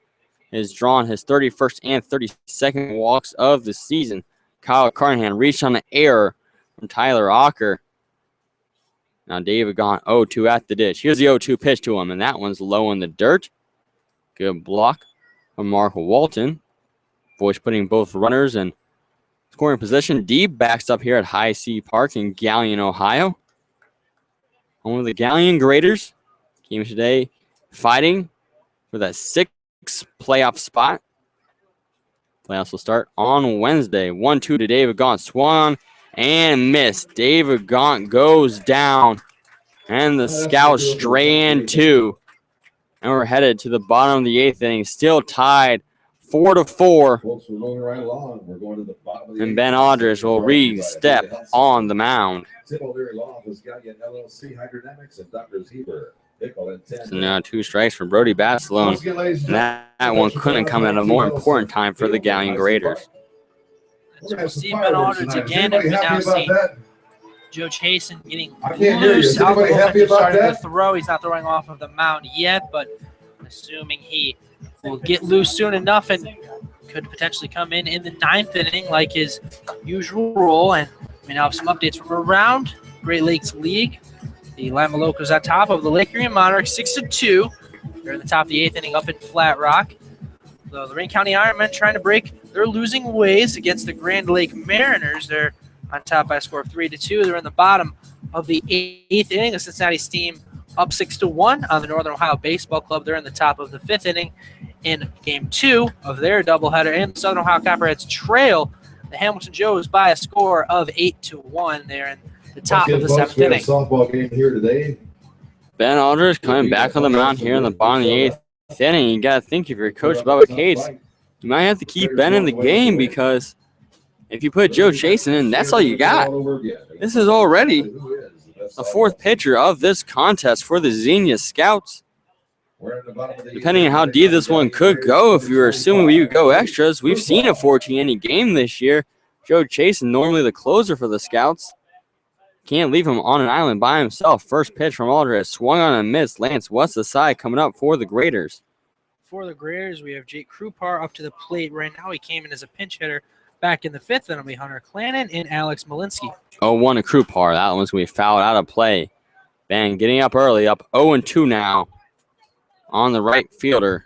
has drawn his 31st and 32nd walks of the season. Kyle Carnahan reached on an error from Tyler Ocker. Now David Gaunt 0-2 at the ditch. Here's the 0-2 pitch to him, and that one's low in the dirt. Good block from Mark Walton. Boys putting both runners in scoring position. Deep backs up here at Heise Park in Galion, Ohio. Home of the Galion Graders came today fighting for that 6th playoff spot. Playoffs will start on Wednesday. 1-2 to David Gaunt. Swung and missed. David Gaunt goes down. And the Scouts stray in 2. And we're headed to the bottom of the 8th inning. Still tied 4-4. Folks, we're moving right along. We're going to the bottom of the And Ben Aldridge will re-step on the mound. Tim O'Leary Law was Galion LLC Hydrodynamics and Dr. Heber. So now 2 strikes for Brody Basilone. And that one couldn't come at a more important time for the Galion Graders. So we'll see Ben Aldridge again, and we now see Joe Chasen getting hear you. loose Is out the anybody happy bullpen, about starting to that? throw. He's not throwing off of the mound yet, but assuming he will get loose soon enough and could potentially come in the 9th inning like his usual role. And we now have some updates from around Great Lakes League. The Lima Locals on top of the Lake Erie Monarchs 6-2. They're in the top of the 8th inning up in Flat Rock. The Lorraine County Ironmen trying to break their losing ways against the Grand Lake Mariners. They're on top by a score of 3-2. They're in the bottom of the 8th inning. The Cincinnati Steam up 6-1 on the Northern Ohio Baseball Club. They're in the top of the 5th inning in Game 2 of their doubleheader. And the Southern Ohio Copperheads trail the Hamilton Joes by a score of 8-1. They're in the top of the 7th inning. Softball game here today. Ben Aldridge coming back on the mound here in the bottom of the 8th inning. You got to think if you're Coach Bubba Cates, you might have to keep Ben in the game because if you put Joe Chasen in, that's all you got. This is already the 4th pitcher of this contest for the Xenia Scouts. Depending on how deep this one could go, if you were assuming we would go extras, we've seen a 14-inning game this year. Joe Chasen, normally the closer for the Scouts. Can't leave him on an island by himself. First pitch from Aldridge. Swung on and missed. Lance West the side coming up for the Graders. For the Graders, we have Jake Krupar up to the plate right now. He came in as a pinch hitter back in the 5th. Then it'll be Hunter Clannon and Alex Malinsky. 0-1 to Krupar. That one's going to be fouled out of play. Ben getting up early. Up 0-2 now on the right fielder.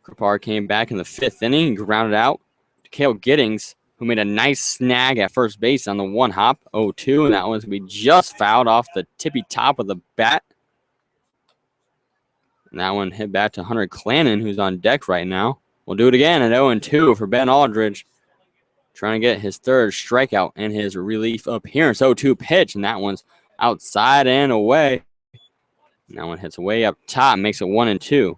Krupar came back in the 5th inning. Grounded out to Cale Giddings, who made a nice snag at first base on the 1-hop, 0-2, and that one's going to be just fouled off the tippy top of the bat. And that one hit back to Hunter Clannon, who's on deck right now. We'll do it again at 0-2 for Ben Aldridge, trying to get his 3rd strikeout in his relief appearance. 0-2 pitch, and that one's outside and away. And that one hits way up top, makes it 1-2.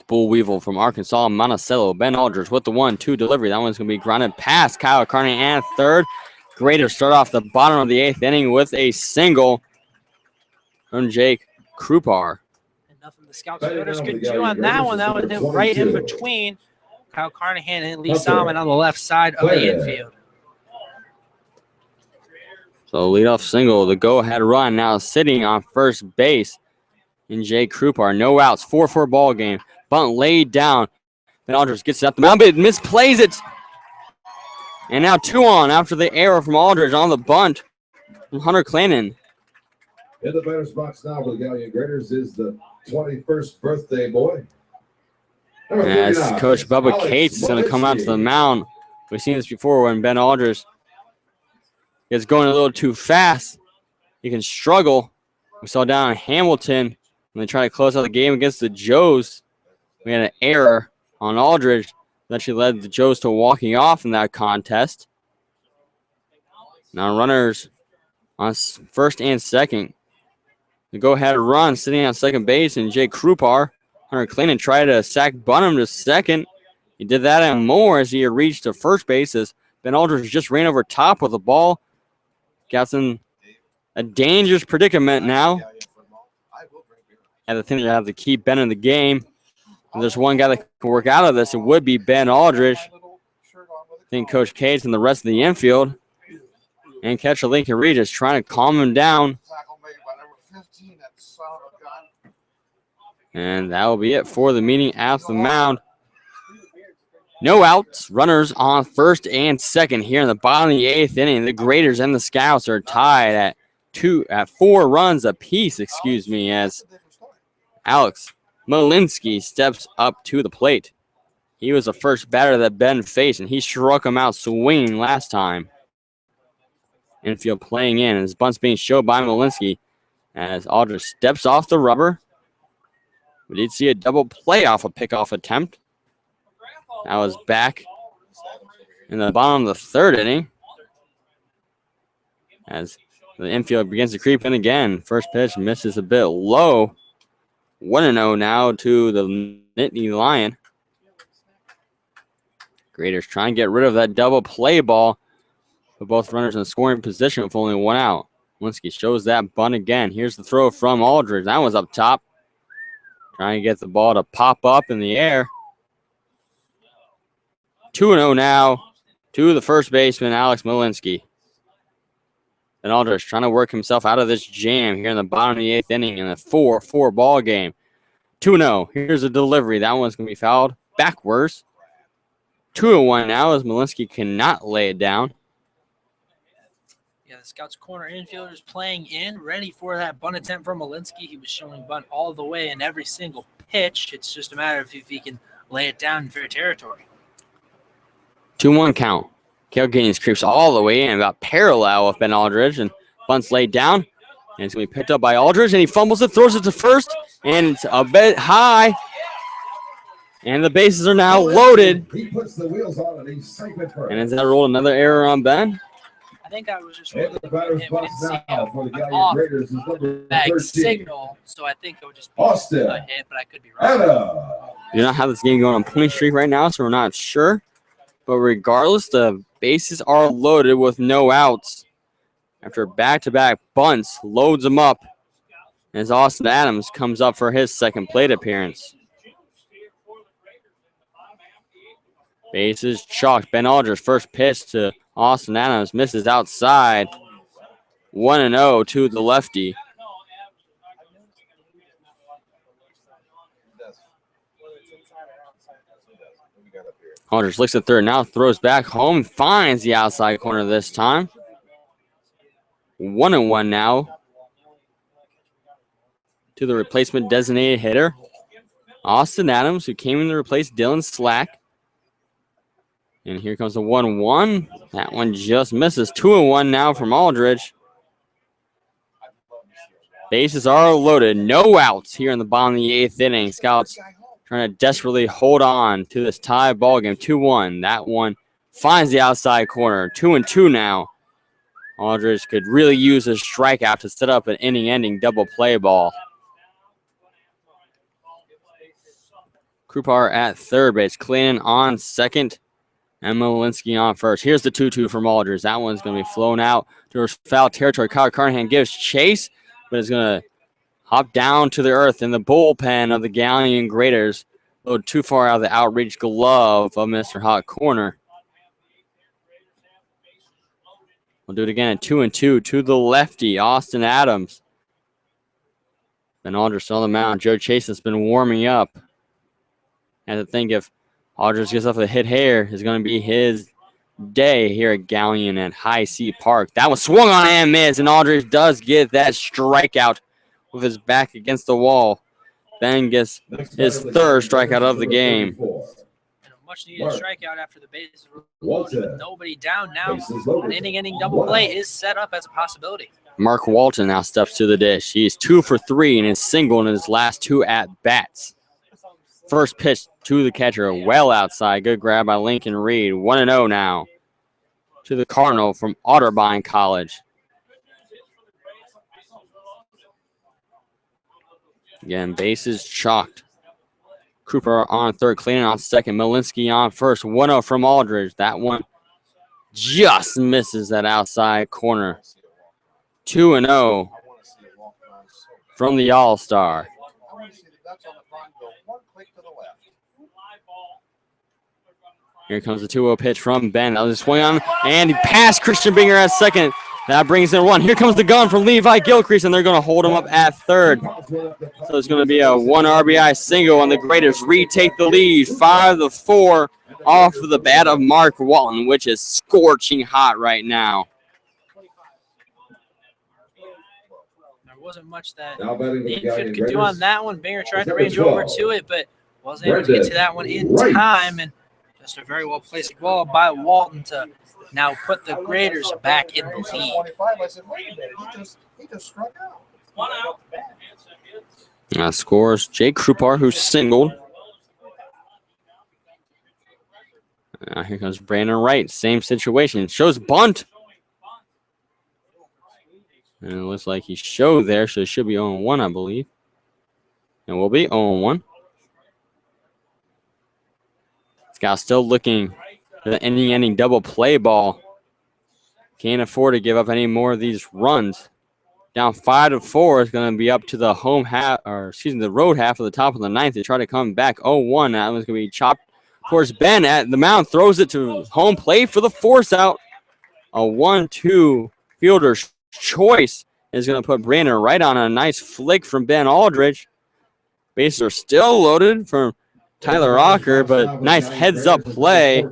Bull Weevil from Arkansas, Monticello. Ben Aldridge with the 1-2 delivery. That one's going to be grounded past Kyle Carney and 3rd. Graders start off the bottom of the 8th inning with a single from Jake Krupar. And nothing the Scouts fielders could do on that one. That one hit right in between Kyle Carnahan and Lee Salmon on the left side of the infield. So leadoff single, the go-ahead run now sitting on first base in Jake Krupar. No outs, 4-4 ball game. Bunt laid down. Ben Aldridge gets it up the mound, but misplays it. And now 2 on after the error from Aldridge on the bunt from Hunter Clannon. In the batter's box now for the Galion Graders is the 21st birthday boy. As Coach Bubba Cates is going to come out to the mound. We've seen this before when Ben Aldridge is going a little too fast. He can struggle. We saw down in Hamilton when they tried to close out the game against the Joes. We had an error on Aldridge that actually led the Joes to walking off in that contest. Now runners on 1st and 2nd. The go-ahead run sitting on second base, and Jake Krupar. Hunter Clannon tried to sack bunt him to 2nd. He did that and more as he reached to first base as Ben Aldridge just ran over top with the ball. Got in a dangerous predicament now. Had to think they have to keep Ben in the game. If there's one guy that can work out of this, it would be Ben Aldridge. I think Coach Cates and the rest of the infield and catcher Lincoln Reed is trying to calm him down. And that will be it for the meeting at the mound. No outs. Runners on 1st and 2nd here in the bottom of the 8th inning. The Graders and the Scouts are tied at 4 runs apiece, as Alex Malinsky steps up to the plate. He was the first batter that Ben faced, and he struck him out swinging last time. Infield playing in, and his bunt's being showed by Malinsky as Aldridge steps off the rubber. We did see a double play off a pickoff attempt. That was back in the bottom of the third inning. As the infield begins to creep in again. First pitch misses a bit low. 1-0 now to the Nittany Lion. Graders trying to get rid of that double play ball. Put both runners in scoring position with only one out. Malinsky shows that bunt again. Here's the throw from Aldridge. That was up top. Trying to get the ball to pop up in the air. 2-0 now to the first baseman, Alex Malinsky. And Aldridge trying to work himself out of this jam here in the bottom of the eighth inning in a 4-4 ball game. 2-0. Here's a delivery. That one's going to be fouled backwards. 2-1 now as Malinsky cannot lay it down. Yeah, the Scouts corner infielder is playing in, ready for that bunt attempt from Malinsky. He was showing bunt all the way in every single pitch. It's just a matter of if he can lay it down in fair territory. 2-1 count. Cale Gaines creeps all the way in, about parallel with Ben Aldridge, and bunt's laid down. And it's going to be picked up by Aldridge, and he fumbles it, throws it to first, and it's a bit high. And the bases are now loaded. He puts the wheels on and he's safe at first. And has that rolled another error on Ben? I think that was just And the batter's box now for the Galion off Raiders is number bag 13. signal, so I think it would just be Austin. a hit, but I could be wrong. Anna. We do not have this game going on point streak right now, so we're not sure. But regardless, the bases are loaded with no outs. After back-to-back bunts, loads them up. As Austin Adams comes up for his second plate appearance. Bases chalked. Ben Aldridge, first pitch to Austin Adams, misses outside. 1-0 to the lefty. Aldridge looks at third, now throws back home, finds the outside corner this time. 1-1 now to the replacement designated hitter, Austin Adams, who came in to replace Dylan Slack. And here comes the 1-1. That one just misses. 2-1 now from Aldridge. Bases are loaded. No outs here in the bottom of the eighth inning. Scouts trying to desperately hold on to this tie ball game. 2-1. That one finds the outside corner. 2-2 now. Aldridge could really use a strikeout to set up an inning-ending double play ball. Krupar at third base. Clayton on second. And Malinsky on first. Here's the 2-2 from Aldridge. That one's going to be flown out to foul territory. Kyle Carnahan gives chase, but is going to hop down to the earth in the bullpen of the Galion Graders. A little too far out of the outreach glove of Mr. Hot Corner. We'll do it again at 2-2 to the lefty, Austin Adams. Ben Aldridge still on the mound. Joe Chase has been warming up. And to think if Aldridge gets off a hit here, is going to be his day here at Galion at Heise Park. That was swung on and missed, and Aldridge does get that strikeout with his back against the wall. Ben gets his third strikeout of the game. And a much-needed strikeout after the bases were loaded with nobody down. Now an inning-ending double play is set up as a possibility. Mark Walton now steps to the dish. He's 2 for 3 and is single in his last 2 at-bats. First pitch to the catcher, well outside. Good grab by Lincoln Reed. 1-0 now to the Cardinal from Otterbein College. Again, bases chalked. Cooper on third, Clayton on second, Malinsky on first. 1-0 from Aldridge. That one just misses that outside corner. 2-0 from the All-Star. Here comes the 2-0 pitch from Ben. That was a swing on, and he passed Christian Binger at second. That brings in 1. Here comes the gun from Levi Gilcrease, and they're going to hold him up at third. So it's going to be a 1 RBI single, and the Graders retake the lead 5-4 off of the bat of Mark Walton, which is scorching hot right now. There wasn't much that the infield could do on that one. Binger tried to range over to it, but wasn't able to get to that one in time. And just a very well-placed ball by Walton to now put the Graders back in the lead. I said, wait a minute, he just struck out. 1 out. Scores Jake Krupar, who singled. Here comes Brandon Wright. Same situation. Shows bunt. And it looks like he showed there, so it should be 0-1, I believe. And will be 0-1. Scott still looking for the ending double play ball. Can't afford to give up any more of these runs. Down 5-4 is going to be up to the the road half of the top of the ninth to try to come back 0-1. That one's going to be chopped towards Ben at the mound, throws it to home plate for the force out. A 1-2 fielder's choice is going to put Brandon right on a nice flick from Ben Aldridge. Bases are still loaded from Tyler Rocker, but nice heads-up play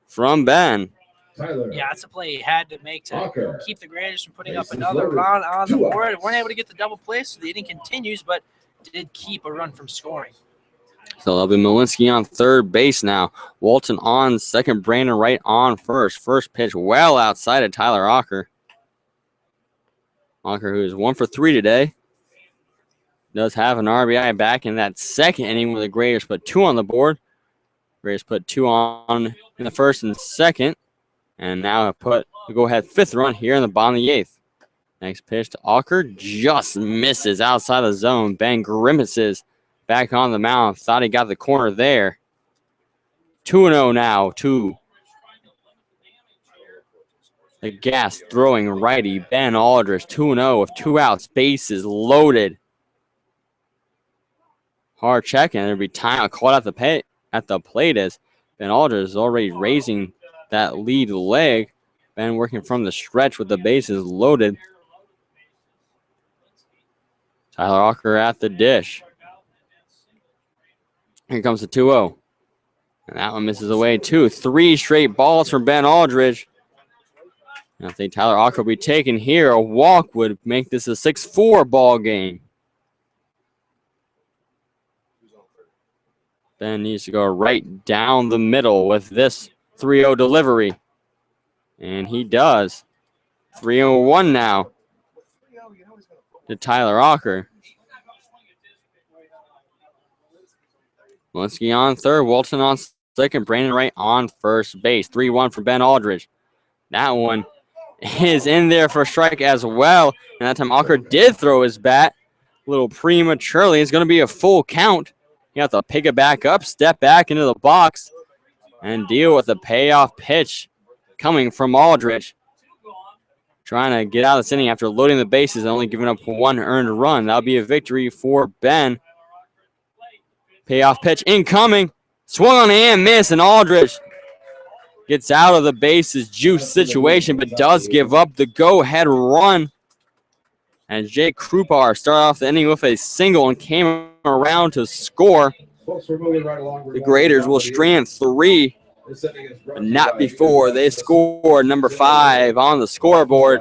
from Ben. Yeah, that's a play he had to make to keep the Granders from putting up another run on the board. Weren't able to get the double play, so the inning continues, but did keep a run from scoring. So that'll be Malinsky on third base now. Walton on second, Brandon Wright on first. First pitch well outside of Tyler Rocker. Rocker, who is 1 for 3 today, does have an RBI back in that second inning where the Graders put 2 on the board. Graders put 2 on in the first and second. And now put the go-ahead 5th run here in the bottom of the 8th. Next pitch to Alker. Just misses outside the zone. Ben grimaces back on the mound. Thought he got the corner there. 2-0 now to the gas throwing righty Ben Aldridge. 2-0 with 2 outs. Bases loaded. Hard check, and there'll be time caught at the plate as Ben Aldridge is already raising that lead leg. Ben working from the stretch with the bases loaded. Tyler Rocker at the dish. Here comes the 2-0. And that one misses away too. 3 straight balls from Ben Aldridge. And I think Tyler Rocker will be taken here. A walk would make this a 6-4 ball game. Ben needs to go right down the middle with this 3-0 delivery. And he does. 3-1 now to Tyler Rocker. Malinsky on third. Walton on second. Brandon Wright on first base. 3-1 for Ben Aldridge. That one is in there for a strike as well. And that time Alker did throw his bat a little prematurely. It's going to be a full count. You have to pick it back up, step back into the box, and deal with the payoff pitch coming from Aldridge. Trying to get out of this inning after loading the bases and only giving up 1 earned run. That'll be a victory for Ben. Payoff pitch incoming. Swung on and miss, and Aldridge gets out of the bases juice situation, but does give up the go-ahead run. And Jake Krupar started off the inning with a single and came around to score. The Graders will strand 3, but not before they score number 5 on the scoreboard.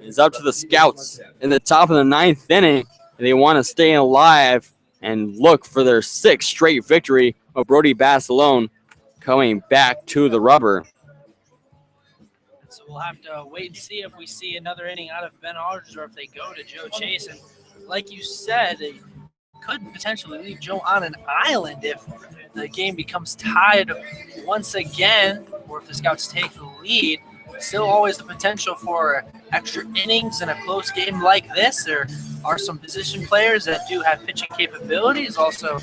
It's up to the Scouts in the top of the 9th inning. They want to stay alive and look for their 6th straight victory of Brody Basilone coming back to the rubber. So we'll have to wait and see if we see another inning out of Ben Aldridge or if they go to Joe Chase. And like you said, they could potentially leave Joe on an island if the game becomes tied once again, or if the Scouts take the lead. Still always the potential for extra innings in a close game like this. There are some position players that do have pitching capabilities. Also,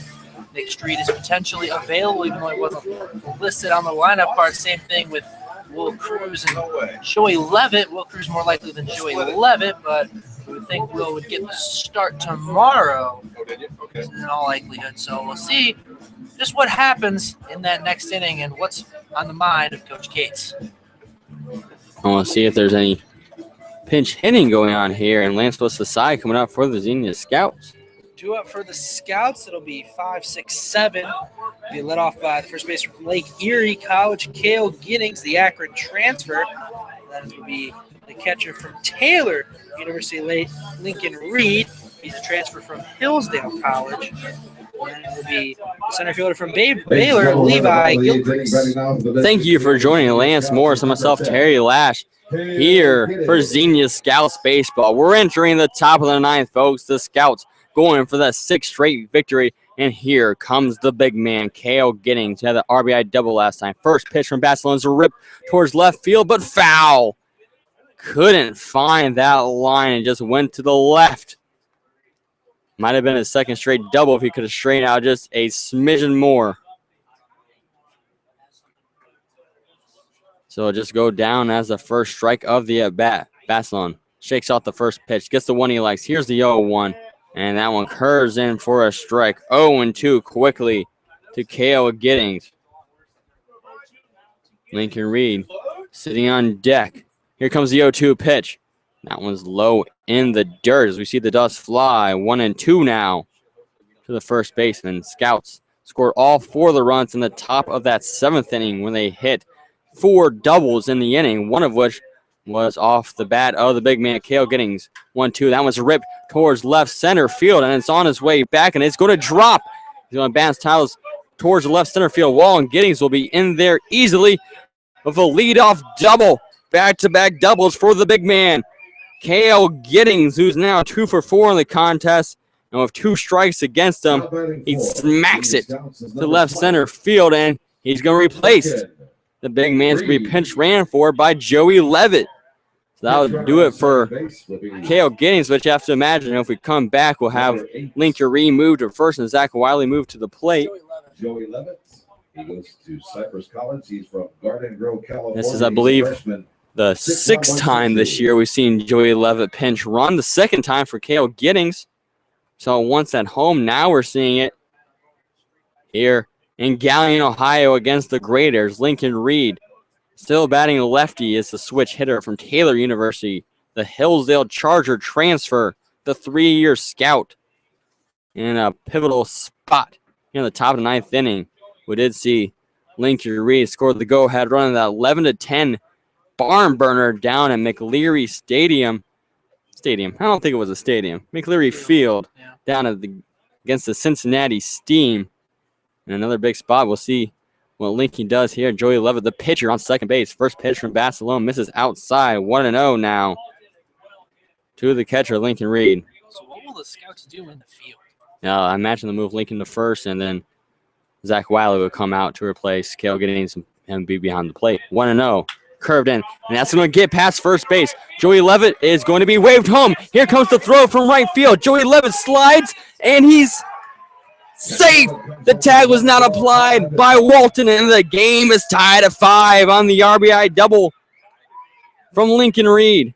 Nick Street is potentially available, even though he wasn't listed on the lineup card. Same thing with Will Cruz and Joey Levitt. Will Cruz more likely than Joey Levitt, but we would think Will would get the start tomorrow in all likelihood. So we'll see just what happens in that next inning and what's on the mind of Coach Cates. I want to see if there's any pinch hitting going on here. And Lance Westside coming up for the Xenia Scouts. 2 up for the Scouts. It'll be 5, 6, 7. Be led off by the first baseman from Lake Erie College, Cale Giddings, the Akron transfer. Then it will be the catcher from Taylor, University of Lincoln Reed. He's a transfer from Hillsdale College. And it will be center fielder from Baylor, Levi Gilchrist. Thank you for joining Lance Morris and myself, Terry Lash, here for Xenia Scouts Baseball. We're entering the top of the 9th, folks. The Scouts going for that 6th straight victory. And here comes the big man, Kale Giddings, who had the RBI double last time. First pitch from Barcelona's a rip towards left field, but foul. Couldn't find that line and just went to the left. Might have been his 2nd straight double if he could have straightened out just a smidgen more. So it'll just go down as the first strike of the at-bat. Barcelona shakes off the first pitch, gets the one he likes. Here's the 0-1, and that one curves in for a strike. 0-2 quickly to Kale Giddings. Lincoln Reed sitting on deck. Here comes the 0-2 pitch. That one's low in the dirt as we see the dust fly. 1-2 now to the first baseman. Scouts scored all 4 of the runs in the top of that 7th inning when they hit 4 doubles in the inning, one of which was off the bat of the big man, Kale Giddings. 1-2. That one's ripped towards left center field, and it's on its way back, and it's going to drop. He's going to bounce tiles towards the left center field wall, and Giddings will be in there easily with a leadoff double. Back-to-back doubles for the big man, Kale Giddings, who's now 2 for 4 in the contest. And with 2 strikes against him, he smacks it to left center field, and he's going to replace the big man's going to be pinch ran for by Joey Levitt. So that'll do it for Kale Giddings, but you have to imagine if we come back, we'll have Lincoln Reed move to first and Zach Wiley move to the plate. Joey Levitt. He goes to Cypress College. He's from Garden Grove, California. This is, I believe, the 6th time this year we've seen Joey Levitt pinch run. The 2nd time for Kale Giddings. So once at home, now we're seeing it here in Galion, Ohio against the Graders. Lincoln Reed still batting lefty is the switch hitter from Taylor University. The Hillsdale Charger transfer, the 3-year scout in a pivotal spot here in the top of the 9th inning. We did see Lincoln Reed score the go-ahead run in that 11-10 barn burner down at McLeary Stadium. I don't think it was a stadium. McLeary Field down at against the Cincinnati Steam. And another big spot. We'll see what Lincoln does here. Joey Levitt, the pitcher on second base. First pitch from Barcelona misses outside. 1-0 now to the catcher, Lincoln Reed. So what will the scouts do in the field? I imagine they'll move Lincoln to first, and then Zach Wiley will come out to replace Kale Giddings and be behind the plate. 1-0. Curved in, and that's going to get past first base. Joey Levitt is going to be waved home. Here comes the throw from right field. Joey Levitt slides, and he's safe. The tag was not applied by Walton, and the game is tied at 5 on the RBI double from Lincoln Reed.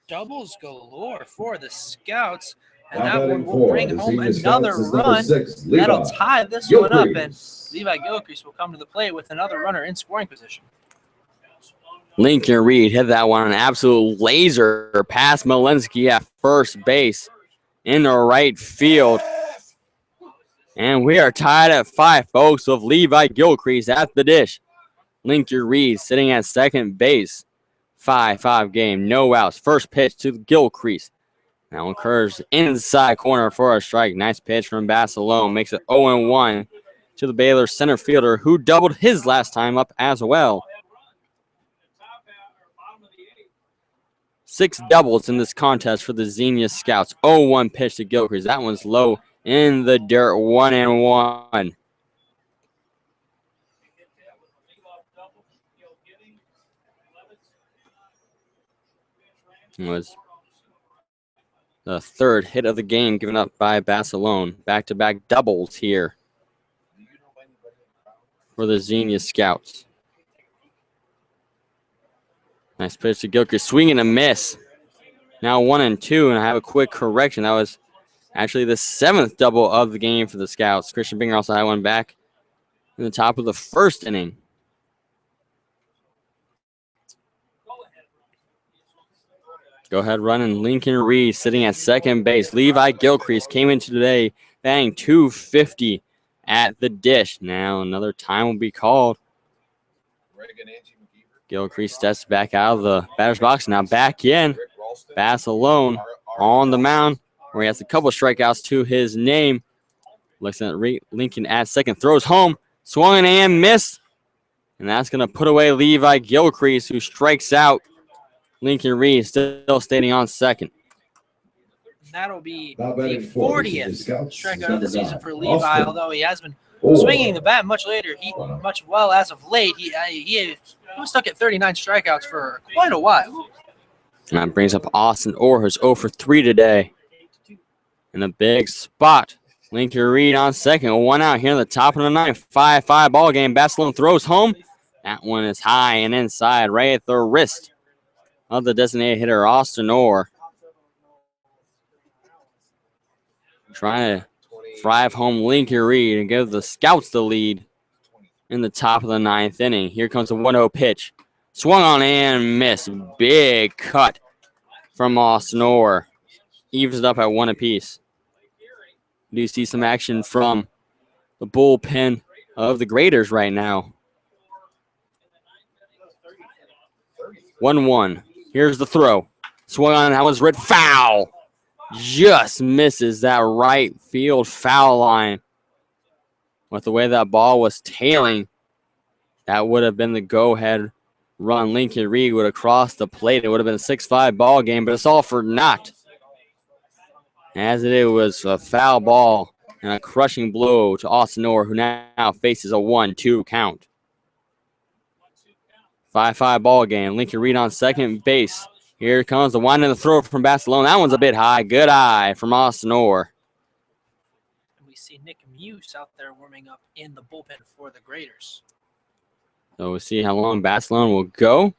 Doubles galore for the Scouts, and that one will bring home another run. That'll tie this one up, and Levi Gilcrease will come to the plate with another runner in scoring position. Lincoln Reed hit that one, an absolute laser past Malinsky at first base in the right field. And we are tied at 5, folks, with Levi Gilcrease at the dish. Lincoln Reed sitting at second base. 5-5 game, no outs. First pitch to Gilcrease. That one curves inside corner for a strike. Nice pitch from Barcelona. Makes it 0-1 to the Baylor center fielder, who doubled his last time up as well. 6 doubles in this contest for the Xenia Scouts. 0-1 pitch to Gilcrease. That one's low in the dirt. 1-1. It was the 3rd hit of the game given up by Barcelona. Back-to-back doubles here for the Xenia Scouts. Nice pitch to Gilcrease. Swing and a miss. Now 1-2, and I have a quick correction. That was actually the 7th double of the game for the Scouts. Christian Binger also had one back in the top of the 1st inning. Go ahead running Lincoln Reed sitting at second base. Levi Gilcrease came into today batting .250 at the dish. Now another time will be called. Gilcrease steps back out of the batter's box. Now back in. Barcelona on the mound where he has a couple of strikeouts to his name. Looks at Lincoln at second. Throws home. Swung and missed. And that's going to put away Levi Gilcrease, who strikes out Lincoln Reed, still standing on second. That'll be Now the batting fourth, 40th the Scouts. strikeout of the season for Levi, Austin. although he has been Oh. swinging the bat much later. Much well as of late. He was stuck at 39 strikeouts for quite a while. And that brings up Austin Orr, who's 0 for 3 today. In a big spot. Lincoln Reed on second. 1 out here in the top of the ninth. 5-5 ball game. Barcelona throws home. That one is high and inside, right at the wrist of the designated hitter, Austin Orr. Trying to drive home Lincoln Reed and give the Scouts the lead in the top of the ninth inning. Here comes a 1-0 pitch. Swung on and missed. Big cut from Austin Orr. Evens it up at 1 apiece. Do you see some action from the bullpen of the Graders right now? 1-1. Here's the throw. Swung on, that was red foul. Just misses that right field foul line. With the way that ball was tailing, that would have been the go-ahead run. Lincoln Reed would have crossed the plate. It would have been a 6-5 ball game, but it's all for naught. As it was a foul ball and a crushing blow to Austin Orr, who now faces a 1-2 count. 5-5 ball game. Lincoln Reed on second base. Here comes the wind and the throw from Barcelona. That one's a bit high. Good eye from Austin Orr. We see Nick Muse out there warming up in the bullpen for the Graders. So we'll see how long Barcelona will go.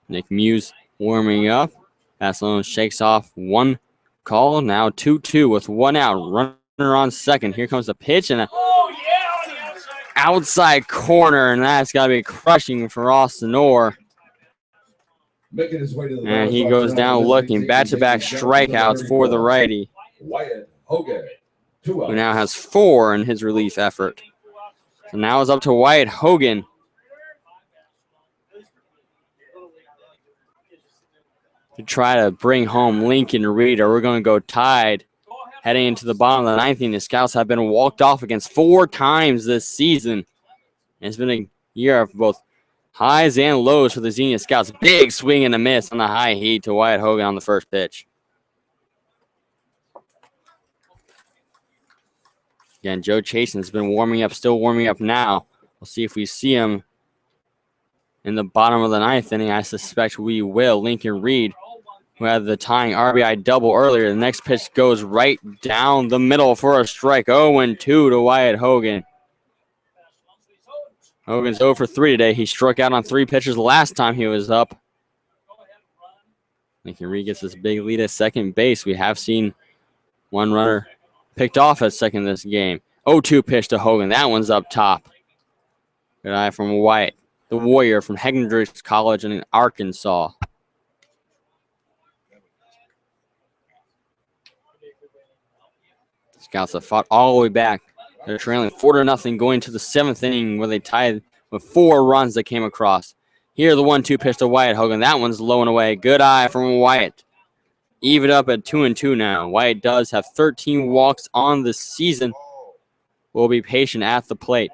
Nick Muse warming up. Barcelona shakes off one call. Now 2-2 with 1 out. Runner on second. Here comes the pitch and a outside corner, and that's got to be crushing for Austin Orr. Making his way to the And he goes down looking. Back-to-back strikeouts for the righty, Wyatt Hogan, 2 outs. who now has 4 in his relief effort. So now it's up to Wyatt Hogan. To try to bring home Lincoln Reed, or we're going to go tied heading into the bottom of the ninth inning. The Scouts have been walked off against 4 times this season. It's been a year of both highs and lows for the Xenia Scouts. Big swing and a miss on the high heat to Wyatt Hogan on the first pitch. Again, Joe Chasen's been warming up, still warming up now. We'll see if we see him in the bottom of the ninth inning. I suspect we will. Lincoln Reed, who had the tying RBI double earlier. The next pitch goes right down the middle for a strike. 0-2 to Wyatt Hogan. Hogan's 0 for 3 today. He struck out on 3 pitches last time he was up. Lincoln Reed gets this big lead at second base. We have seen one runner picked off at second this game. 0-2 pitch to Hogan. That one's up top. Good eye from Wyatt, the Warrior from Hendrix College in Arkansas. Scouts have fought all the way back. They're trailing 4-0 going to the 7th inning, where they tied with 4 runs that came across. Here, the 1-2 pitch to Wyatt Hogan. That one's low and away. Good eye from Wyatt. Even up at 2-2 now. Wyatt does have 13 walks on the season. Will be patient at the plate.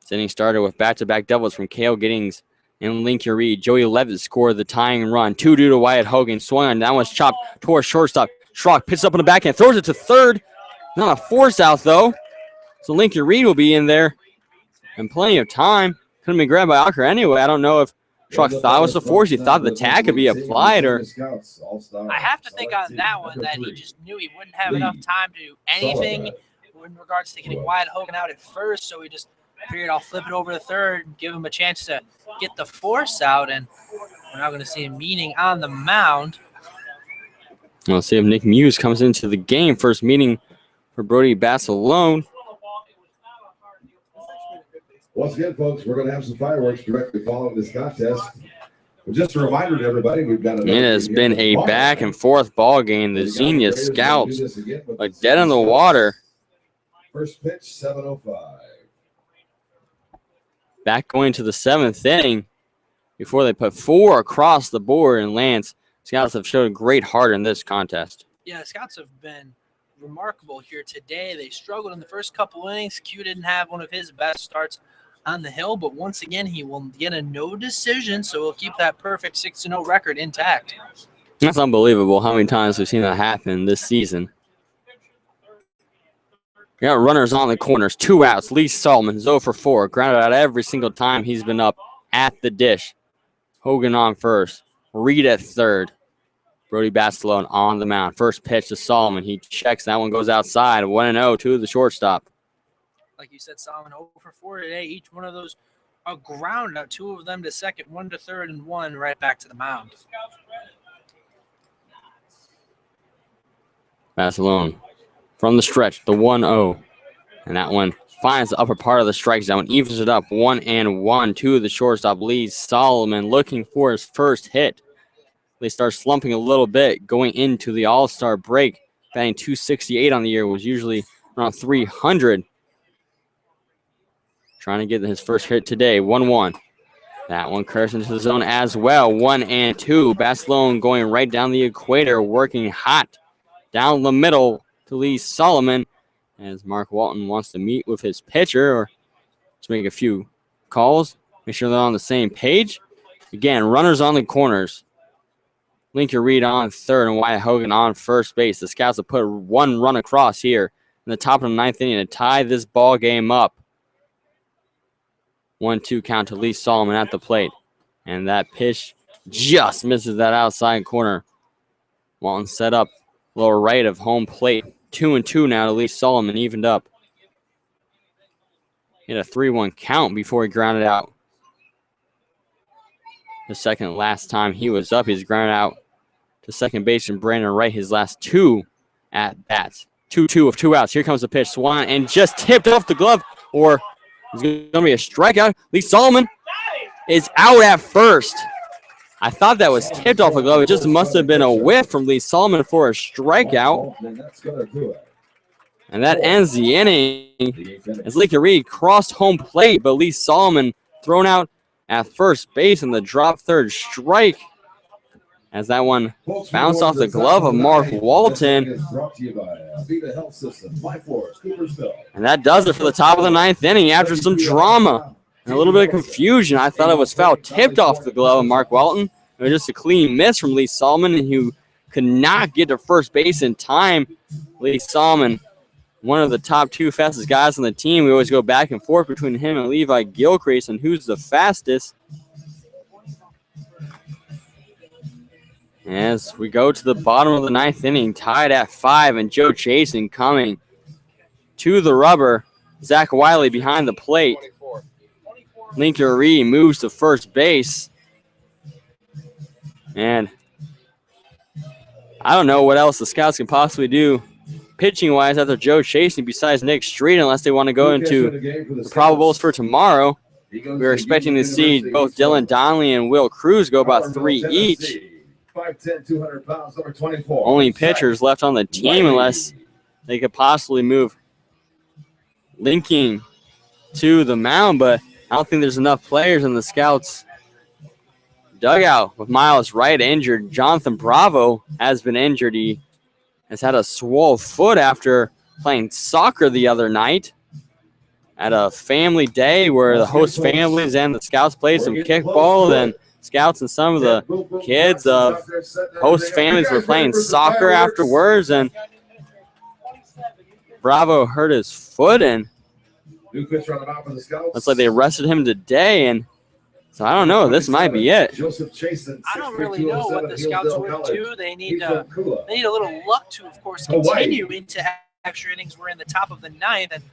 This inning started with back-to-back doubles from Cale Giddings and Lincoln Reed. Joey Levitt scored the tying run. 2-2 to Wyatt Hogan. Swung on. That one's chopped towards shortstop. Schrock picks up on the backhand. Throws it to third. Not a force out, though. So Lincoln Reed will be in there. And plenty of time. Couldn't be grabbed by Ocker anyway. I don't know if Schrock thought it was a force. He thought the tag could be applied. Or I have to think on that one that he just knew he wouldn't have enough time to do anything in regards to getting Wyatt Hogan out at first. So he just figured I'll flip it over to third and give him a chance to get the force out, and we're now going to see him meeting on the mound. We'll see if Nick Muse comes into the game. First meeting for Brody Basalone. Once again, folks, we're going to have some fireworks directly following this contest. But just a reminder to everybody, we've got It has been a back and forth ball game. The Xenia Scouts are dead in the water. First pitch, 7:05. Back going to the 7th inning before they put 4 across the board. And Lance, Scouts have showed a great heart in this contest. Yeah, the Scouts have been remarkable here today. They struggled in the first couple innings. Q didn't have one of his best starts on the hill, but once again, he will get a no decision, so he'll keep that perfect 6-0 record intact. That's unbelievable how many times we've seen that happen this season. We got runners on the corners, 2 outs. Lee Solomon 0 for 4. Grounded out every single time he's been up at the dish. Hogan on first. Reed at third. Brody Bastalone on the mound. First pitch to Solomon. He checks. That one goes outside. 1-0 to the shortstop. Like you said, Solomon 0 for 4 today. Each one of those a ground out. 2 of them to second, 1 to third, and 1 right back to the mound. Bastalone from the stretch, the 1-0. And that one finds the upper part of the strike zone, evens it up 1-1 to the shortstop. Lee Solomon looking for his first hit. They start slumping a little bit going into the All-Star break. Batting .268 on the year, was usually around .300. Trying to get his first hit today, 1-1. That one curves into the zone as well, 1-2. Bastalone going right down the equator, working hot down the middle to Lee Solomon, as Mark Walton wants to meet with his pitcher or just make a few calls, make sure they're on the same page. Again, runners on the corners. Lincoln Reed on third and Wyatt Hogan on first base. The Scouts have put 1 run across here in the top of the 9th inning to tie this ball game up. 1-2 count to Lee Solomon at the plate. And that pitch just misses that outside corner. Walton set up lower right of home plate. 2-2 now to Lee Solomon, evened up. Hit a 3-1 count before he grounded out. The second last time he was up, he's grounded out to second baseman Brandon Wright his last 2 at bats. 2-2 of 2 outs. Here comes the pitch. Swan and just tipped off the glove, or it's going to be a strikeout. Lee Solomon is out at first. I thought that was tipped off the glove. It just must have been a whiff from Lee Solomon for a strikeout. And that ends the inning as Lincoln Reed crossed home plate, but Lee Solomon thrown out at first base in the drop third strike as that one bounced off the glove of Mark Walton. And that does it for the top of the 9th inning after some drama and a little bit of confusion. I thought it was foul tipped off the glove of Mark Walton. It was just a clean miss from Lee Solomon, who could not get to first base in time. Lee Solomon, one of the top 2 fastest guys on the team. We always go back and forth between him and Levi Gilcrease on who's the fastest. As we go to the bottom of the 9th inning, tied at 5, and Joe Chasen coming to the rubber. Zach Wiley behind the plate. Lincoln Reed moves to first base. And I don't know what else the Scouts can possibly do pitching-wise after Joe Chasen besides Nick Street, unless they want to go into the probables for tomorrow. We're expecting to see both Dylan Donnelly and Will Cruz go about 3 each. 5'10", 200 pounds, number 24. Only pitchers left on the team unless they could possibly move Lincoln to the mound, but I don't think there's enough players in the Scouts dugout with Miles Wright injured. Jonathan Bravo has been injured. He has had a swollen foot after playing soccer the other night at a family day where the host families and the Scouts played some kickball. And Scouts and some of the kids of host families were playing soccer afterwards, and Bravo hurt his foot, and looks like they arrested him today. And so I don't know. This might be it. I don't really know what the Scouts would do. They need a little luck to, of course, continue into extra innings. We're in the top of the 9th, and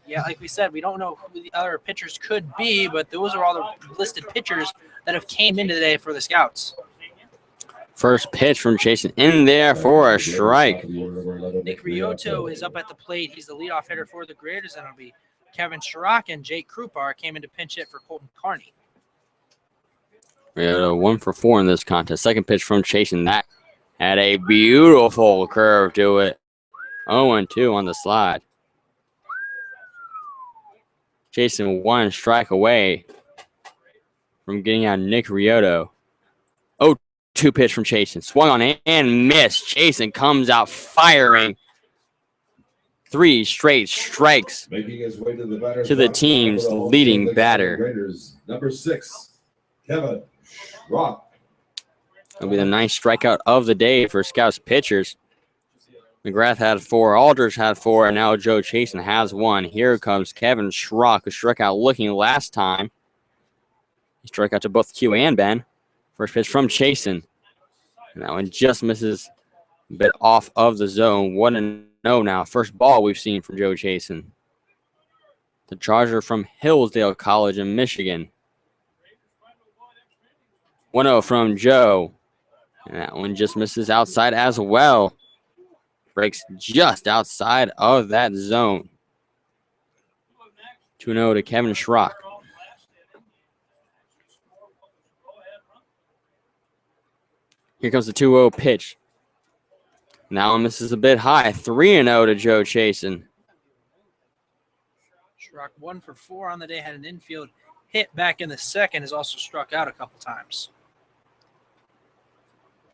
yeah, like we said, we don't know who the other pitchers could be, but those are all the listed pitchers that have came in today for the Scouts. First pitch from Chasen in there for a strike. Nick Rioto is up at the plate. He's the leadoff hitter for the Graders, and it'll be Kevin Chirac, and Jake Krupar came in to pinch hit for Colton Carney. We had a 1 for 4 in this contest. Second pitch from Chasen. That had a beautiful curve to it. 0-2 on the slide. Chasen 1 strike away from getting out Nick Rioto. 0-2 pitch from Chasen. Swung on and missed. Chasen comes out firing. 3 straight strikes Making his way to the batter's to the box team's for the leading Galion batter. Raiders, number 6, Kevin Rock. It'll be the 9th strikeout of the day for Scouts pitchers. McGrath had 4, Alders had 4, and now Joe Chasen has 1. Here comes Kevin Schrock, who struck out looking last time. He struck out to both Q and Ben. First pitch from Chasen. And that one just misses a bit off of the zone. 1-0 now. First ball we've seen from Joe Chasen. The Charger from Hillsdale College in Michigan. 1-0 from Joe. And that one just misses outside as well. Breaks just outside of that zone. 2-0 to Kevin Schrock. Here comes the 2-0 pitch. Now this is a bit high. 3-0 to Joe Chasen. Schrock 1 for 4 on the day, had an infield hit back in the second, has also struck out a couple times.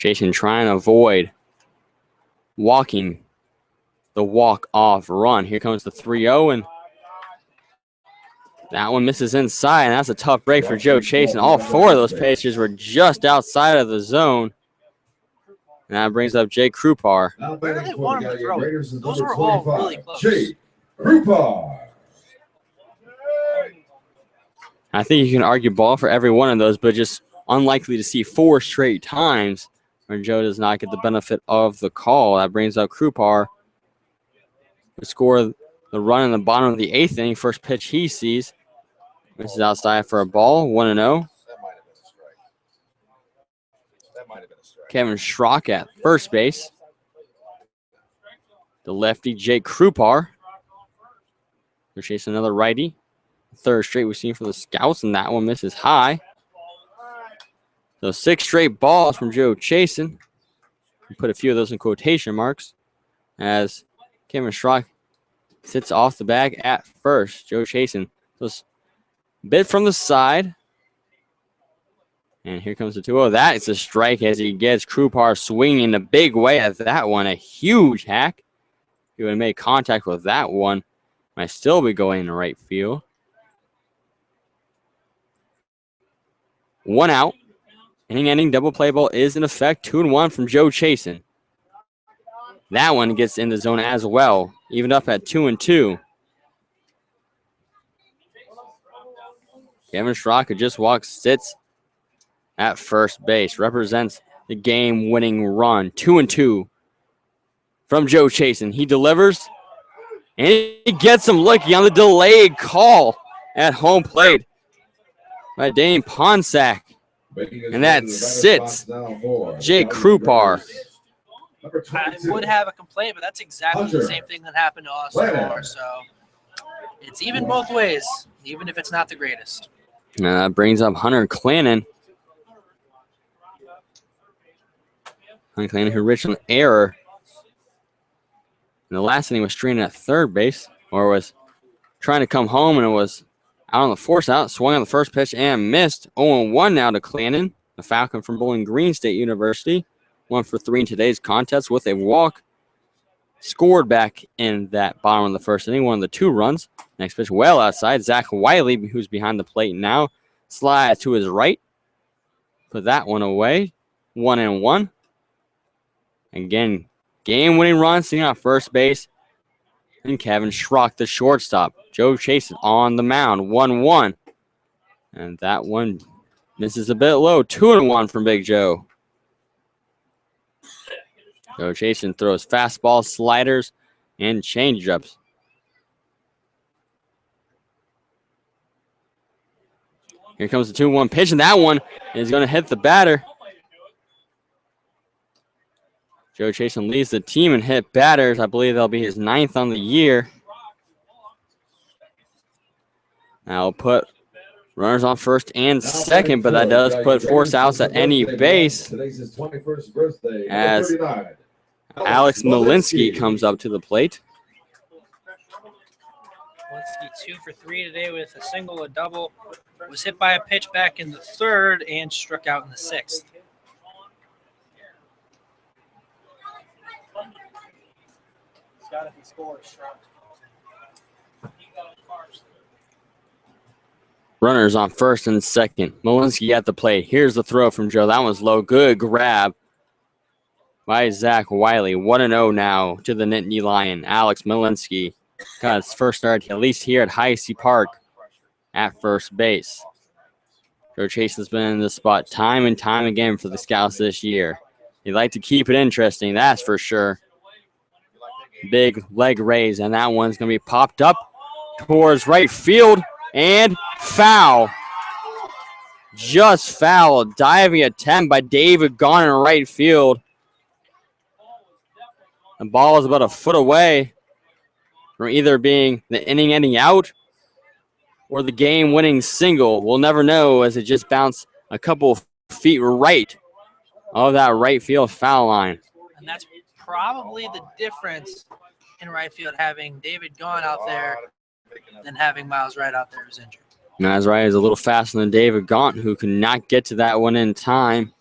Chasen trying to avoid walking the walk-off run. Here comes the 3-0, and that one misses inside, and that's a tough break for Joe Chasen. All 4 of those pitches were just outside of the zone. And that brings up Jake Krupar. Where did one of them throw it? Those were all really close. Jake Krupar. I think you can argue ball for every one of those, but just unlikely to see 4 straight times where Joe does not get the benefit of the call. That brings up Krupar, who scored the run in the bottom of the 8th inning. First pitch he sees. Misses outside for a ball. 1-0. Kevin Schrock at first base. The lefty, Jake Krupar. They're chasing another righty. 3rd straight we've seen for the Scouts, and that one misses high. So 6 straight balls from Joe Chasen. We put a few of those in quotation marks as Kevin Schrock sits off the bag at first. Joe Chasen goes a bit from the side. And here comes the 2-0. That is a strike as he gets Krupar swinging in a big way at that one. A huge hack. He would have made contact with that one. Might still be going to right field. 1 out. Inning-ending double play ball is in effect. 2-1 from Joe Chasen. That one gets in the zone as well. Even up at 2-2. Kevin Schrock, who just walked, sits at first base. Represents the game-winning run. 2-2 from Joe Chasen. He delivers, and he gets him lucky on the delayed call at home plate by Dane Ponsack. And that sits Jake Krupar. I would have a complaint, but that's exactly the same thing that happened to us before. So it's even both ways, even if it's not the greatest. That brings up Hunter Clannon. Hunter Clannon, who reached an error in the last inning, was straining at third base, or was trying to come home, and it was out on the force out, swung on the first pitch and missed. 0-1 now to Clannon, the Falcon from Bowling Green State University. 1 for 3 in today's contest with a walk. Scored back in that bottom of the first inning, one of the 2 runs. Next pitch well outside. Zach Wiley, who's behind the plate now, slides to his right. Put that one away. 1-1. Again, game-winning run sitting on first base. And Kevin Schrock, the shortstop. Joe Chasen on the mound. 1-1. And that one misses a bit low. 2-1 from Big Joe. Joe Chasen throws fastballs, sliders, and changeups. Here comes the 2-1 pitch, and that one is going to hit the batter. Joe Chasen leads the team in hit batters. I believe that'll be his 9th on the year. I'll put runners on first and second, but that does put force outs at any base as Alex Malinsky comes up to the plate. Malinsky 2 for 3 today with a single, a double. Was hit by a pitch back in the 3rd and struck out in the 6th. Runners on first and second. Malinsky at the plate. Here's the throw from Joe. That one's low. Good grab by Zach Wiley. 1-0 now to the Nittany Lion. Alex Malinsky got his first start, at least here at Heise Park, at first base. Joe Chase has been in this spot time and time again for the Scouts this year. He'd like to keep it interesting, that's for sure. Big leg raise, and that one's going to be popped up towards right field, and foul. Just foul. Diving attempt by David Gahn in right field. The ball is about a foot away from either being the inning ending out or the game winning single. We'll never know, as it just bounced a couple of feet right of that right field foul line. And that's probably the difference in right field, having David Gahn out there than having Miles Wright out there who's injured. Miles Wright is a little faster than David Gaunt, who could not get to that one in time.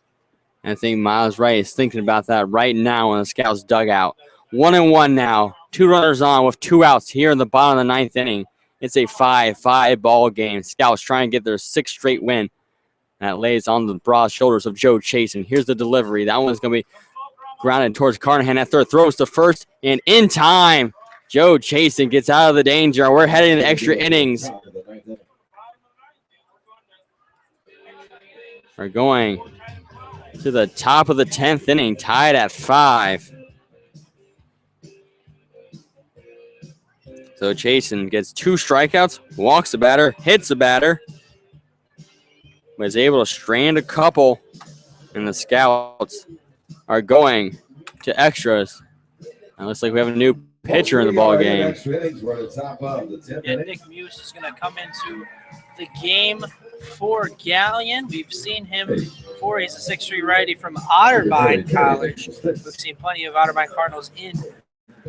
And I think Miles Wright is thinking about that right now in the Scouts' dugout. 1-1 now. 2 runners on with 2 outs here in the bottom of the 9th inning. It's a 5-5 ball game. Scouts trying to get their 6th straight win. That lays on the broad shoulders of Joe Chase. And here's the delivery. That one's going to be grounded towards Carnahan at third. Throws to first. And in time, Joe Chasen gets out of the danger. We're heading into extra innings. We're going to the top of the 10th inning, tied at 5. So Chasen gets 2 strikeouts, walks the batter, hits the batter, was able to strand a couple, and the Scouts are going to extras. It looks like we have a new pitcher in the ball game. Yeah, Nick Muse is going to come into the game for Galion. We've seen him before. He's a 6'3" righty from Otterbein College. We've seen plenty of Otterbein Cardinals in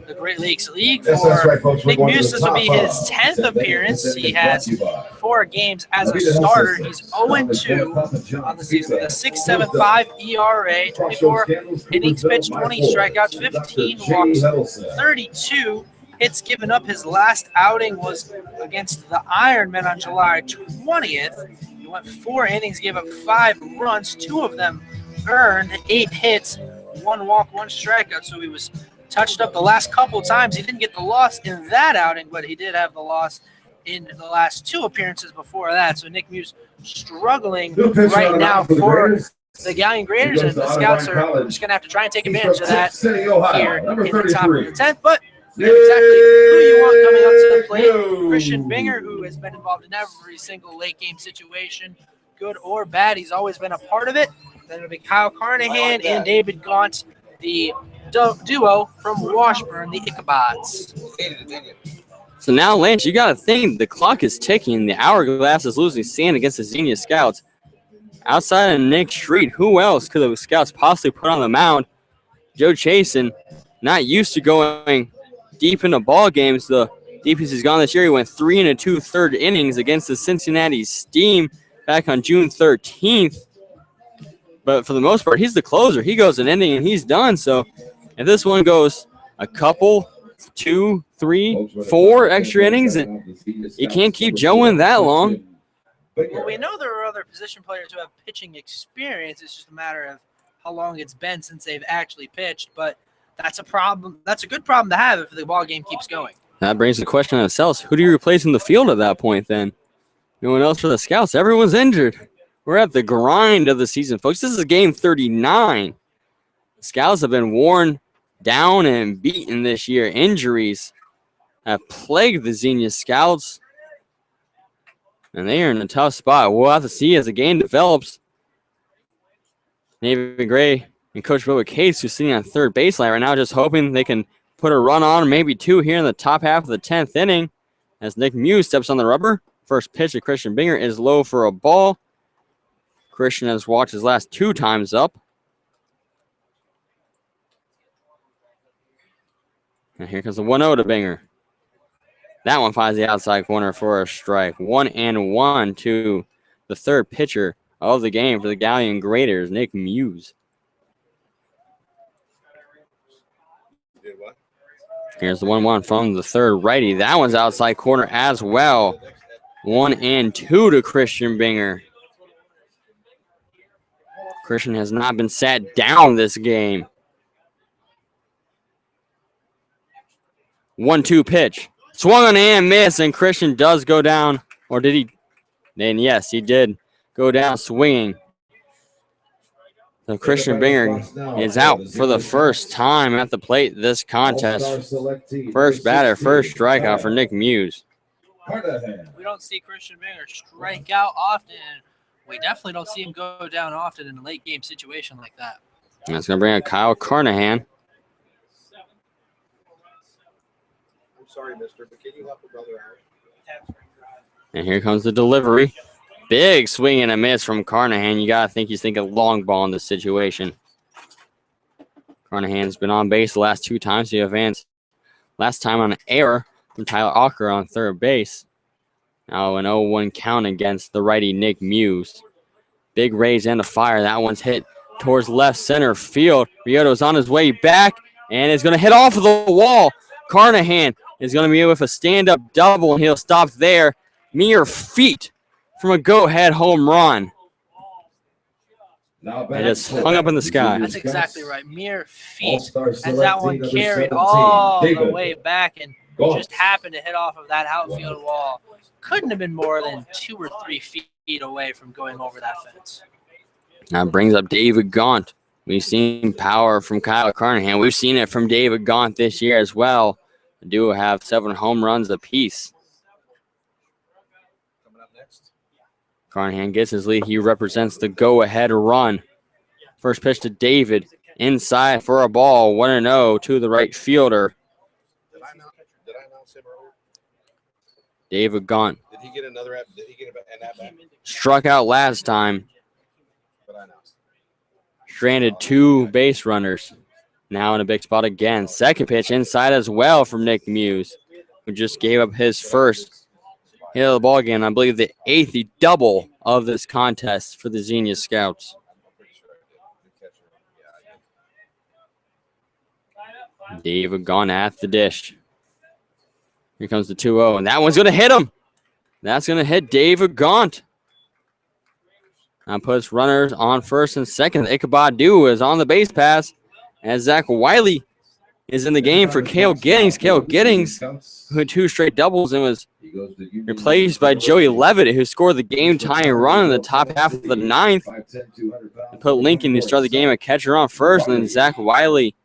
the Great Lakes League. For Nick Muse, this will be his 10th appearance. He has 4 games as a starter. He's 0-2 on the season with a 6.75 ERA, 24 innings pitched, 20 strikeouts, 15 walks, 32 hits given up. His last outing was against the Ironmen on July 20th. He went 4 innings, gave up 5 runs, 2 of them earned, 8 hits, 1 walk, 1 strikeout. So he was touched up the last couple times. He didn't get the loss in that outing, but he did have the loss in the last 2 appearances before that. So Nick Muse struggling right now for the Galion Graders, and the Scouts are just going to have to try and take advantage of that here in the top of the 10th. But you know exactly who you want coming up to the plate. Christian Binger, who has been involved in every single late game situation, good or bad. He's always been a part of it. Then it'll be Kyle Carnahan and David Gaunt, the duo from Washburn, the Ichabods. So now, Lance, you got to think the clock is ticking. The hourglass is losing steam against the Xenia Scouts. Outside of Nick Street, who else could the Scouts possibly put on the mound? Joe Chasen, not used to going deep into ball games. The deepest he's gone this year. He went 3 2/3 innings against the Cincinnati Steam back on June 13th. But for the most part, he's the closer. He goes an inning and he's done. So if this one goes a couple, 2, 3, 4 extra innings, and you can't keep Joe in that long. Well, we know there are other position players who have pitching experience. It's just a matter of how long it's been since they've actually pitched. But that's a problem. That's a good problem to have if the ball game keeps going. That brings the question on itself. Who do you replace in the field at that point then? No one else for the Scouts. Everyone's injured. We're at the grind of the season, folks. This is game 39. The Scouts have been worn down and beaten this year. Injuries have plagued the Xenia Scouts, and they are in a tough spot. We'll have to see as the game develops. Navy Gray and Coach Bubba Case, who's sitting on third baseline right now, just hoping they can put a run on, maybe 2 here in the top half of the 10th inning. As Nick Muse steps on the rubber. First pitch to Christian Binger is low for a ball. Christian has walked his last 2 times up. And here comes the 1-0 to Binger. That one finds the outside corner for a strike. 1-1 to the third pitcher of the game for the Galion Graders, Nick Muse. Here's the 1-1 from the third righty. That one's outside corner as well. 1-2 to Christian Binger. Christian has not been sat down this game. 1-2 pitch. Swung on and missed, and Christian does go down. Or did he? And yes, he did go down swinging. So Christian Binger is out for the first time at the plate this contest. First batter, first strikeout for Nick Muse. We don't see Christian Binger strike out often. We definitely don't see him go down often in a late game situation like that. And that's going to bring up Kyle Carnahan. I'm sorry, mister, but can you help a brother out? And here comes the delivery. Big swing and a miss from Carnahan. You got to think he's thinking long ball in this situation. Carnahan's been on base the last 2 times he advanced. Last time on an error from Tyler Ocker on third base. Now an 0-1 count against the righty Nick Muse. Big raise and a fire. That one's hit towards left center field. Rioto's on his way back and is going to hit off of the wall. Carnahan is going to be with a stand-up double, and he'll stop there. Mere feet from a go-ahead home run. It just hung up in the sky. That's exactly right. Mere feet. As that one carried all the way back and just happened to hit off of that outfield wall. Couldn't have been more than 2 or 3 feet away from going over that fence. That brings up David Gaunt. We've seen power from Kyle Carnahan. We've seen it from David Gaunt this year as well. The duo have 7 home runs apiece. Carnahan gets his lead. He represents the go-ahead run. First pitch to David. Inside for a ball. 1-0 to the right fielder. Did I announce him earlier? David Gaunt. Did he get another at? Did he get an at-bat? Struck out last time. But I announced. Stranded 2 base runners. Now in a big spot again. Second pitch inside as well from Nick Muse, who just gave up his first hit of the ball game. I believe the 8th double of this contest for the Xenia Scouts. David gone at the dish. Here comes the 2-0, and that one's going to hit him. That's going to hit David Gaunt. Now puts runners on first and second. Ichabod is on the base pass as Zach Wiley is in the game for Cale Giddings. Cale Giddings, who had 2 straight doubles and was replaced by Joey Levitt, who scored the game-tying run in the top half of the 9th. And put Lincoln, who started the game at catcher, on first, and then Zach Wiley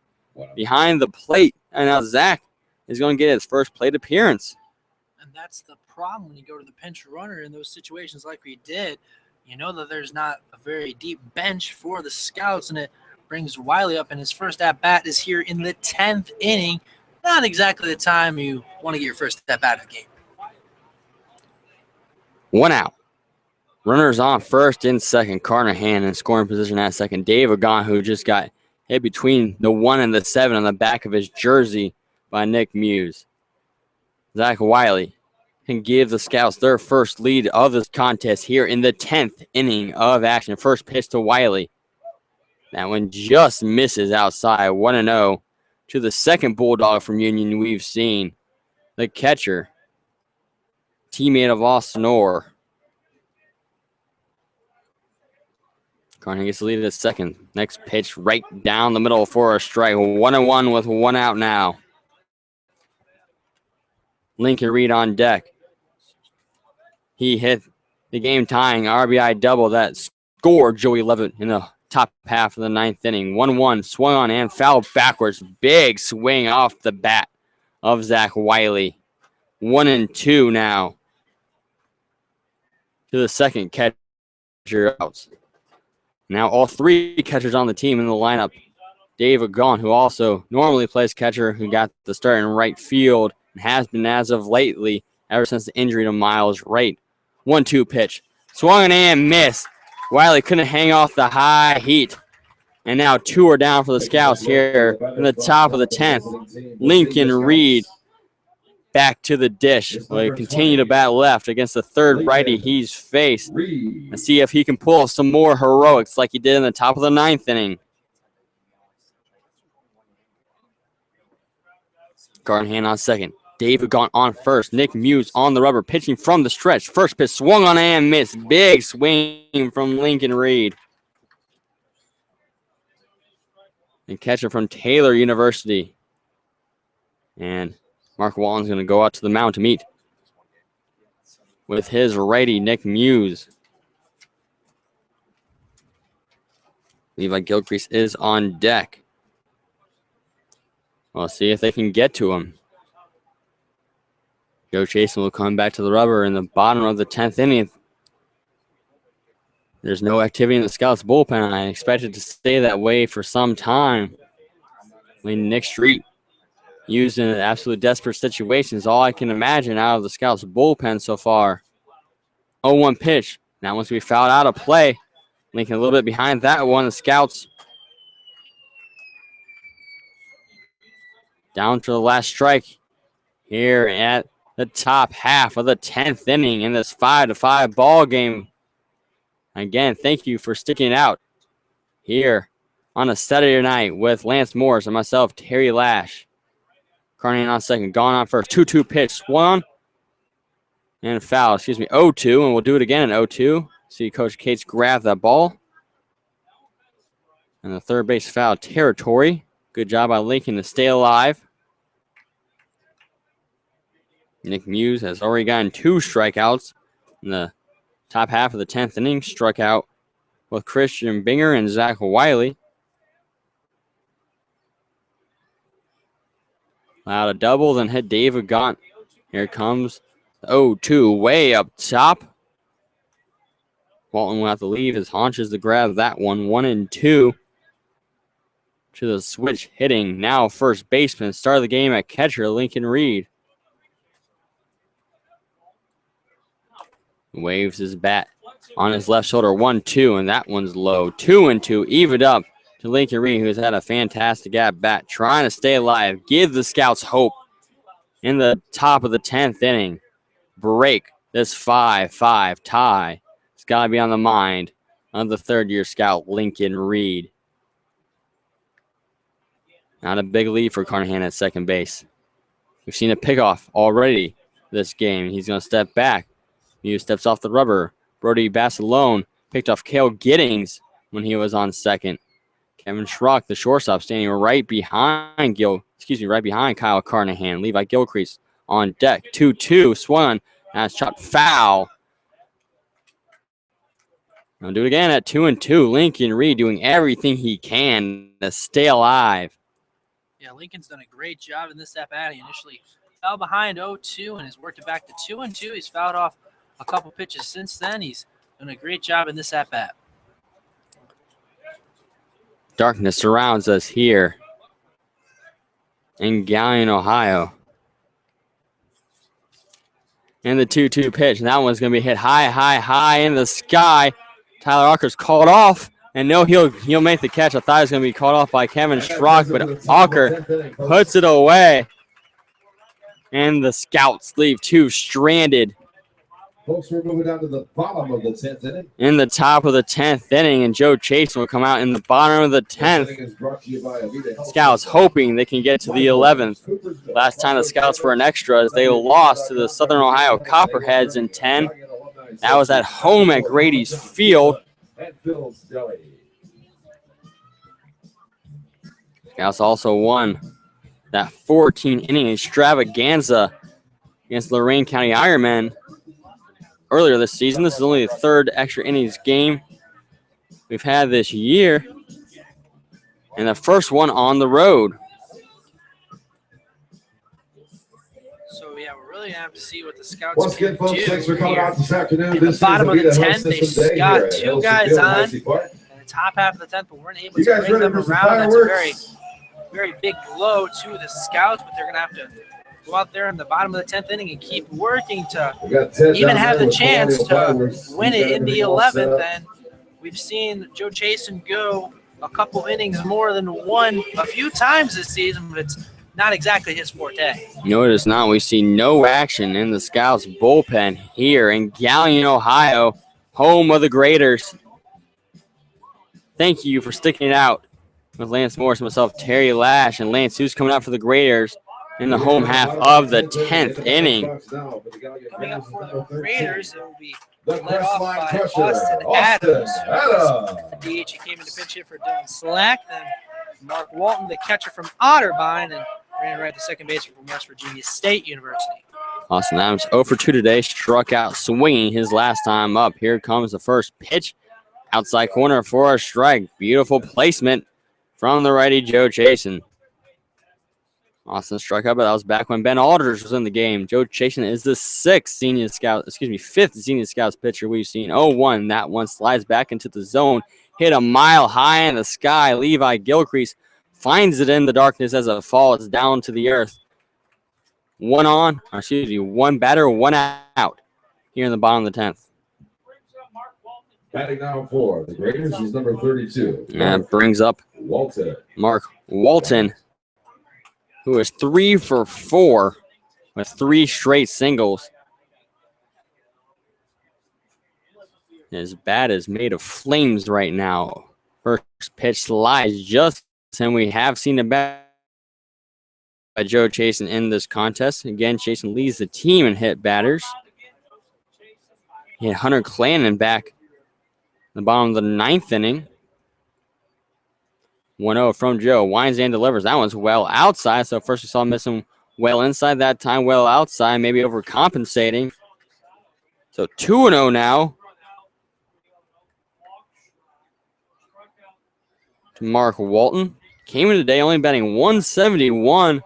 behind the plate. And now Zach is going to get his first plate appearance. And that's the problem when you go to the pinch runner in those situations like we did. You know that there's not a very deep bench for the Scouts, and it brings Wiley up, and his first at-bat is here in the 10th inning. Not exactly the time you want to get your first at-bat of the game. 1 out. Runners on first and second. Carnahan in scoring position at second. David Gaunt, who just got hit between the 1 and the 7 on the back of his jersey by Nick Muse. Zach Wiley can give the Scouts their first lead of this contest here in the 10th inning of action. First pitch to Wiley. That one just misses outside. 1-0 to the second Bulldog from Union we've seen. The catcher, teammate of Austin Orr. Carnahan gets the lead at second. Next pitch right down the middle for a strike. 1-1 with 1 out now. Lincoln Reed on deck. He hit the game-tying RBI double that scored Joey Levitt in the top half of the 9th inning. 1-1, swung on and fouled backwards. Big swing off the bat of Zach Wiley. 1-2 now to the second catcher out. Now all 3 catchers on the team in the lineup. David Gaunt, who also normally plays catcher, who got the start in right field and has been as of lately ever since the injury to Miles Wright. 1-2 pitch. Swung and missed. Wiley couldn't hang off the high heat. And now 2 are down for the Scouts here in the top of the 10th. Lincoln Reed back to the dish. Will continue to bat left against the third righty he's faced. And see if he can pull some more heroics like he did in the top of the 9th inning. Gardenhand on second. David Gaunt on first. Nick Muse on the rubber, pitching from the stretch. First pitch swung on and missed. Big swing from Lincoln Reed. And catcher from Taylor University. And Mark Wallen's going to go out to the mound to meet with his righty, Nick Muse. Levi Gilcrease is on deck. We'll see if they can get to him. Joe Chasen will come back to the rubber in the bottom of the 10th inning. There's no activity in the Scouts bullpen. I expect it to stay that way for some time. I mean, Nick Street used in absolute desperate situations. All I can imagine out of the Scouts bullpen so far. 0-1 pitch. Now once we fouled out of play. Lincoln a little bit behind that one. The Scouts down to the last strike here at the top half of the 10th inning in this 5-5 ball game. Again, thank you for sticking it out here on a Saturday night with Lance Morris and myself, Terry Lash. Carney on second, Gone on first. 2-2 pitch, swung and foul. 0-2, and we'll do it again in 0-2. See Coach Cates grab that ball. And the third base foul territory. Good job by Lincoln to stay alive. Nick Muse has already gotten 2 strikeouts in the top half of the 10th inning. Struck out with Christian Binger and Zach Wiley. Allowed a double, then hit David Gaunt. Here comes 0-2 way up top. Walton will have to leave his haunches to grab that one. 1-2 to the switch hitting. Now first baseman. Start of the game at catcher, Lincoln Reed. Waves his bat on his left shoulder. 1-2, and that one's low. 2-2, evened up to Lincoln Reed, who has had a fantastic at-bat, trying to stay alive, give the Scouts hope in the top of the 10th inning. Break this 5-5 tie. It's got to be on the mind of the third-year Scout, Lincoln Reed. Not a big lead for Carnahan at second base. We've seen a pickoff already this game. He's going to step back. Muse steps off the rubber. Brody Basilone picked off Cale Giddings when he was on second. Kevin Schrock, the shortstop, standing right behind Kyle Carnahan. Levi Gilcrease on deck. 2-2, swung. That's chopped foul. I'll do it again at 2-2. Lincoln Reed doing everything he can to stay alive. Yeah, Lincoln's done a great job in this at-bat. He initially fell behind 0-2 and has worked it back to 2-2. He's fouled off a couple pitches since then. He's done a great job in this at-bat. Darkness surrounds us here in Galion, Ohio. And the 2-2 pitch. That one's going to be hit high in the sky. Tyler Auker's called off. And no, he'll make the catch. I thought it was going to be called off by Kevin Schrock, but Auker puts it away. And the Scouts leave 2 stranded. Folks, we're moving down to the bottom of the 10th inning. In the top of the 10th inning, and Joe Chase will come out in the bottom of the 10th. Scouts hoping they can get to the 11th. Last time the Scouts were in extras, they lost to the Southern Ohio Copperheads in 10. That was at home at Grady's Field. Scouts also won that 14-inning extravaganza against Lorain County Ironmen earlier this season. This is only the 3rd extra innings game we've had this year, and the first one on the road. So, yeah, we're really going to have to see what the Scouts Once can again, folks, do thanks for coming out this afternoon. in the bottom of the 10th. They've got 2 guys on in the top half of the 10th, but we're able to bring them around. That's a very, very big blow to the Scouts, but they're going to have to go out there in the bottom of the 10th inning and keep working to even have the chance to win it in the 11th. And we've seen Joe Chasen go a couple innings more than one a few times this season, but it's not exactly his forte. No, it is not. We see no action in the Scouts bullpen here in Galion, Ohio, home of the Graders. Thank you for sticking it out with Lance Morris and myself, Terry Lash, and Lance, who's coming out for the Graders. in the home half of the 10th inning. Coming up for the Raiders, it will be The led off Crestline by Crusher, Austin Adams. The DH, he came in to pinch hit for Dylan Slack. Then Mark Walton, the catcher from Otterbein, and ran right to second base from West Virginia State University. Austin Adams 0 for 2 today, struck out swinging his last time up. Here comes the first pitch. Outside corner for a strike. Beautiful placement from the righty Joe Chasen. Austin struck out, but that was back when Ben Aldridge was in the game. Joe Chasen is the fifth Xenia Scouts pitcher we've seen. 0-1. That one slides back into the zone. Hit a mile high in the sky. Levi Gilcrease finds it in the darkness as it falls down to the earth. One batter, one out here in the bottom of the 10th. Batting now for the Raiders is number 32. That brings up Mark Walton, who is 3 for 4 with 3 straight singles. His bat is made of flames right now. First pitch slides just, and we have seen a bat by Joe Chasen in this contest. Again, Chasen leads the team in hit batters. He had Hunter Clannon back in the bottom of the 9th inning. 1-0 from Joe. Winds and delivers. That one's well outside. So first we saw him missing well inside, that time well outside, maybe overcompensating. So 2-0 now to Mark Walton. Came in today only batting 171.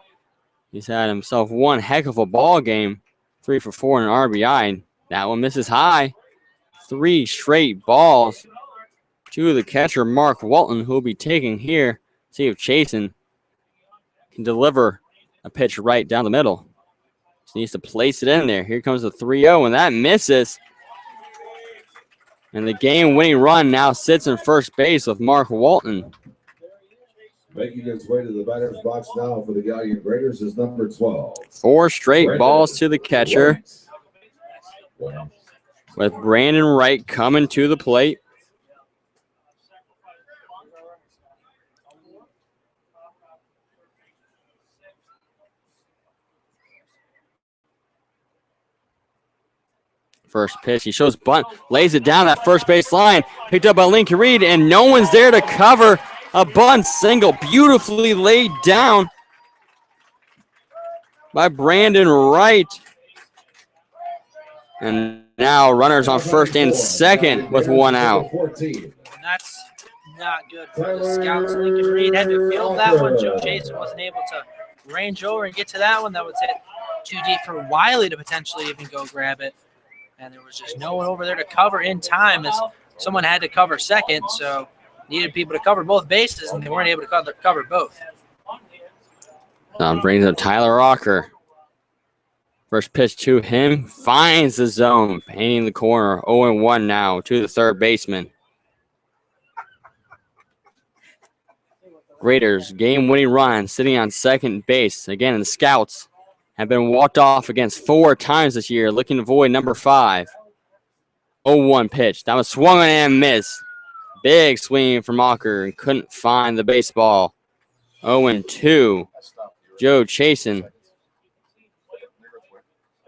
He's had himself one heck of a ball game. 3 for 4 in an RBI. That one misses high. 3 straight balls to the catcher, Mark Walton, who will be taking here. See if Chasen can deliver a pitch right down the middle. Just needs to place it in there. Here comes the 3-0, and that misses. And the game-winning run now sits in first base with Mark Walton. Making his way to the batter's box now for the Galion Raiders is number 12. 4 straight balls to the catcher, with Brandon Wright coming to the plate. First pitch, he shows bunt, lays it down that first base line, picked up by Lincoln Reed, and no one's there to cover. A bunt single, beautifully laid down by Brandon Wright. And now runners on first and second with 1 out. And that's not good for the Scouts. Lincoln Reed had to field that one. Joe Chasen wasn't able to range over and get to that one. That was hit too deep for Wiley to potentially even go grab it. And there was just no one over there to cover in time, as someone had to cover second, so needed people to cover both bases, and they weren't able to cover both. Brings up Tyler Rocker. First pitch to him, finds the zone, painting the corner. 0-1 now to the third baseman. Raiders game-winning run sitting on second base. Again, and the Scouts have been walked off against 4 times this year, looking to avoid number 5. 0-1 pitch. That was swung and missed. Big swing from Mocker and couldn't find the baseball. 0-2. Joe Chasen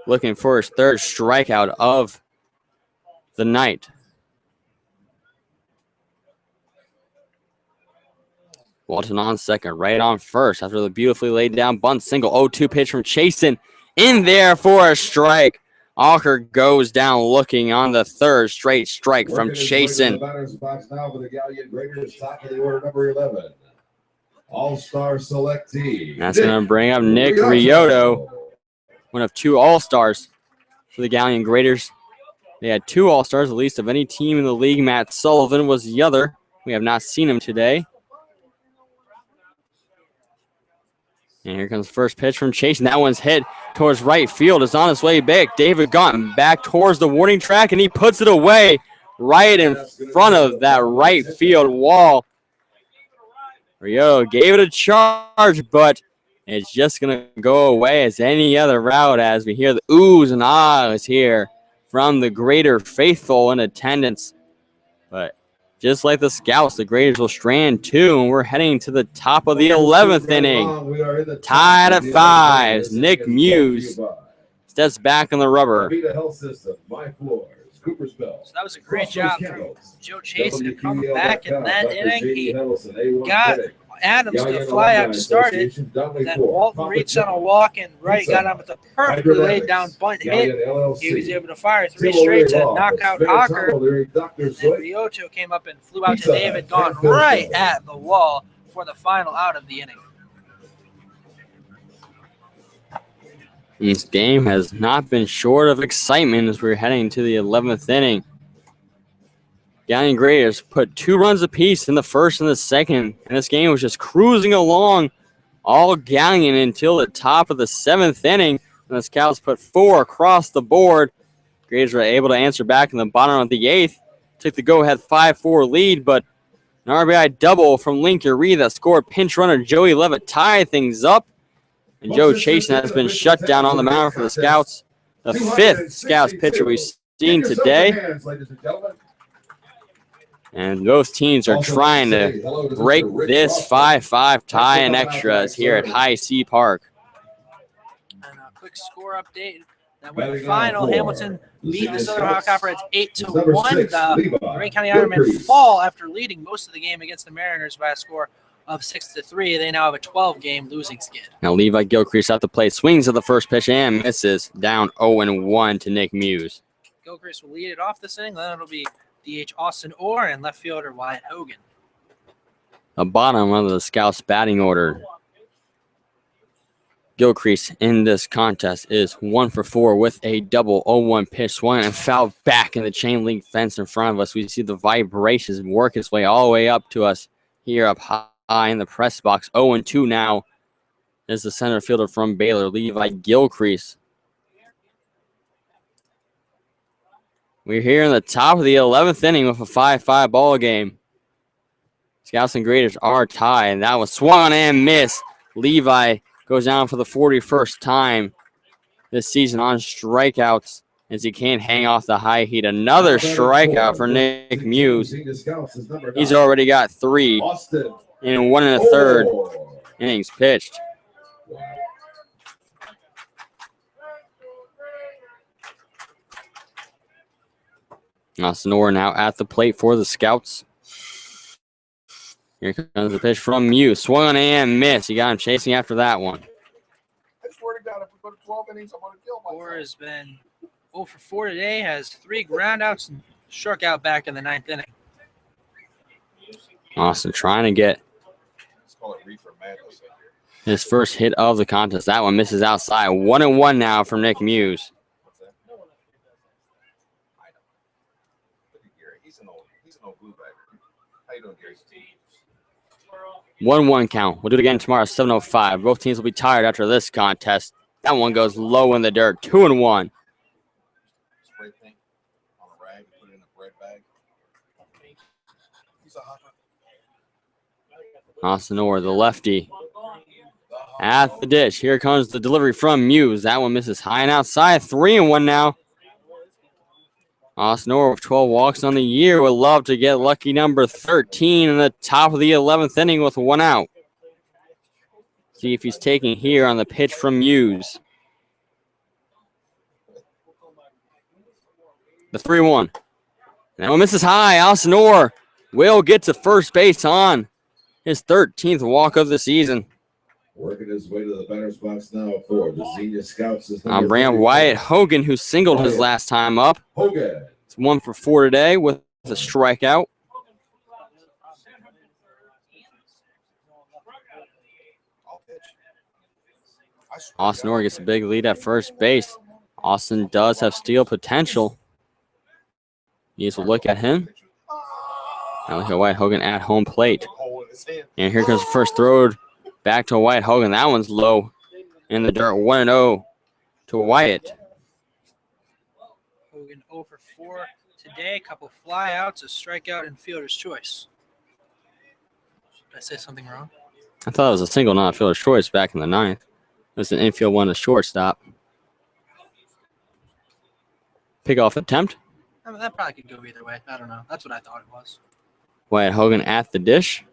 looking for his third strikeout of the night. Walton on second, right on first after the beautifully laid down bunt single. 0-2 pitch from Chasen in there for a strike. Alker goes down looking on the third straight strike from Chasen. Now for the Galion Raiders, top of the order, number 11. All-star selectee. That's going to bring up Nick Riotto, one of 2 all-stars for the Galion Raiders. They had 2 all-stars, the least of any team in the league. Matt Sullivan was the other. We have not seen him today. And here comes the first pitch from Chasen. That one's hit towards right field. It's on its way back. David Gaunt back towards the warning track, and he puts it away right in front of that right field wall. Rio gave it a charge, but it's just going to go away as any other route, as we hear the oohs and ahs here from the greater faithful in attendance. But Just like the Scouts, the Graders will strand 2, and we're heading to the top of the 11th inning. Tied at 5. Nick Muse steps back on the rubber. So that was a great job from Joe Chase to come back in that inning. He got Adams to fly out to start it. Then Walton reached on a walk and Wright got him with a perfectly laid down bunt hit. He was able to fire 3 straight to knock out Hocker. And Riocho came up and flew out to David, gone right at the wall for the final out of the inning. This game has not been short of excitement as we're heading to the 11th inning. Galion Graders put 2 runs apiece in the first and the second, and this game was just cruising along all Galion until the top of the 7th inning, and the Scouts put 4 across the board. Graders were able to answer back in the bottom of the 8th, took the go-ahead 5-4 lead, but an RBI double from Lincoln Reed that scored pinch runner Joey Levitt tied things up. And Joe Chasen has been shut down on the mound for the Scouts. The 5th Scouts pitcher we've seen today. And both teams are trying to break this 5-5 tie in extras here at Heise Park. And a quick score update. That went final. Hamilton beat the Southern Ohio Copperheads 8-1. The Lorraine County Ironmen fall after leading most of the game against the Mariners by a score of 6-3. They now have a 12-game losing skid. Now Levi Gilcrease at the plate, swings at the first pitch and misses. Down 0-1 to Nick Muse. Gilcrease will lead it off this inning. Then it'll be DH Austin Orr and left fielder Wyatt Hogan. The bottom of the Scouts batting order. Gilcrease in this contest is 1 for 4 with a double 0-1 pitch swung and fouled back in the chain link fence in front of us. We see the vibrations work its way all the way up to us here up high in the press box. 0-2 now is the center fielder from Baylor, Levi Gilcrease. We're here in the top of the 11th inning with a 5-5 ball game. Scouts and Graders are tied, and that was swung and missed. Levi goes down for the 41st time this season on strikeouts as he can't hang off the high heat. Another strikeout for Nick Muse. He's already got 3 in 1 1/3 innings pitched. Austin Orr now at the plate for the Scouts. Here comes the pitch from Muse. Swung and missed. You got him chasing after that one. I swear to God, if we go to 12 innings, I'm going to kill myself. Orr has been 0 for 4 today, has 3 groundouts and struck out back in the 9th inning. Austin trying to get his first hit of the contest. That one misses outside. 1-1 now from Nick Muse. He's an old blue bagger. How you doing, Gary? 1-1 count. We'll do it again tomorrow, 7:05. Both teams will be tired after this contest. That one goes low in the dirt. 2-1. Spray paint on a rag, put it in a bread bag. He's a hopper. Austin Orr, the lefty, at the dish. Here comes the delivery from Muse. That one misses high and outside. 3-1 now. Austin Orr with 12 walks on the year would love to get lucky number 13 in the top of the 11th inning with 1 out. See if he's taking here on the pitch from Muse. The 3-1. That one misses high. Austin Orr will get to first base on his 13th walk of the season. Working his way to the batter's box now for the Xenia Scouts. I'm bringing up Wyatt Hogan, who singled his last time up. Hogan. It's 1 for 4 today with a strikeout. Austin Orr gets a big lead at first base. Austin does have steal potential. Needs to look at him. Now look at Wyatt Hogan at home plate. And here comes the first throw back to Wyatt Hogan. That one's low in the dirt. 1-0 to Wyatt. Hogan 0 for 4 today. A couple flyouts, a strikeout, and fielder's choice. Did I say something wrong? I thought it was a single, not a fielder's choice back in the 9th. It was an infield one, a shortstop. Pickoff attempt. I mean, that probably could go either way. I don't know. That's what I thought it was. Wyatt Hogan at the dish.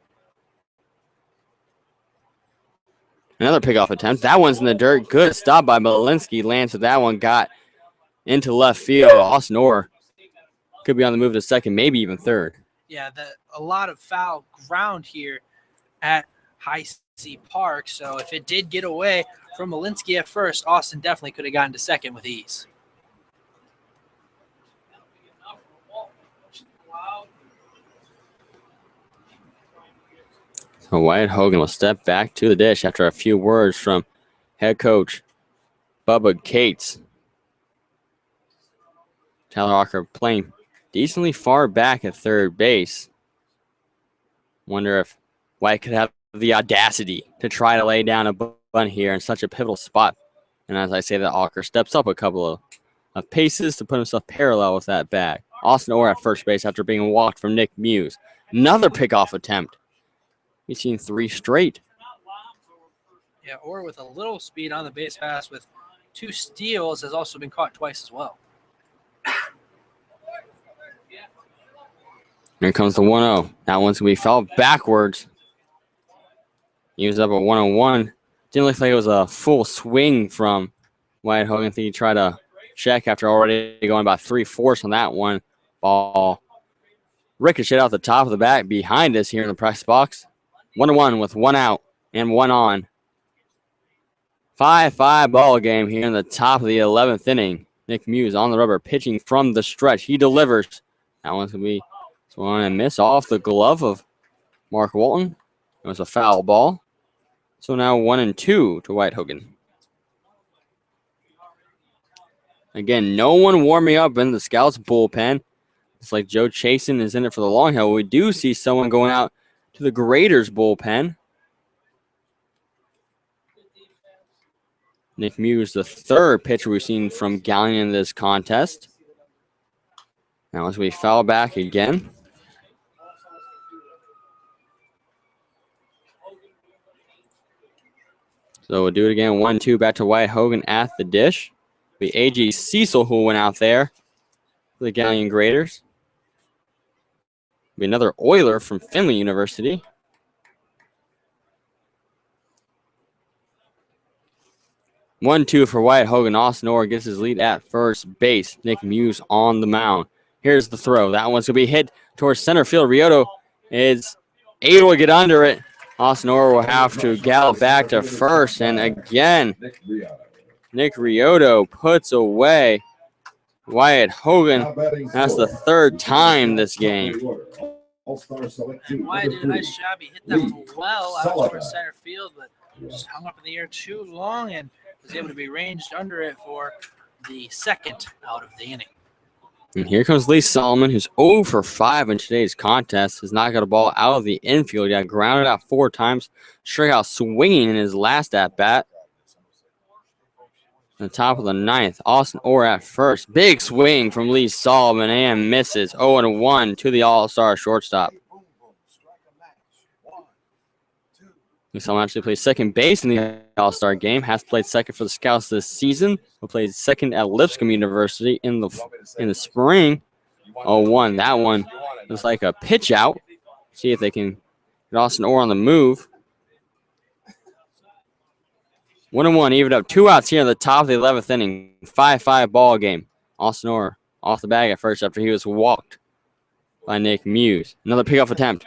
Another pickoff attempt. That one's in the dirt. Good stop by Belinsky. Lands with that one. Got into left field. Austin Orr could be on the move to second, maybe even third. Yeah, a lot of foul ground here at Heise Park. So if it did get away from Malinsky at first, Austin definitely could have gotten to second with ease. So Wyatt Hogan will step back to the dish after a few words from head coach Bubba Cates. Tyler Walker playing decently far back at third base. Wonder if Wyatt could have the audacity to try to lay down a bunt here in such a pivotal spot. And as I say that, Walker steps up a couple of paces to put himself parallel with that bag. Austin Orr at first base after being walked from Nick Muse. Another pickoff attempt. We've seen 3 straight. Yeah, Orr with a little speed on the base pass with 2 steals has also been caught twice as well. Here comes the 1-0. That one's going to be fouled backwards. He was up at 1-1. Didn't look like it was a full swing from Wyatt Hogan. I think he tried to check after already going about 3/4 on that one. Ball ricocheted out the top of the bat behind us here in the press box. 1-1 with 1 out and 1 on. 5-5 ball game here in the top of the 11th inning. Nick Muse on the rubber pitching from the stretch. He delivers. That one's going to be swung and miss off the glove of Mark Walton. It was a foul ball. So now 1-2 to Wyatt Hogan. Again, no one warming up in the Scouts bullpen. It's like Joe Chasen is in it for the long haul. We do see someone going out to the Graders bullpen. Nick Muse, the third pitcher we've seen from Galion in this contest. Now as we foul back again. So we'll do it again. 1-2 back to Wyatt Hogan at the dish. It'll be A.J. Cecil who went out there for the Galion Graders. It'll be another Oiler from Findlay University. One, 2 for Wyatt Hogan. Austin Orr gets his lead at first base. Nick Muse on the mound. Here's the throw. That one's going to be hit towards center field. Rioto is able to get under it. Austin Orr will have to gallop back to first. And again, Nick Rioto puts away Wyatt Hogan. That's the third time this game. Wyatt did a nice job. He hit that one well out towards center field, but just hung up in the air too long and was able to be ranged under it for the second out of the inning. And here comes Lee Solomon, who's 0 for 5 in today's contest. Has not got a ball out of the infield. He got grounded out 4 times. Struck out swinging in his last at-bat. On the top of the 9th, Austin Orr at first. Big swing from Lee Solomon and misses. 0-1 to the All-Star shortstop. Lee Solomon actually plays second base in the All-Star game. Has played second for the Scouts this season. He played second at Lipscomb University in the spring. 0-1. That one looks like a pitch out. See if they can get Austin Orr on the move. 1-1, evened up. 2 outs here in the top of the 11th inning. 5-5 ball game. Austin Orr off the bag at first after he was walked by Nick Muse. Another pickoff attempt.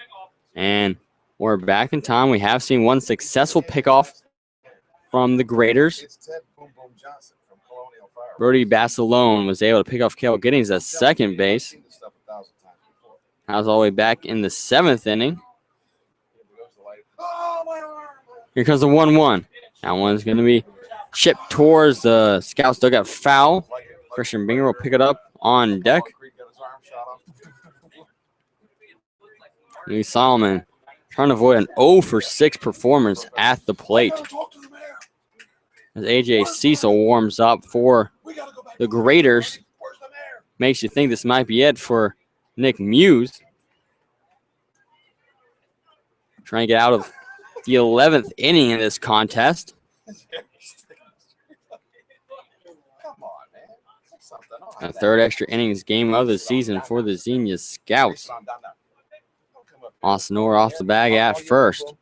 And we're back in time. We have seen one successful pickoff from the Graders. Brody Basilone was able to pick off Cale Giddings at second base. How's all the way back in the 7th inning. Here comes the 1-1. That one's going to be chipped towards the Scouts dugout foul. Christian Binger will pick it up on deck. Lee Solomon trying to avoid an 0 for 6 performance at the plate. As A.J. Cecil warms up for the Graders. Makes you think this might be it for Nick Muse. Trying to get out of the 11th inning in this contest. A third extra innings game of the season for the Xenia Scouts. Osnor off the bag at first.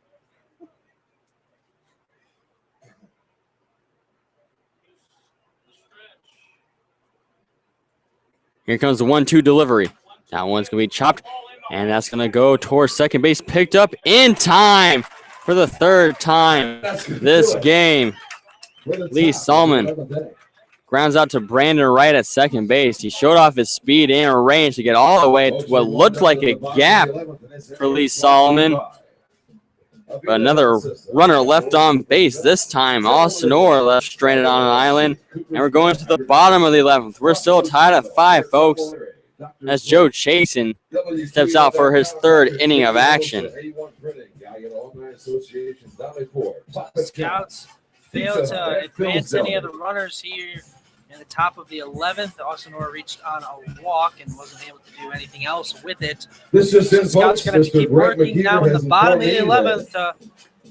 Here comes the 1-2 delivery. That one's going to be chopped, and that's going to go towards second base. Picked up in time for the third time this game. Lee Solomon grounds out to Brandon Wright at second base. He showed off his speed and range to get all the way to what looked like a gap for Lee Solomon. But another runner left on base this time. Austin Orr left stranded on an island. And we're going to the bottom of the 11th. We're still tied at 5, folks. As Joe Chasen steps out for his third inning of action. Scouts failed to advance any of the runners here in the top of the 11th. Austin Orr reached on a walk and wasn't able to do anything else with it. Scouts going to have to keep working now in the bottom of the 11th to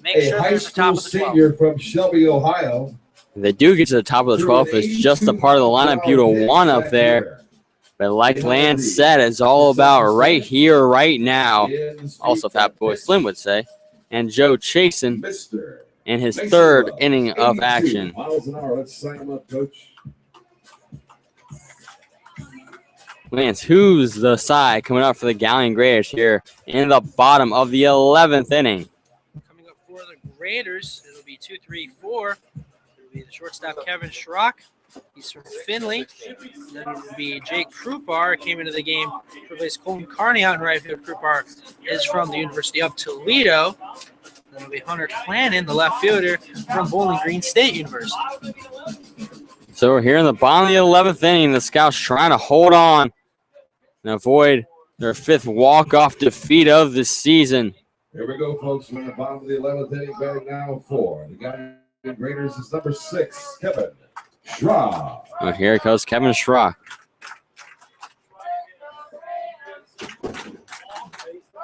make sure they're at the top of the 12th. From Shelby, Ohio. If they do get to the top of the 12th, it's just a part of the lineup you would want up there. But like Lance said, it's all about right here, right now. Also, Fat Boy Slim would say. And Joe Chasen in his third inning of action. Let's sign him up, Coach. Lance, who's the side coming up for the Galion Graders here in the bottom of the 11th inning? Coming up for the Graders, it'll be 2-3-4. It'll be the shortstop Kevin Schrock. He's from Finley. Then it will be Jake Krupar, came into the game to replace Colton Carney out in right field. Krupar is from the University of Toledo. Then it'll be Hunter Clannon, the left fielder from Bowling Green State University. So we're here in the bottom of the 11th inning. The Scouts trying to hold on and avoid their 5th walk-off defeat of the season. Here we go, folks. We're in the bottom of the 11th inning. Back now for the Galion Graders is number 6, Kevin Schrock. Oh, here comes Kevin Schrock.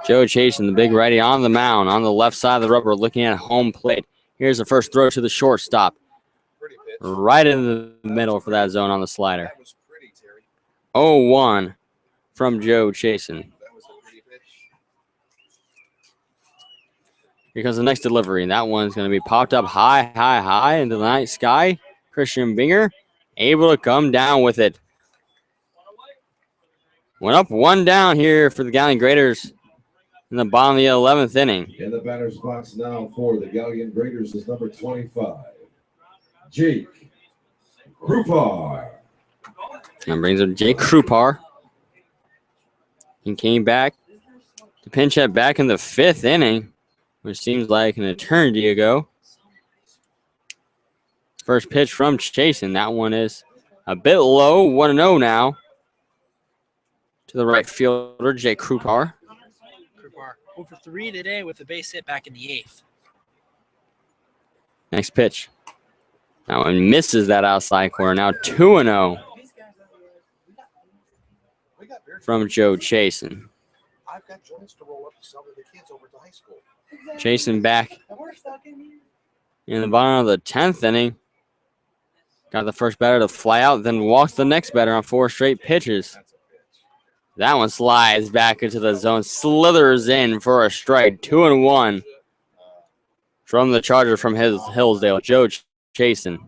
Joe Chasen, the big righty on the mound, on the left side of the rubber, looking at home plate. Here's the first throw to the shortstop. Right in the middle for that zone on the slider. 0-1 from Joe Chasen. Here comes the next delivery, and that one's going to be popped up high into the night sky. Christian Binger able to come down with it. Went up 1 down here for the Galion Graders in the bottom of the 11th inning. In the batter's box now for the Galion Graders is number 25, Jake Krupar. And brings up Jake Krupar. He came back to pinch hit back in the 5th inning, which seems like an eternity ago. First pitch from Chasen. That one is a bit low. 1-0 now. To the right fielder, Jake Krupar. Krupar over 3 today with a base hit back in the 8th. Next pitch. That one misses that outside corner. Now 2-0 from Joe Chasen. I've got joints to roll up to sell to the kids over to high school. Chasen back in the bottom of the 10th inning. Got the first batter to fly out, then walks the next batter on 4 straight pitches. That one slides back into the zone, slithers in for a strike. 2-1 from the Charger from Hillsdale, Joe Chasen.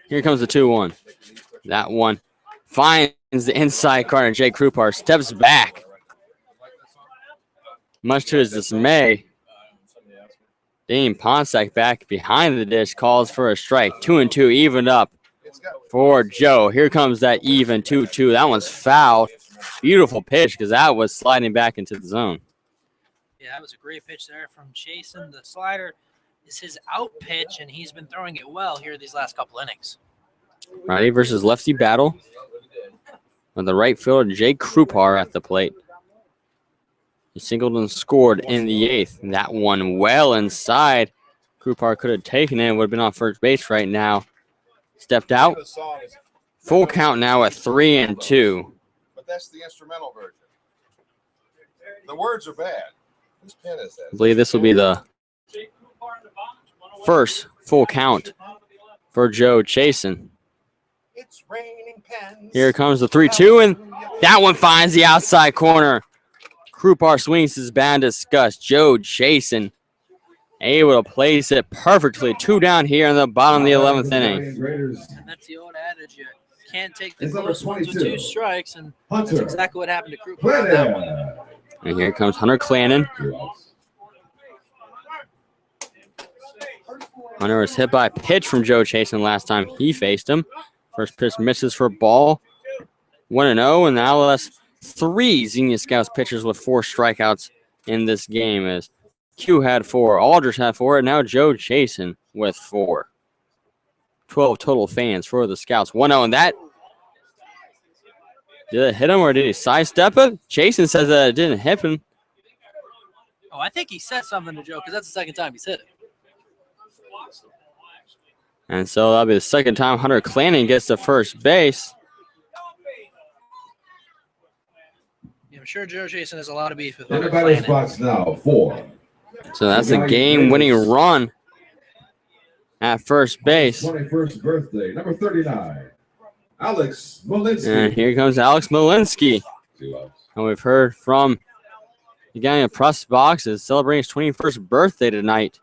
Here comes the 2-1. That one finds the inside corner. Jake Krupar steps back. Much to his dismay, Dean Ponsack back behind the dish calls for a strike. 2-2 evened up for Joe. Here comes that even 2-2. That one's foul. Beautiful pitch because that was sliding back into the zone. Yeah, that was a great pitch there from Chasen. The slider is his out pitch, and he's been throwing it well here these last couple innings. Righty versus lefty battle with the right fielder, Jake Krupar at the plate. He singled and scored in the 8th. And that one well inside. Krupar could have taken it. Would have been on first base right now. Stepped out. Full count now at 3-2. But that's the instrumental version. The words are bad. Whose pen is that? I believe this will be the first full count for Joe Chasen. It's raining pens. Here comes the 3-2, and That one finds the outside corner. Krupar swings his bat in disgust. Joe Jason able to place it perfectly. 2 down here in the bottom of the 11th inning. And that's the old adage. You can't take the close ones with 2 strikes, and that's exactly what happened to Krupar on that one. And here comes Hunter Clannon. Hunter was hit by a pitch from Joe Chasen last time he faced him. First pitch misses for a ball. 1-0, and now that's 3 Xenia Scouts pitchers with 4 strikeouts in this game. As Q had 4, Alders had 4, and now Joe Chasen with 4. 12 total fans for the Scouts. 1-0, and that. Did it hit him or did he sidestep it? Chasen says that it didn't hit him. Oh, I think he said something to Joe because that's the second time he's hit it. And so that'll be the second time Hunter Clannon gets to first base. Yeah, I'm sure Joe Jason has a lot of beef with In the Hunter batter's Clannon. box now, 4. So that's a game-winning run at first base. 21st birthday, number 39, Alex Molinsky. And here comes Alex Molinsky. And we've heard from the guy in the press box is celebrating his 21st birthday tonight.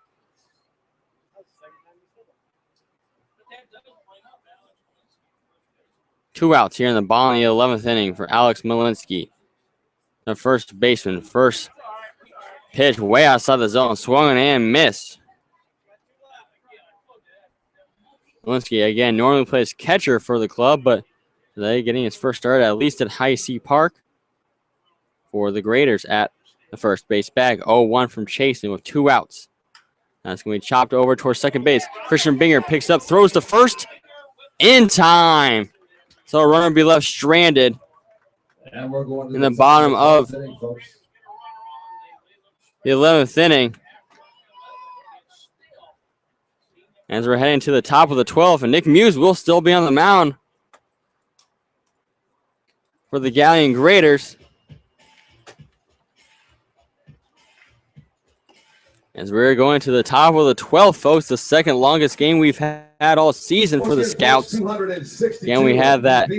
Two outs here in the bottom of the 11th inning for Alex Molinsky, the first baseman. First pitch way outside the zone, swung and missed. Molinsky again normally plays catcher for the club, but today getting his first start at least at Heise Park for the Graders at the first base bag. 0-1 from Chasen with 2 outs. That's going to be chopped over towards second base. Christian Binger picks up, throws to first in time. So a runner will be left stranded And we're going to in the bottom of the inning, folks. 11th inning. As we're heading to the top of the 12th, and Nick Muse will still be on the mound for the Galion Graders. As we're going to the top of the 12th, folks, the second longest game we've had all season for the Scouts. Again, we have that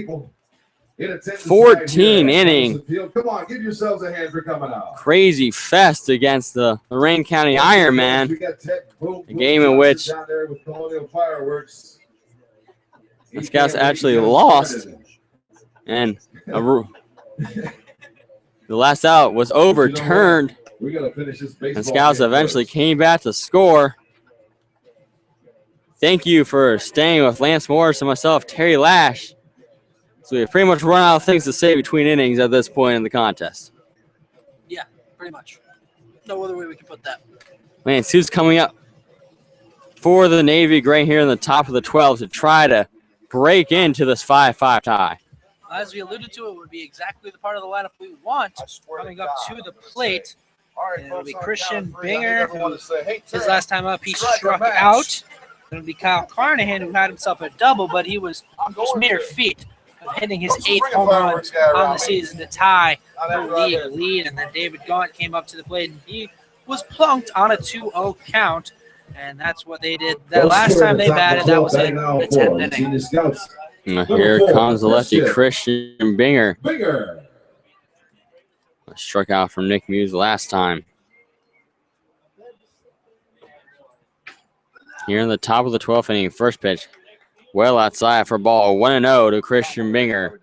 14 inning Come on, give yourselves a hand for coming out. crazy fest against the Lorain County Ironman. A game in which fireworks. the Scouts actually lost, and the last out was overturned. We gotta finish this baseball And Scouts game eventually first. came back to score. Thank you for staying with Lance Morris and myself, Terry Lash. So we've pretty much run out of things to say between innings at this point in the contest. Yeah, pretty much. No other way we can put that. Lance, who's coming up for the Navy Gray here in the top of the 12 to try to break into this 5-5 tie? As we alluded to, it would be exactly the part of the lineup we want coming up to the plate. All right, And it'll be folks, on Christian count of 3, I need Binger, everyone to say, hey, His Terry, last time up, he strike struck a match. out. It'll be Kyle Carnahan, who had himself a double, but he was I'm just going mere to. feet of hitting his Let's 8th bring a home run fireworks guy on around the me. season to tie I'll the have you right league here. lead. And then David Gaunt came up to the plate, and he was plunked on a 2-0 count. And that's what they did. The last time they batted, that was in the 10th inning. Senior Scouts. And here comes the lefty Christian Binger. Bigger. Struck out from Nick Muse last time. Here in the top of the 12th inning, first pitch. Well outside for ball. 1-0 to Christian Binger,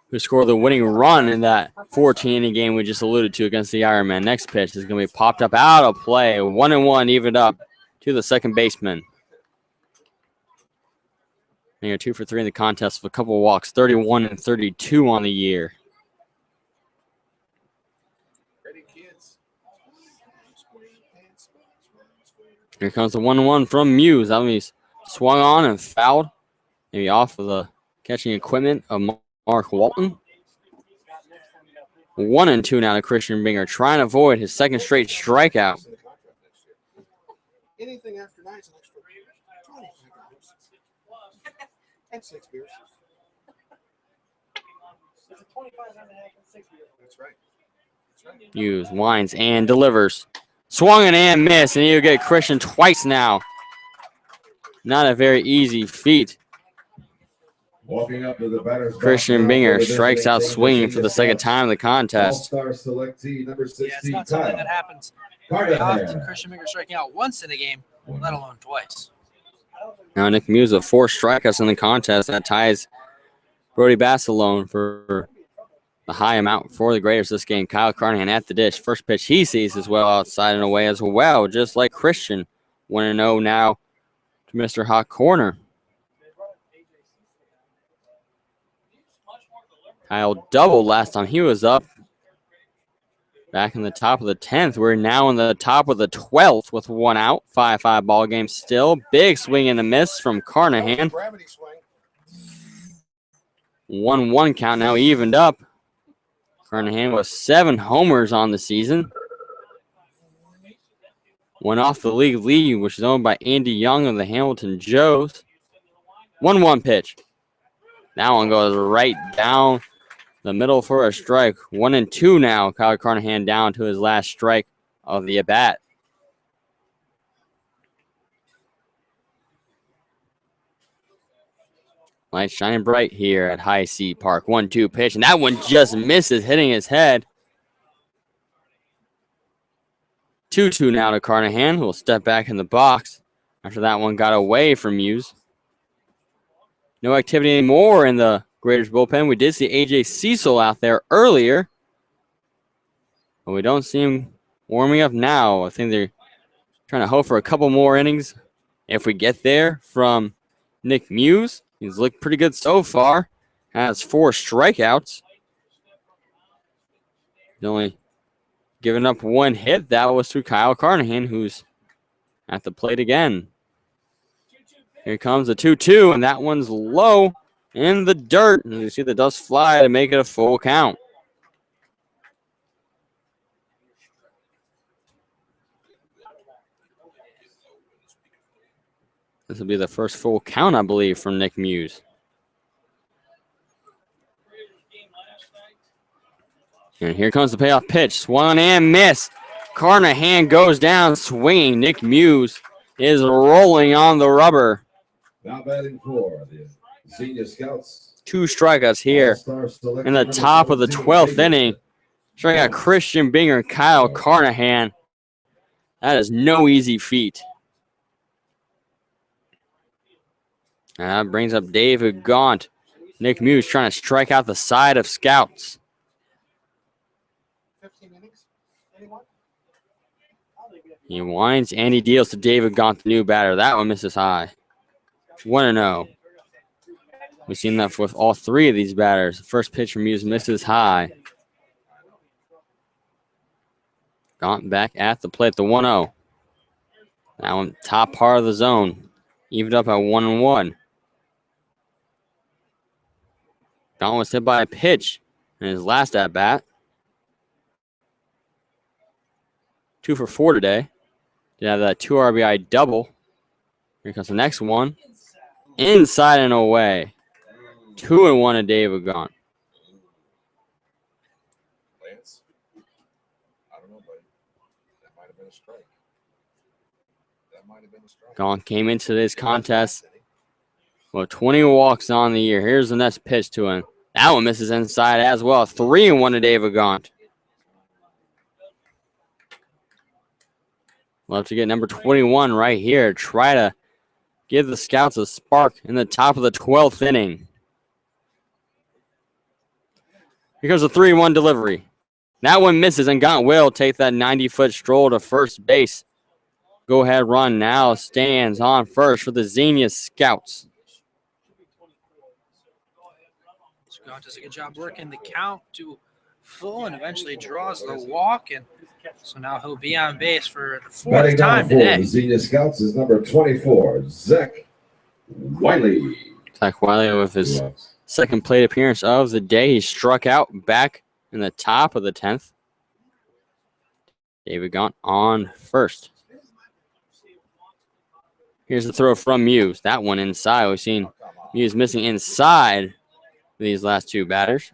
who scored the winning run in that 14-inning game we just alluded to against the Ironman. Next pitch is going to be popped up out of play. 1-1 evened up to the second baseman. They are 2 for 3 in the contest with a couple of walks, 31 and 32 on the year. Ready, kids? Here comes the 1-1 from Muse. That means swung on and fouled. Maybe off of the catching equipment of Mark Walton. 1-2 now to Christian Binger, trying to avoid his second straight strikeout. Anything after 9 is an extra $25. And 6 beers. That's right. That's right. Muse winds and delivers. Swung and missed, and he'll get Christian twice now. Not a very easy feat. Walking up to the batter's box Christian now Binger for the strikes out visiting team, swinging the for the second Scouts. time in the contest. All-star selectee number Yeah, it's 16, not something that Kyle happens very often. Carnahan. Christian Binger striking out once in a game, let alone twice. Now Nick Muse with 4 strikeouts in the contest. That ties Brody Bassalone for the high amount for the Graders this game. Kyle Carnahan at the dish. First pitch he sees as well outside and away as well, just like Christian. 1-0 now to Mr. Hot Corner. Kyle doubled last time he was up. Back in the top of the 10th. We're now in the top of the 12th with 1 out. 5-5 ball game still. Big swing and a miss from Carnahan. 1-1 count now evened up. Carnahan with 7 homers on the season. Went off the league lead, which is owned by Andy Young of the Hamilton Joes. 1-1 pitch. That one goes right down the middle for a strike. 1-2 now. Kyle Carnahan down to his last strike of the at-bat. Lights shining bright here at Heise Park. 1-2 pitch, and that one just misses, hitting his head. 2-2 now to Carnahan, who will step back in the box after that one got away from Muse. No activity anymore in the Graders bullpen. We did see A.J. Cecil out there earlier, but we don't see him warming up now. I think they're trying to hope for a couple more innings. If we get there from Nick Muse, he's looked pretty good so far. Has 4 strikeouts. He's only given up 1 hit. That was to Kyle Carnahan, who's at the plate again. Here comes the 2-2, and that one's low in the dirt. And you see the dust fly to make it a full count. This will be the first full count, I believe, from Nick Muse. And here comes the payoff pitch. Swung and miss. Carnahan goes down swinging. Nick Muse is rolling on the rubber. Now batting for the Xenia Scouts. 2 strikeouts here in the top of the 12th inning. Striking out Christian Binger and Kyle Carnahan. That is no easy feat. And that brings up David Gaunt. Nick Muse trying to strike out the side of Scouts. 15 innings? Anyone? He winds and he deals to David Gaunt, the new batter. That one misses high. 1-0. We've seen that with all 3 of these batters. The first pitch from Muse misses high. Gaunt back at the plate, the 1-0. That one top part of the zone. Evened up at 1-1. Gaunt was hit by a pitch in his last at-bat. 2 for 4 today. Did have that 2 RBI double. Here comes the next one. Inside and away. 2-1 to David Gaunt. Lance? I don't know, buddy. That might have been a strike. Gaunt came into this contest with 20 walks on the year. Here's the next pitch to him. That one misses inside as well. 3-1 to David Gaunt. Love to get number 21 right here. Try to give the Scouts a spark in the top of the 12th inning. Here comes a 3-1 delivery. That one misses, and Gaunt will take that 90-foot stroll to first base. Go-ahead run now stands on first for the Xenia Scouts. So Gaunt does a good job working the count to full and eventually draws the walk. And so now he'll be on base for the 4th Batting down time for today. the Xenia Scouts is number 24, Zach Wiley. Zach Wiley with his second plate appearance of the day. He struck out back in the top of the 10th. David Gaunt on first. Here's the throw from Muse. That one inside. We've seen Muse missing inside these last 2 batters.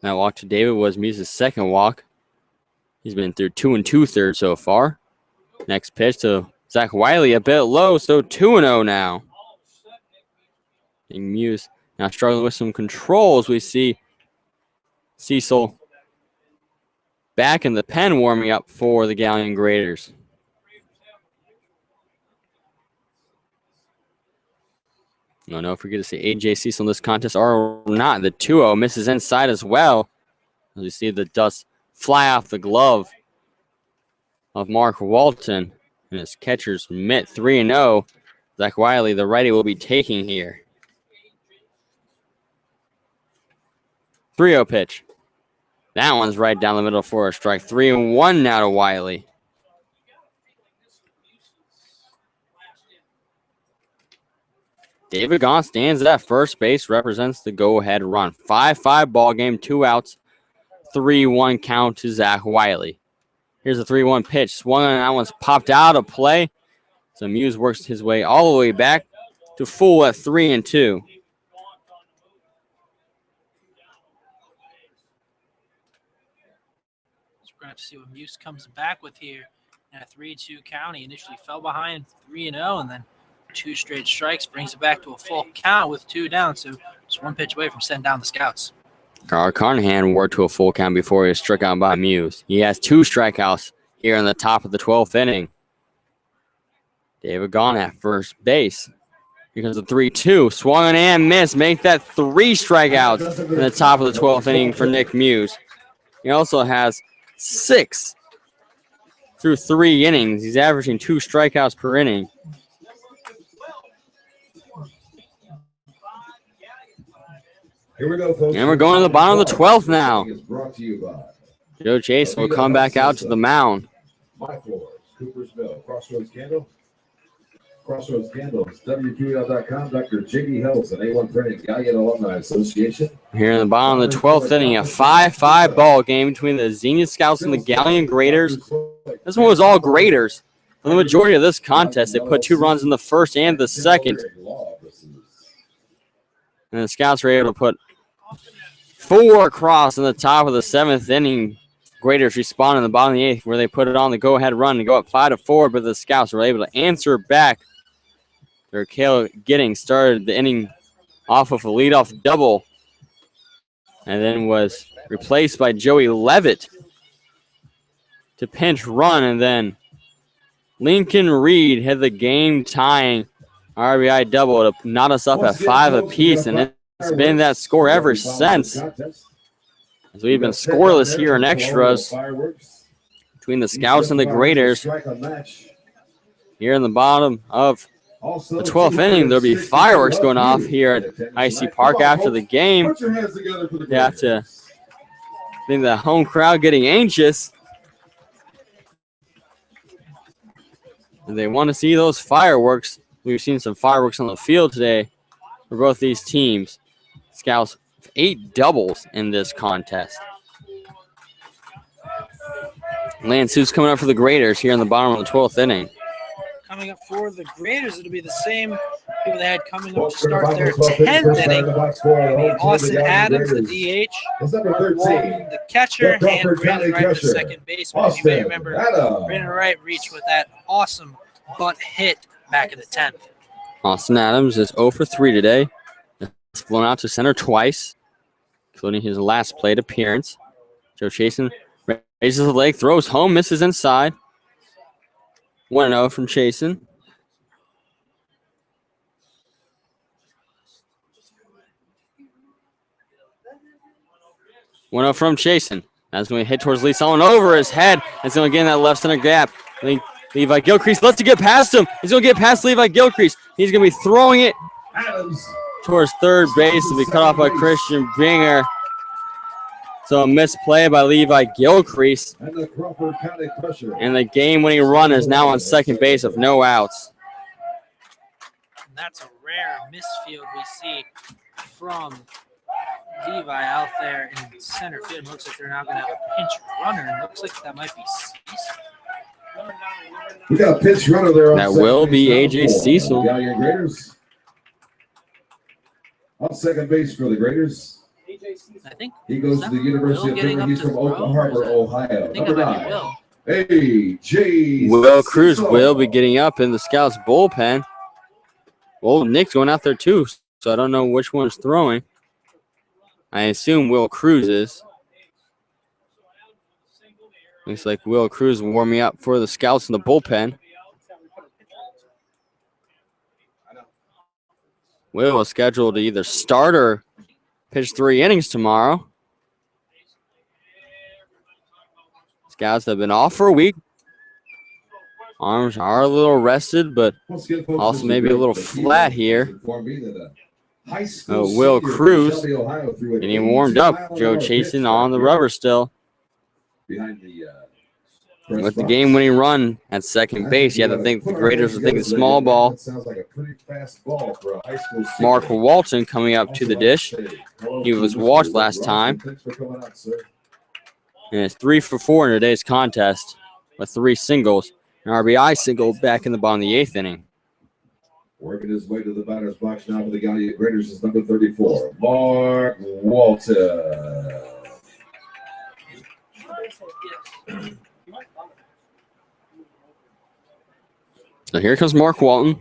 That walk to David was Muse's second walk. He's been through 2 2/3 so far. Next pitch to Zach Wiley, a bit low, so 2-0 now. And Muse now struggling with some controls. We see Cecil back in the pen warming up for the Galion Graders. I don't know if we're going to see AJ Cecil in this contest or not. The 2-0 misses inside as well. As you see the dust fly off the glove of Mark Walton. And his catcher's mitt 3-0. Zach Wiley, the righty, will be taking here. 3-0 pitch. That one's right down the middle for a strike. 3-1 now to Wiley. David Gaunt stands at first base, represents the go-ahead run. 5-5 ball game, 2 outs, 3-1 count to Zach Wiley. Here's a 3-1 pitch. Swung and that one's popped out of play. So Muse works his way all the way back to full at 3-2. We're going to have to see what Muse comes back with here. At 3-2 count, he initially fell behind 3-0, and then 2 straight strikes brings it back to a full count with 2 down. So just 1 pitch away from sending down the scouts. Carl Carnahan worked to a full count before he was struck out by Muse. He has 2 strikeouts here in the top of the 12th inning. David Gaunt at first base. Here comes the 3-2. Swung and missed. Make that 3 strikeouts in the top of the 12th inning for Nick Muse. He also has 6 through 3 innings. He's averaging 2 strikeouts per inning. Here we go, folks. And we're going to the bottom of the 12th now. Joe Chase will come back out to the mound. My Floors, Cooper's Mill, Crossroads Candle. Crossroads Candles, WQL.com, Dr. Jiggy Hills, and A1 Printing, Galion Alumni Association. Here in the bottom of the 12th inning, a 5-5 ball game between the Xenia Scouts and the Galion Graders. This one was all Graders. For the majority of this contest, they put 2 runs in the first and the second. And the Scouts were able to put 4 across in the top of the 7th inning. Graders respond in the bottom of the 8th where they put it on the go-ahead run and go up 5-4, but the Scouts were able to answer back. Their Cale Giddings started the inning off of a leadoff double and then was replaced by Joey Levitt to pinch run, and then Lincoln Reed had the game-tying RBI double to knot us up at 5 apiece, and it's been that score ever since. As we've been scoreless here in extras between the Scouts and the Graders. Here in the bottom of the 12th inning, there'll be fireworks going off here at Heise Park after the game. You have to think the home crowd getting anxious. And they want to see those fireworks. We've seen some fireworks on the field today for both these teams. Scouts 8 doubles in this contest. Lance Hughes coming up for the Graders here in the bottom of the 12th inning. Coming up for the Graders, it'll be the same people they had coming up to start their 10th inning. It'll be Austin Adams, the DH, Walton, the catcher, and Brandon Wright, the second baseman. As you may remember, Brandon Wright reached with that awesome butt hit back in the 10th. Austin Adams is 0 for 3 today. He's flown out to center twice, including his last plate appearance. Joe Chasen raises the leg, throws home, misses inside. 1-0 from Chasen. From Chasen. That's going to hit towards Lee Solomon over his head. It's going to get in that left center gap. Levi Gilcrease lets it get past him. He's going to get past Levi Gilcrease. He's going to be throwing it towards third base to be cut off by Christian Binger. So a misplay by Levi Gilcrease. And the game-winning run is now on second base with no outs. And that's a rare misfield we see from Levi out there in center field. It looks like they're now going to have a pinch runner. And it looks like that might be Cecil. We got a pinch runner there. That will be AJ Cecil. On second base for the Graders. I think he goes to the University of Denver. He's from Oak Harbor, Ohio. I think it might be Will. Will Cruz will be getting up in the Scouts bullpen. Well, Nick's going out there too, so I don't know which one's throwing. I assume Will Cruz is. Looks like Will Cruz warming up for the Scouts in the bullpen. Will is scheduled to either start or pitch 3 innings tomorrow. Scouts have been off for a week. Arms are a little rested, but also maybe a little flat here. Will Cruz getting warmed up. Joe Chasen on the rubber still. With the game-winning run at second base, you have to think the Graders are thinking small ball. Mark Walton coming up to the dish. He was walked last time. And it's 3 for 4 in today's contest with 3 singles. An RBI single back in the bottom of the 8th inning. Working his way to the batter's box now for the Galion Graders is number 34, Mark Walton. So here comes Mark Walton.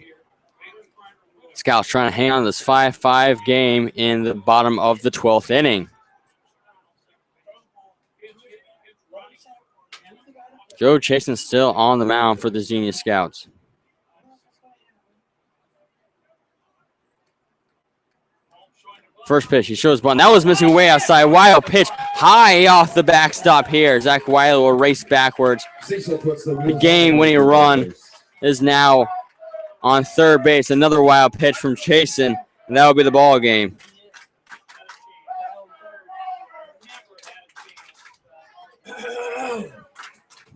Scouts trying to hang on this 5-5 game in the bottom of the 12th inning. Joe Chasen still on the mound for the Xenia Scouts. First pitch, he shows one. That was missing way outside. Wild pitch high off the backstop here. Zach Wiley will race backwards. The game-winning run is now on third base. Another wild pitch from Chasen, and that will be the ball game.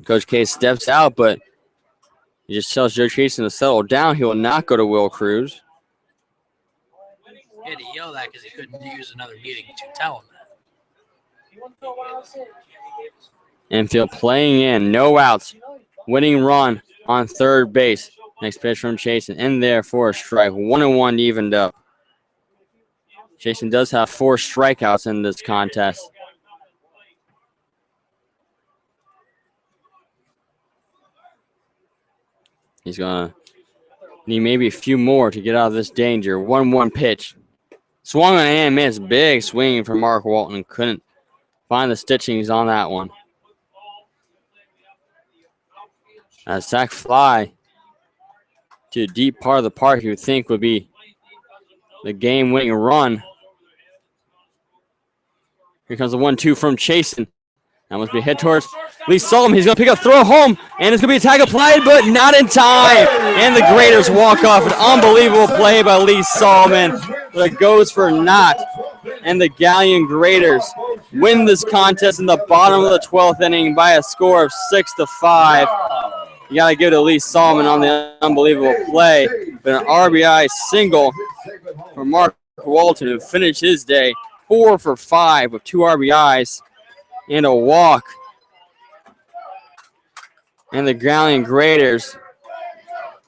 Coach K steps out, but he just tells Joe Chasen to settle down. He will not go to Will Cruz. He had to yell that because he couldn't use another meeting to tell him that. Infield playing in, no outs. Winning run on third base. Next pitch from Chasen in there for a strike. 1-1 evened up. Chasen does have 4 strikeouts in this contest. He's going to need maybe a few more to get out of this danger. 1-1 pitch. Swung on and missed. Big swing from Mark Walton. Couldn't find the stitchings on that one. A sac fly to a deep part of the park you would think would be the game-winning run. Here comes the 1-2 from Chasen. That must be a hit towards Lee Solomon. He's going to pick up, throw home, and it's going to be a tag applied, but not in time. And the Graders walk off. An unbelievable play by Lee Solomon that goes for naught. And the Galion Graders win this contest in the bottom of the 12th inning by a score of 6-5. You got to give it to Lee Solomon on the unbelievable play. But an RBI single for Mark Walton, who finished his day 4 for 5 with 2 RBIs and a walk. And the Galion Graders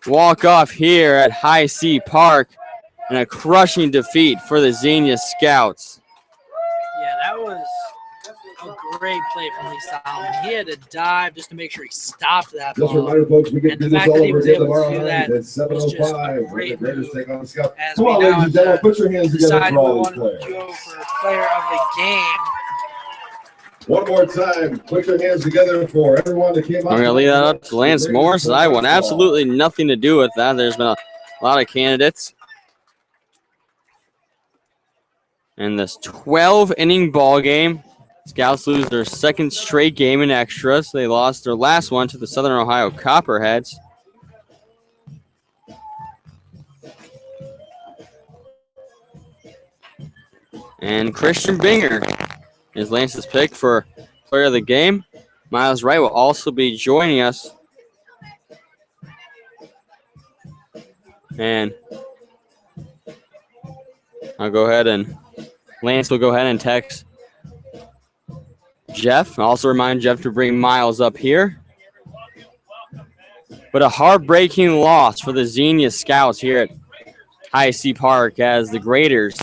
walk off here at Heise Park in a crushing defeat for the Xenia Scouts. Yeah, that was a great play from Lee Solomon. He had to dive just to make sure he stopped that Just ball. a reminder, folks, we can And do the this fact all that he over was again able to tomorrow do night that at was just a 7:05. great The Graders move. take on the Scouts. As Come we on, now ladies and have gentlemen, to put your hands together decide for all who these wanted players. to go for player of the game. One more time, put your hands together for everyone that came out. I'm going to leave that up to Lance Morris. I want absolutely nothing to do with that. There's been a lot of candidates. In this 12-inning ball game, Scouts lose their second straight game in extras. They lost their last one to the Southern Ohio Copperheads. And Christian Binger is Lance's pick for player of the game. Miles Wright will also be joining us. And I'll go ahead and Lance will go ahead and text Jeff. I'll also remind Jeff to bring Miles up here. But a heartbreaking loss for the Xenia Scouts here at Heise Park as the Graders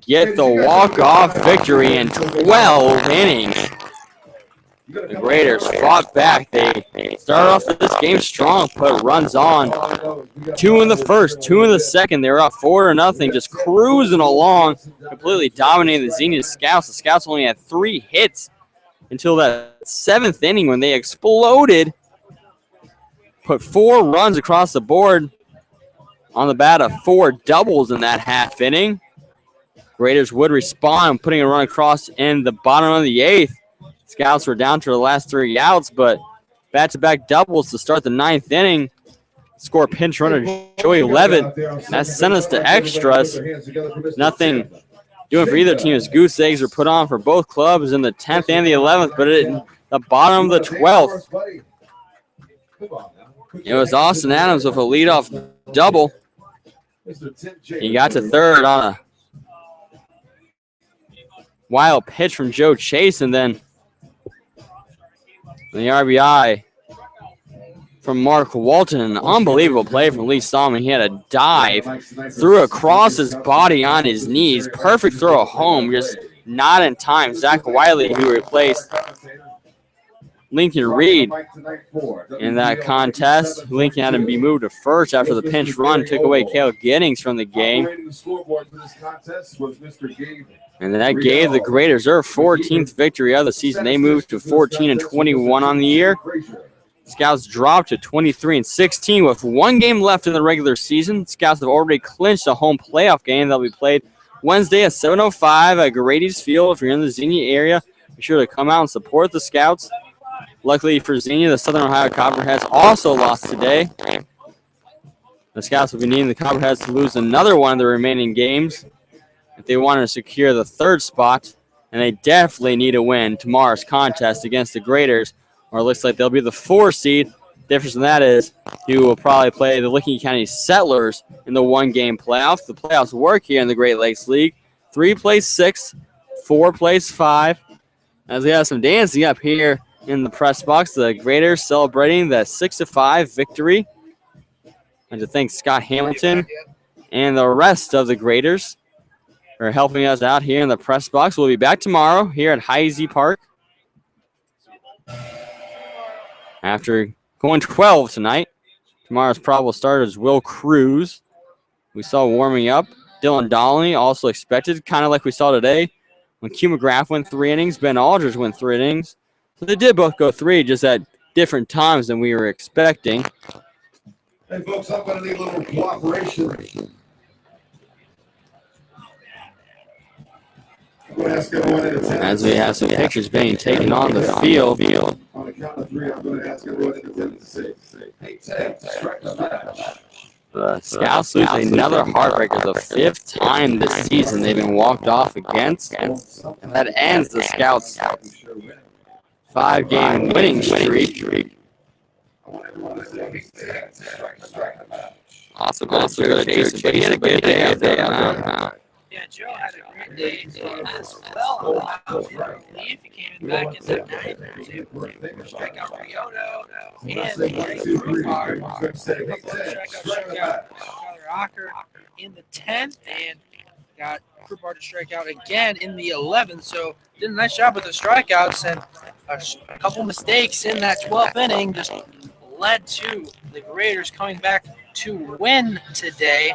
get the walk-off victory in 12 innings. The Graders fought back. They started off this game strong, put runs on. 2 in the first, 2 in the second. They were up 4-0, just cruising along, completely dominating the Xenia Scouts. The Scouts only had 3 hits until that 7th inning when they exploded. Put 4 runs across the board on the bat of 4 doubles in that half inning. Graders would respond, putting a run across in the bottom of the 8th. Scouts were down to the last 3 outs, but back-to-back doubles to start the 9th inning. Score pinch runner Joey Levitt. That sent us to extras. Nothing doing for either team as goose eggs were put on for both clubs in the 10th and the 11th, but at the bottom of the 12th, it was Austin Adams with a leadoff double. He got to third on a wild pitch from Joe Chase, and then the RBI from Mark Walton. An unbelievable play from Lee Stallman. He had a dive, threw across his body on his knees. Perfect throw home, just not in time. Zach Wiley, who replaced Lincoln Reed in that contest. Lincoln had to be moved to first after the pinch run took away Cale Giddings from the game. And that gave the Graders their 14th victory of the season. They moved to 14-21 on the year. Scouts dropped to 23-16 with 1 game left in the regular season. Scouts have already clinched a home playoff game that will be played Wednesday at 7:05 at Grady's Field. If you're in the Xenia area, be sure to come out and support the Scouts. Luckily for Xenia, the Southern Ohio Copperheads also lost today. The Scouts will be needing the Copperheads to lose another one of the remaining games if they want to secure the 3rd spot, and they definitely need to win tomorrow's contest against the Graders, or it looks like they'll be the 4 seed. The difference in that is you will probably play the Licking County Settlers in the 1-game playoff. The playoffs work here in the Great Lakes League. 3 plays 6, 4 plays 5. As we have some dancing up here in the press box, the Graders celebrating the 6-5 victory. And to thank Scott Hamilton and the rest of the Graders for helping us out here in the press box. We'll be back tomorrow here at Heise Park after going 12 tonight. Tomorrow's probable starters Will Cruz. We saw warming up. Dylan Donnelly also expected, kind of like we saw today. When Q McGrath went 3 innings, Ben Aldridge went 3 innings. So they did both go 3, just at different times than we were expecting. Hey, folks, I'm going to need a little cooperation. As we have some pictures being taken on the field. On the count of 3, I'm going to ask everyone in attendance to say, hey, Ted, strike the match. The Scouts lose another heartbreaker, the 5th time this season they've been walked off against. And that ends the Scouts' 5-game winning streak. Also good to Jason, but he had a good day out there. Yeah, Joe had a great day as well. I believe he came in back in the 9th. He was able to strike out Rioto and strike out Tyler Ocker in the 10th, and got Krupar to strike out again in the 11th. So did a nice job with the strikeouts, and a couple mistakes in that 12th inning just led to the Graders coming back to win today.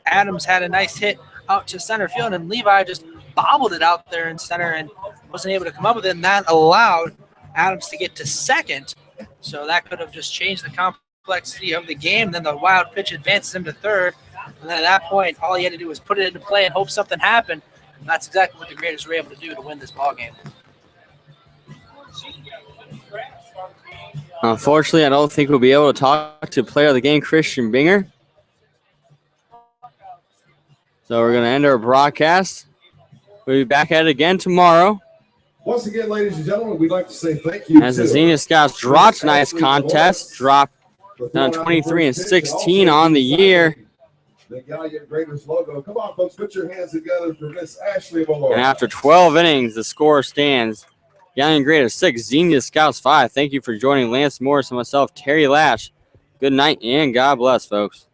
Adams had a nice hit out to center field, and Levi just bobbled it out there in center and wasn't able to come up with it, and that allowed Adams to get to second. So that could have just changed the complexity of the game. Then the wild pitch advances him to third, and then at that point, all he had to do was put it into play and hope something happened. And that's exactly what the Graders were able to do to win this ball game. Unfortunately, I don't think we'll be able to talk to player of the game, Christian Binger. So we're going to end our broadcast. We'll be back at it again tomorrow. Once again, ladies and gentlemen, we'd like to say thank you. As the Xenia Scouts dropped tonight's contest, dropped down 23-16 on the year. The Galion Graders logo. Come on, folks, put your hands together for Miss Ashley Malone. And after 12 innings, the score stands Galion Graders 6, Xenia Scouts 5. Thank you for joining Lance Morris and myself, Terry Lash. Good night and God bless, folks.